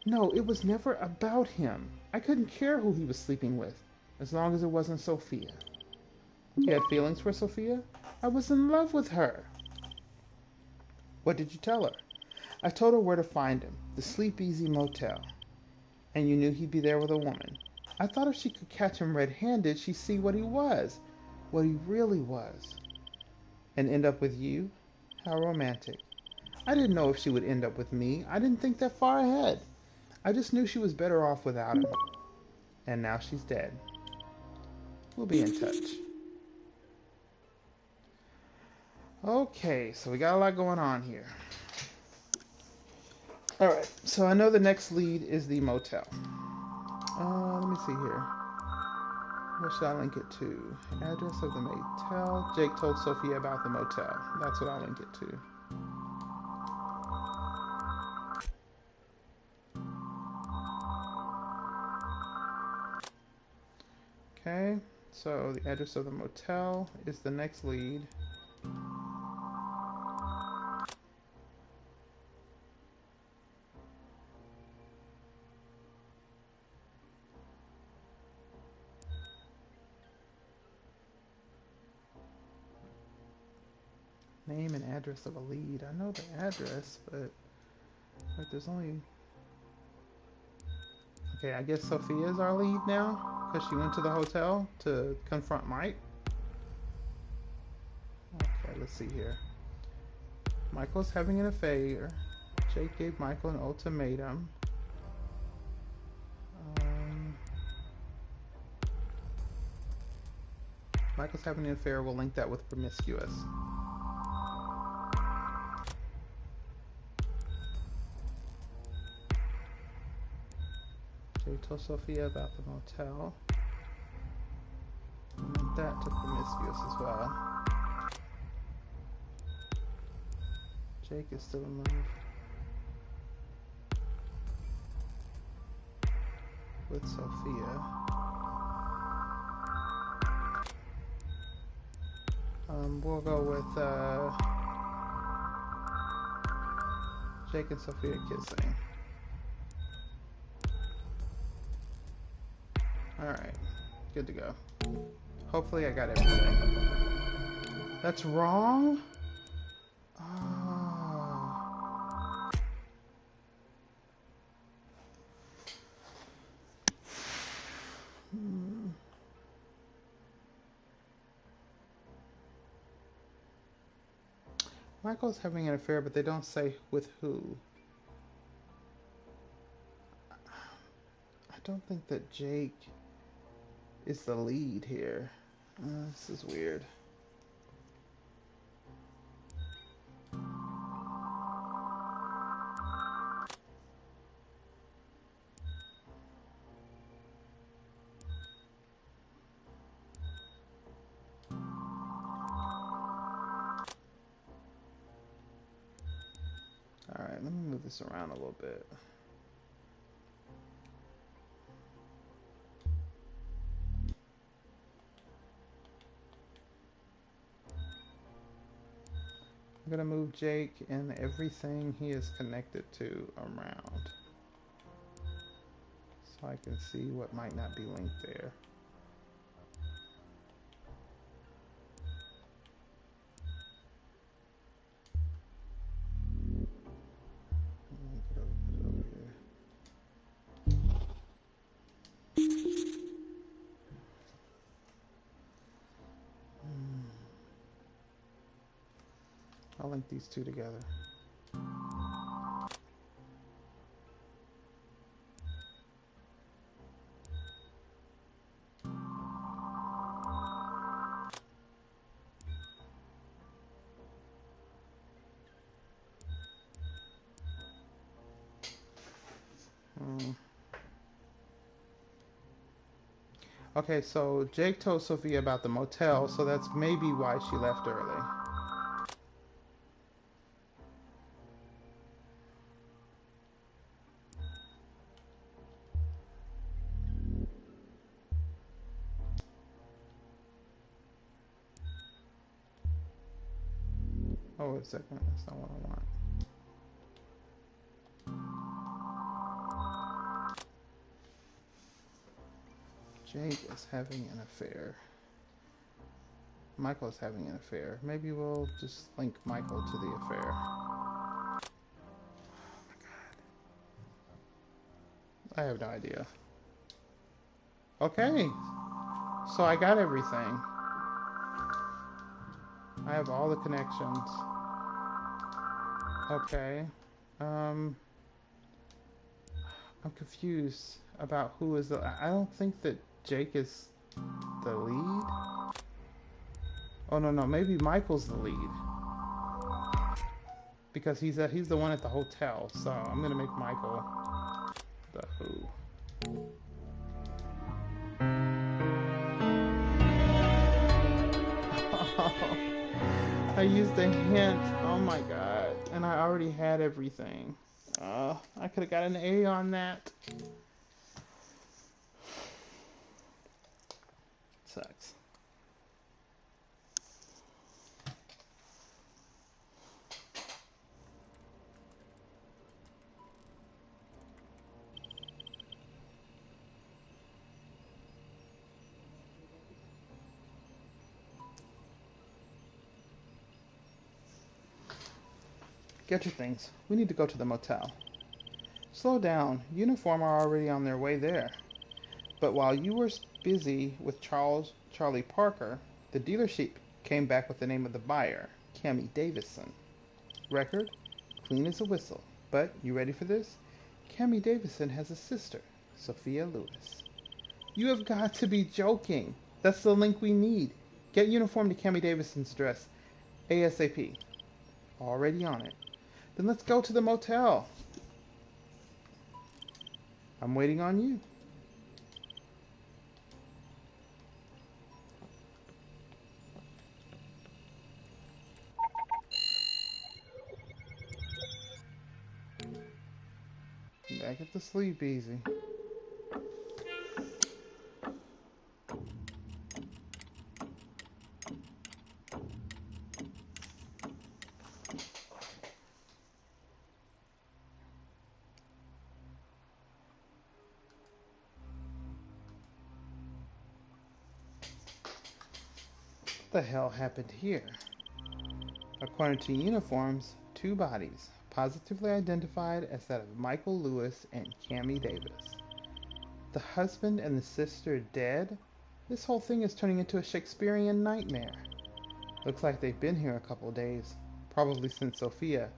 S2: No, it was never about him. I couldn't care who he was sleeping with, as long as it wasn't Sophia. You had feelings for Sophia? I was in love with her. What did you tell her? I told her where to find him, the Sleep Easy Motel. And you knew he'd be there with a woman. I thought if she could catch him red-handed, she'd see what he was, what he really was. And end up with you? How romantic. I didn't know if she would end up with me. I didn't think that far ahead. I just knew she was better off without him. And now she's dead. We'll be in touch. Okay, so we got a lot going on here. Alright, so I know the next lead is the motel. Let me see here. What should I link it to? Address of the motel. Jake told Sophia about the motel. That's what I'll link it to. Okay, so the address of the motel is the next lead. Name and address of a lead. I know the address, but like there's only... Okay, I guess Sophia's our lead now, because she went to the hotel to confront Mike. Okay, let's see here. Michael's having an affair. Jake gave Michael an ultimatum. Michael's having an affair. We'll link that with promiscuous. Jake told Sophia about the motel. And that to Promiscuous as well. Jake is still in love with Sophia. We'll go with Jake and Sophia kissing. Alright, good to go. Hopefully I got everything. That's wrong? Oh. Michael's having an affair, but they don't say with who. I don't think that Jake is the lead here. This is weird. Alright, let me move this around a little bit. I'm gonna move Jake and everything he is connected to around, so I can see what might not be linked there. Put it over here. I'll link these two together. Okay, so Jake told Sophia about the motel, so that's maybe why she left early. Oh, wait a second. That's not what I want. Jake is having an affair. Michael is having an affair. Maybe we'll just link Michael to the affair. Oh my god. I have no idea. Okay. So I got everything. I have all the connections. Okay. I'm confused about who is the... I don't think that Jake is the lead. Oh, no. Maybe Michael's the lead. Because he's the one at the hotel. So I'm going to make Michael the who. I used a hint. Oh my god. And I already had everything. I could have got an A on that. Sucks. Get your things. We need to go to the motel. Slow down. Uniform are already on their way there. But while you were busy with Charlie Parker, the dealership came back with the name of the buyer, Cammie Davison. Record, clean as a whistle. But, you ready for this? Cammie Davison has a sister, Sophia Lewis. You have got to be joking. That's the link we need. Get uniform to Cammie Davison's address, ASAP. Already on it. Then let's go to the motel. I'm waiting on you. Back at the sleep easy. What the hell happened here? According to uniforms, 2 bodies, positively identified as that of Michael Lewis and Cammie Davis. The husband and the sister dead? This whole thing is turning into a Shakespearean nightmare. Looks like they've been here a couple days, probably since Sophia.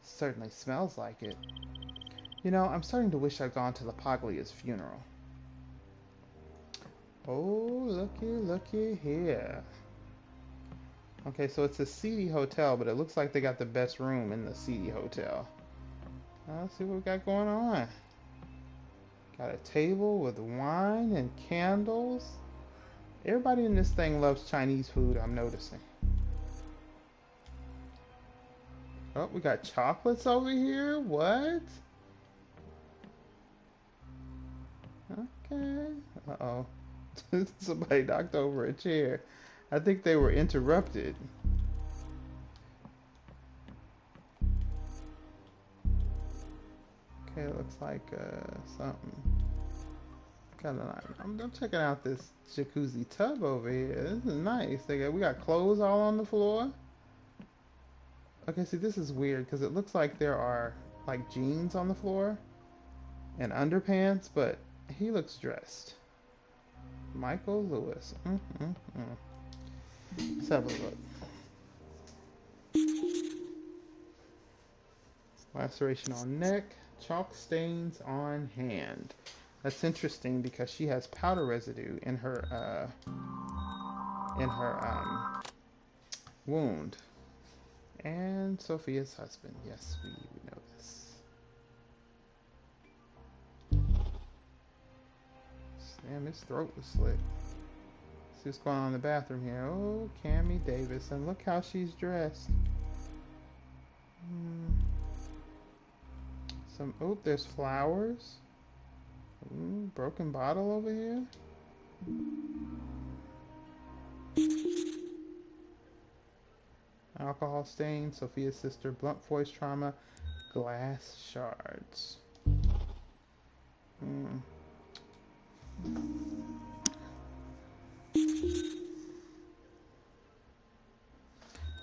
S2: Certainly smells like it. You know, I'm starting to wish I'd gone to the Paglia's funeral. Oh, looky here. Okay, so it's a seedy hotel, but it looks like they got the best room in the seedy hotel. Let's see what we got going on. Got a table with wine and candles. Everybody in this thing loves Chinese food, I'm noticing. Oh, we got chocolates over here? What? Okay. Uh-oh. Somebody knocked over a chair. I think they were interrupted. Okay, looks like something. I'm checking out this jacuzzi tub over here. This is nice. We got clothes all on the floor. Okay, see, this is weird because it looks like there are like jeans on the floor and underpants, but he looks dressed. Michael Lewis. Let's have a look. Laceration on neck, chalk stains on hand. That's interesting because she has powder residue in her wound. And Sophia's husband. Yes, we know this. Damn, his throat was slit. See what's going on in the bathroom here. Oh, Cammie Davis. And look how she's dressed. Oh, there's flowers. Ooh, broken bottle over here. Alcohol stain, Sophia's sister, blunt force trauma, glass shards.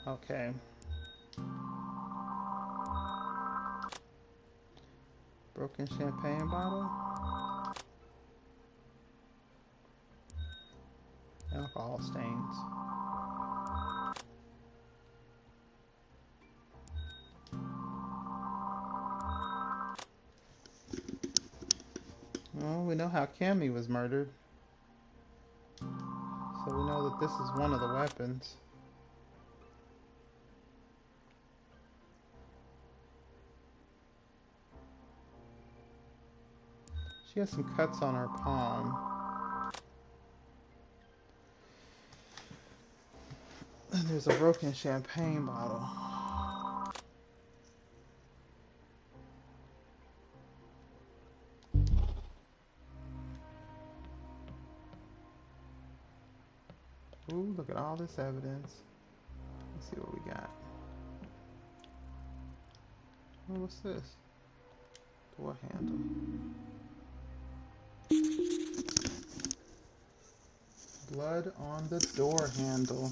S2: Okay. Broken champagne bottle. Alcohol stains. Well, we know how Cammie was murdered. So we know that this is one of the weapons. She has some cuts on her palm. And there's a broken champagne bottle. Ooh, look at all this evidence. Let's see what we got. Oh, what's this? Door handle. Blood on the door handle.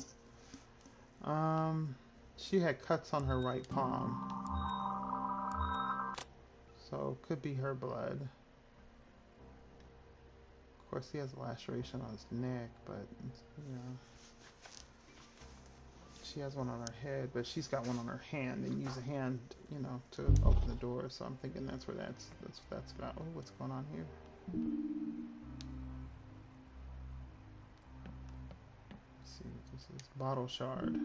S2: She had cuts on her right palm. So, could be her blood. Of course, he has a laceration on his neck, but, you know. She has one on her head, but she's got one on her hand. They use a hand, you know, to open the door, so I'm thinking that's where that's about. Oh, what's going on here? Let's see what this is. Bottle shard.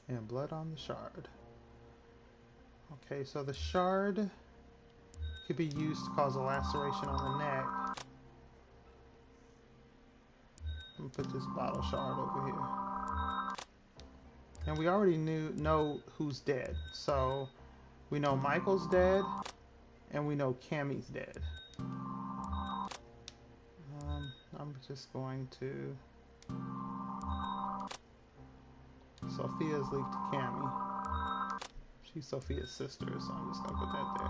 S2: And blood on the shard. Okay, so the shard could be used to cause a laceration on the neck. I'm gonna put this bottle shard over here. And we already know who's dead. So we know Michael's dead, and we know Cammy's dead. I'm just going to... Sophia's linked to Cammy. She's Sophia's sister, so I'm just gonna put that there.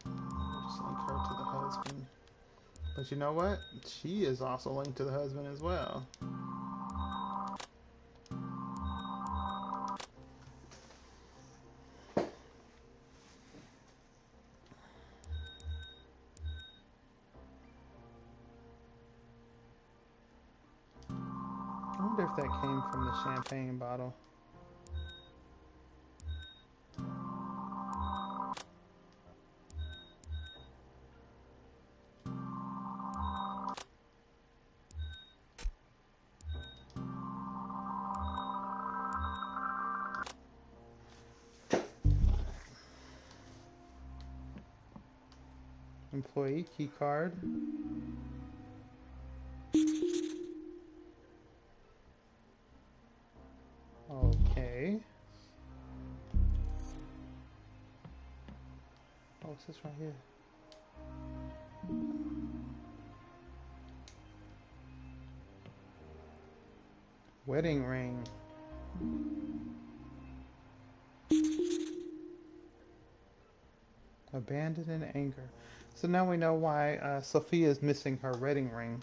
S2: I'll just link her to the husband. But you know what? She is also linked to the husband as well. I wonder if that came from the champagne bottle. Employee key card. Okay. Oh, what's this right here? Wedding ring. Abandoned in anger. So now we know why Sophia is missing her wedding ring.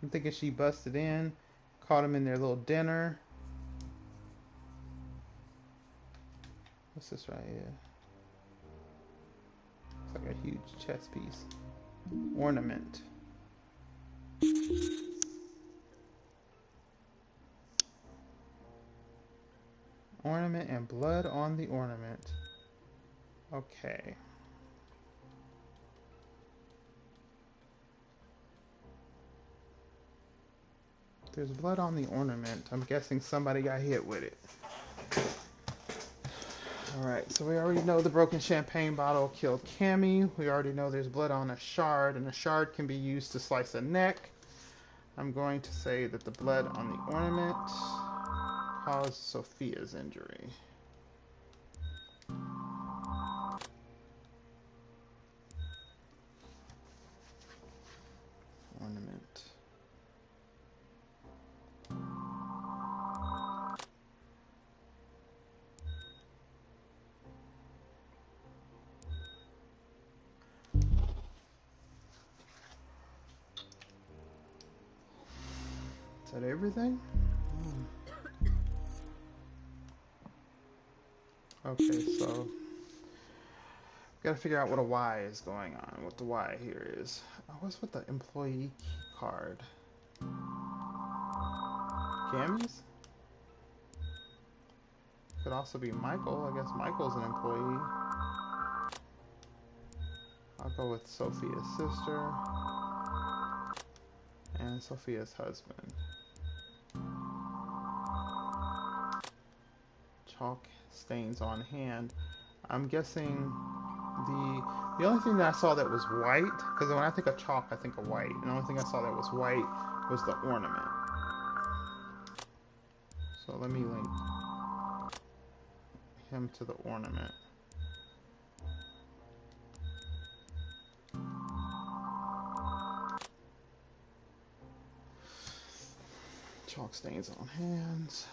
S2: I'm thinking she busted in, caught him in their little dinner. What's this right here? It's like a huge chess piece. Ornament. Ornament and blood on the ornament. Okay. There's blood on the ornament. I'm guessing somebody got hit with it. Alright, so we already know the broken champagne bottle killed Cammy. We already know there's blood on a shard, and a shard can be used to slice a neck. I'm going to say that the blood on the ornament caused Sophia's injury. Ornament. Is that everything? Okay, so gotta figure out what a Y is going on, what the Y here is. What's with the employee card? Cammy's? Could also be Michael. I guess Michael's an employee. I'll go with Sophia's sister and Sophia's husband. Chalk stains on hand. I'm guessing the only thing that I saw that was white, because when I think of chalk, I think of white. And the only thing I saw that was white was the ornament. So let me link him to the ornament. Chalk stains on hands.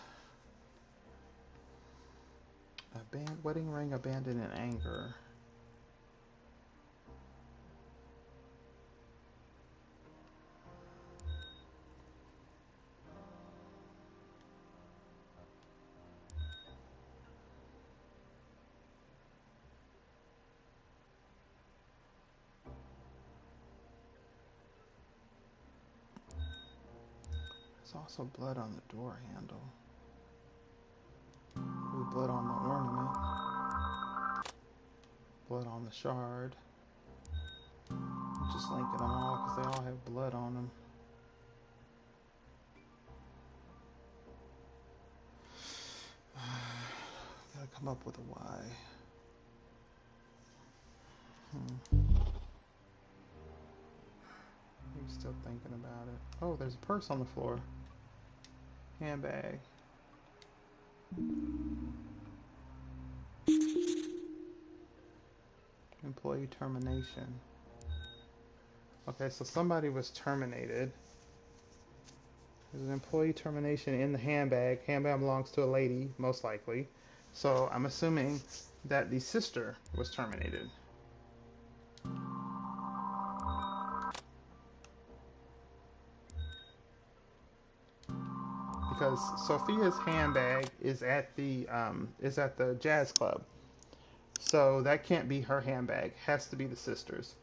S2: Wedding ring abandoned in anger. There's also blood on the door handle. Blood on the ornament. Blood on the shard. I'm just linking them all because they all have blood on them. Gotta come up with a Y. I'm still thinking about it. Oh, there's a purse on the floor. Handbag. Employee termination. Okay, so somebody was terminated. There's an employee termination in the handbag. Handbag belongs to a lady, most likely. So I'm assuming that the sister was terminated. Because Sophia's handbag is at the jazz club. So that can't be her handbag. Has to be the sister's.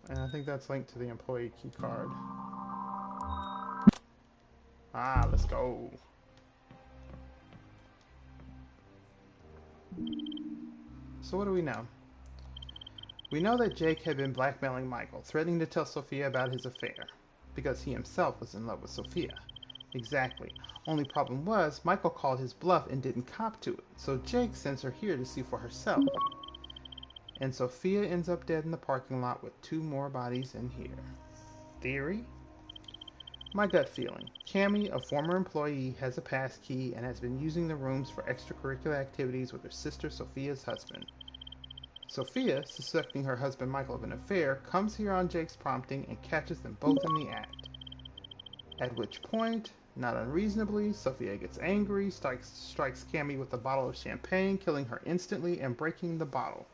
S2: And I think that's linked to the employee key card. Ah, let's go. So what do we know? We know that Jake had been blackmailing Michael, threatening to tell Sophia about his affair, because he himself was in love with Sophia. Exactly. Only problem was, Michael called his bluff and didn't cop to it, so Jake sends her here to see for herself. And Sophia ends up dead in the parking lot with 2 more bodies in here. Theory? My gut feeling. Cammy, a former employee, has a pass key and has been using the rooms for extracurricular activities with her sister Sophia's husband. Sophia, suspecting her husband Michael of an affair, comes here on Jake's prompting and catches them both in the act. At which point, not unreasonably, Sophia gets angry, strikes Cammy with a bottle of champagne, killing her instantly and breaking the bottle.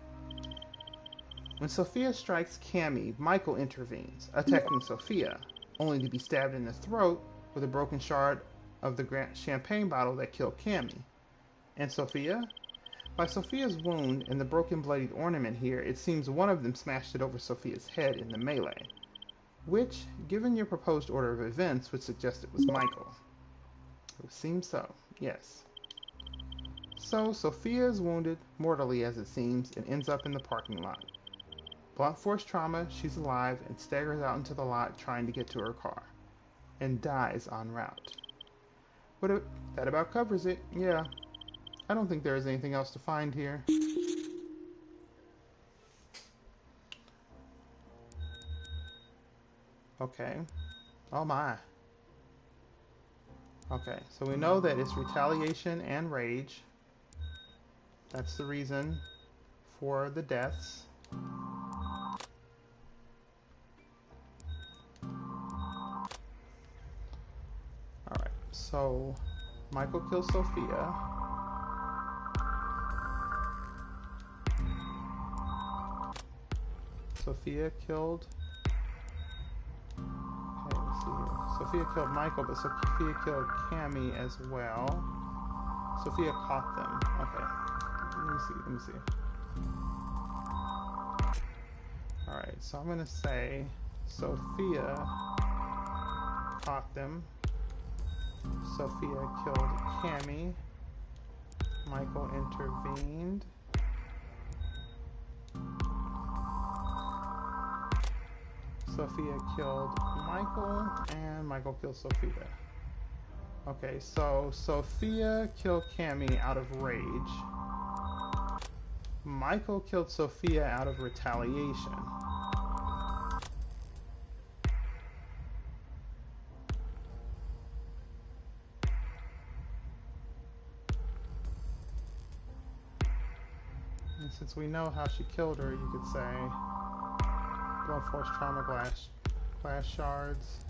S2: When Sophia strikes Cammy, Michael intervenes, attacking Sophia, only to be stabbed in the throat with a broken shard of the champagne bottle that killed Cammy. And Sophia? By Sophia's wound and the broken bloodied ornament here, it seems one of them smashed it over Sophia's head in the melee, which, given your proposed order of events, would suggest it was Michael. It would seem so, yes. So, Sophia is wounded, mortally as it seems, and ends up in the parking lot. Blunt force trauma, she's alive, and staggers out into the lot trying to get to her car, and dies en route. That about covers it, yeah. I don't think there is anything else to find here. Okay. Oh my. Okay, so we know that it's retaliation and rage. That's the reason for the deaths. Alright, so Michael kills Sophia. Sophia killed... Okay, let's see here. Sophia killed Michael, but Sophia killed Cammy as well. Sophia caught them. Okay. Let me see. Alright, so I'm gonna say Sophia caught them. Sophia killed Cammy. Michael intervened. Sophia killed Michael, and Michael killed Sophia. Okay, so Sophia killed Cammy out of rage. Michael killed Sophia out of retaliation. And since we know how she killed her, you could say blunt force trauma, glass shards.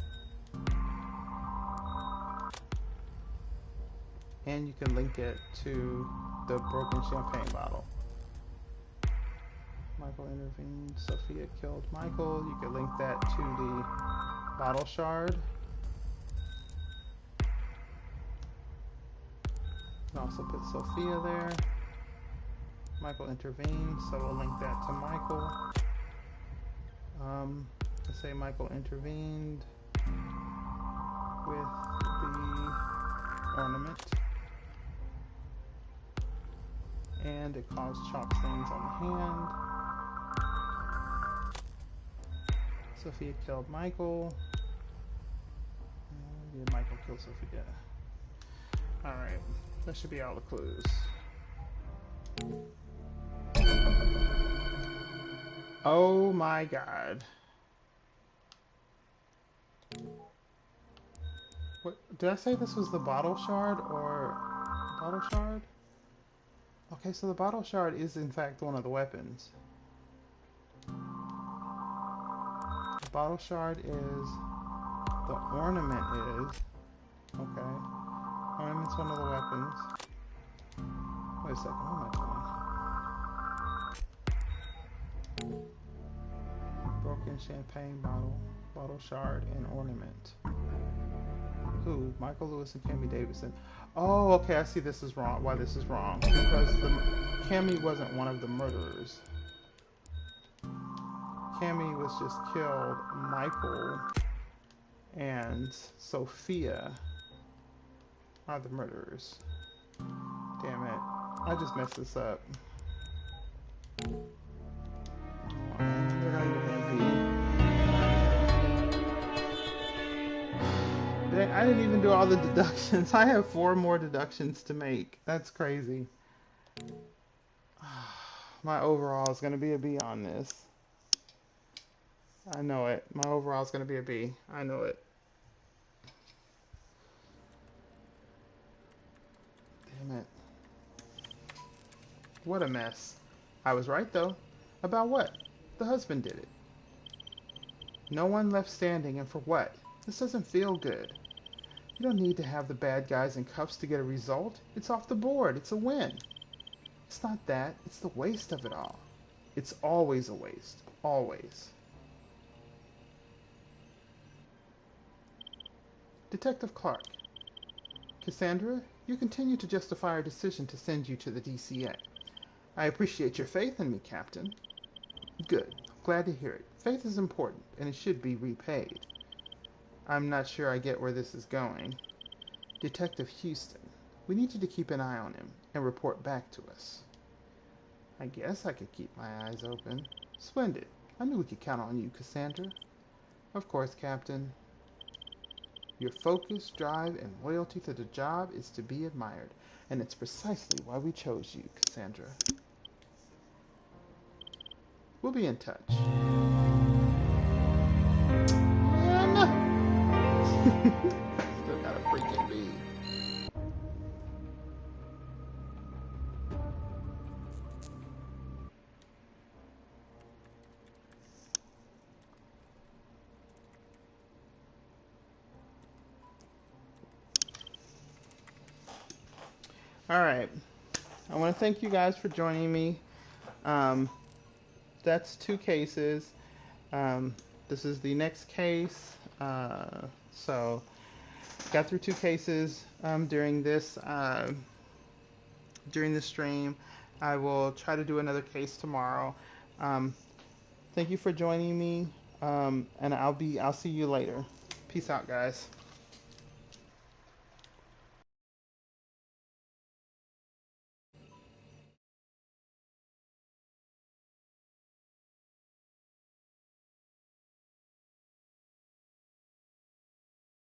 S2: And you can link it to the broken champagne bottle. Michael intervened. Sophia killed Michael. You could link that to the bottle shard. You can also put Sophia there. Michael intervened, so we'll link that to Michael. Let's say Michael intervened with the ornament. And it caused chalk stains on the hand. Sophia killed Michael. Did Michael kill Sophia? Alright, that should be all the clues. Oh my god. What, did I say this was the bottle shard or bottle shard? Okay, so the bottle shard is in fact one of the weapons. The bottle shard is, the ornament is, okay. Ornament's one of the weapons. Wait a second, what am I doing? Broken champagne bottle, bottle shard, and ornament. Who? Michael Lewis and Cammie Davidson. Oh, okay, I see this is wrong. Why this is wrong. Because Cammie wasn't one of the murderers. Cammie was just killed. Michael and Sophia are the murderers. Damn it. I just messed this up. I didn't even do all the deductions. I have 4 more deductions to make. That's crazy. My overall is going to be a B on this. I know it. My overall is going to be a B. I know it. Damn it. What a mess. I was right, though. About what? The husband did it. No one left standing, and for what? This doesn't feel good. You don't need to have the bad guys in cuffs to get a result. It's off the board. It's a win. It's not that. It's the waste of it all. It's always a waste. Always. Detective Clark. Cassandra, you continue to justify our decision to send you to the DCA. I appreciate your faith in me, Captain. Good. Glad to hear it. Faith is important, and it should be repaid. I'm not sure I get where this is going. Detective Houston, we need you to keep an eye on him and report back to us. I guess I could keep my eyes open. Splendid. I knew we could count on you, Cassandra. Of course, Captain. Your focus, drive, and loyalty to the job is to be admired, and it's precisely why we chose you, Cassandra. We'll be in touch. Still got a freaking B. Alright. I want to thank you guys for joining me. That's 2 cases. This is the next case. So got through 2 cases during this stream. I will try to do another case tomorrow. Thank you for joining me, and I'll see you later. Peace out, guys.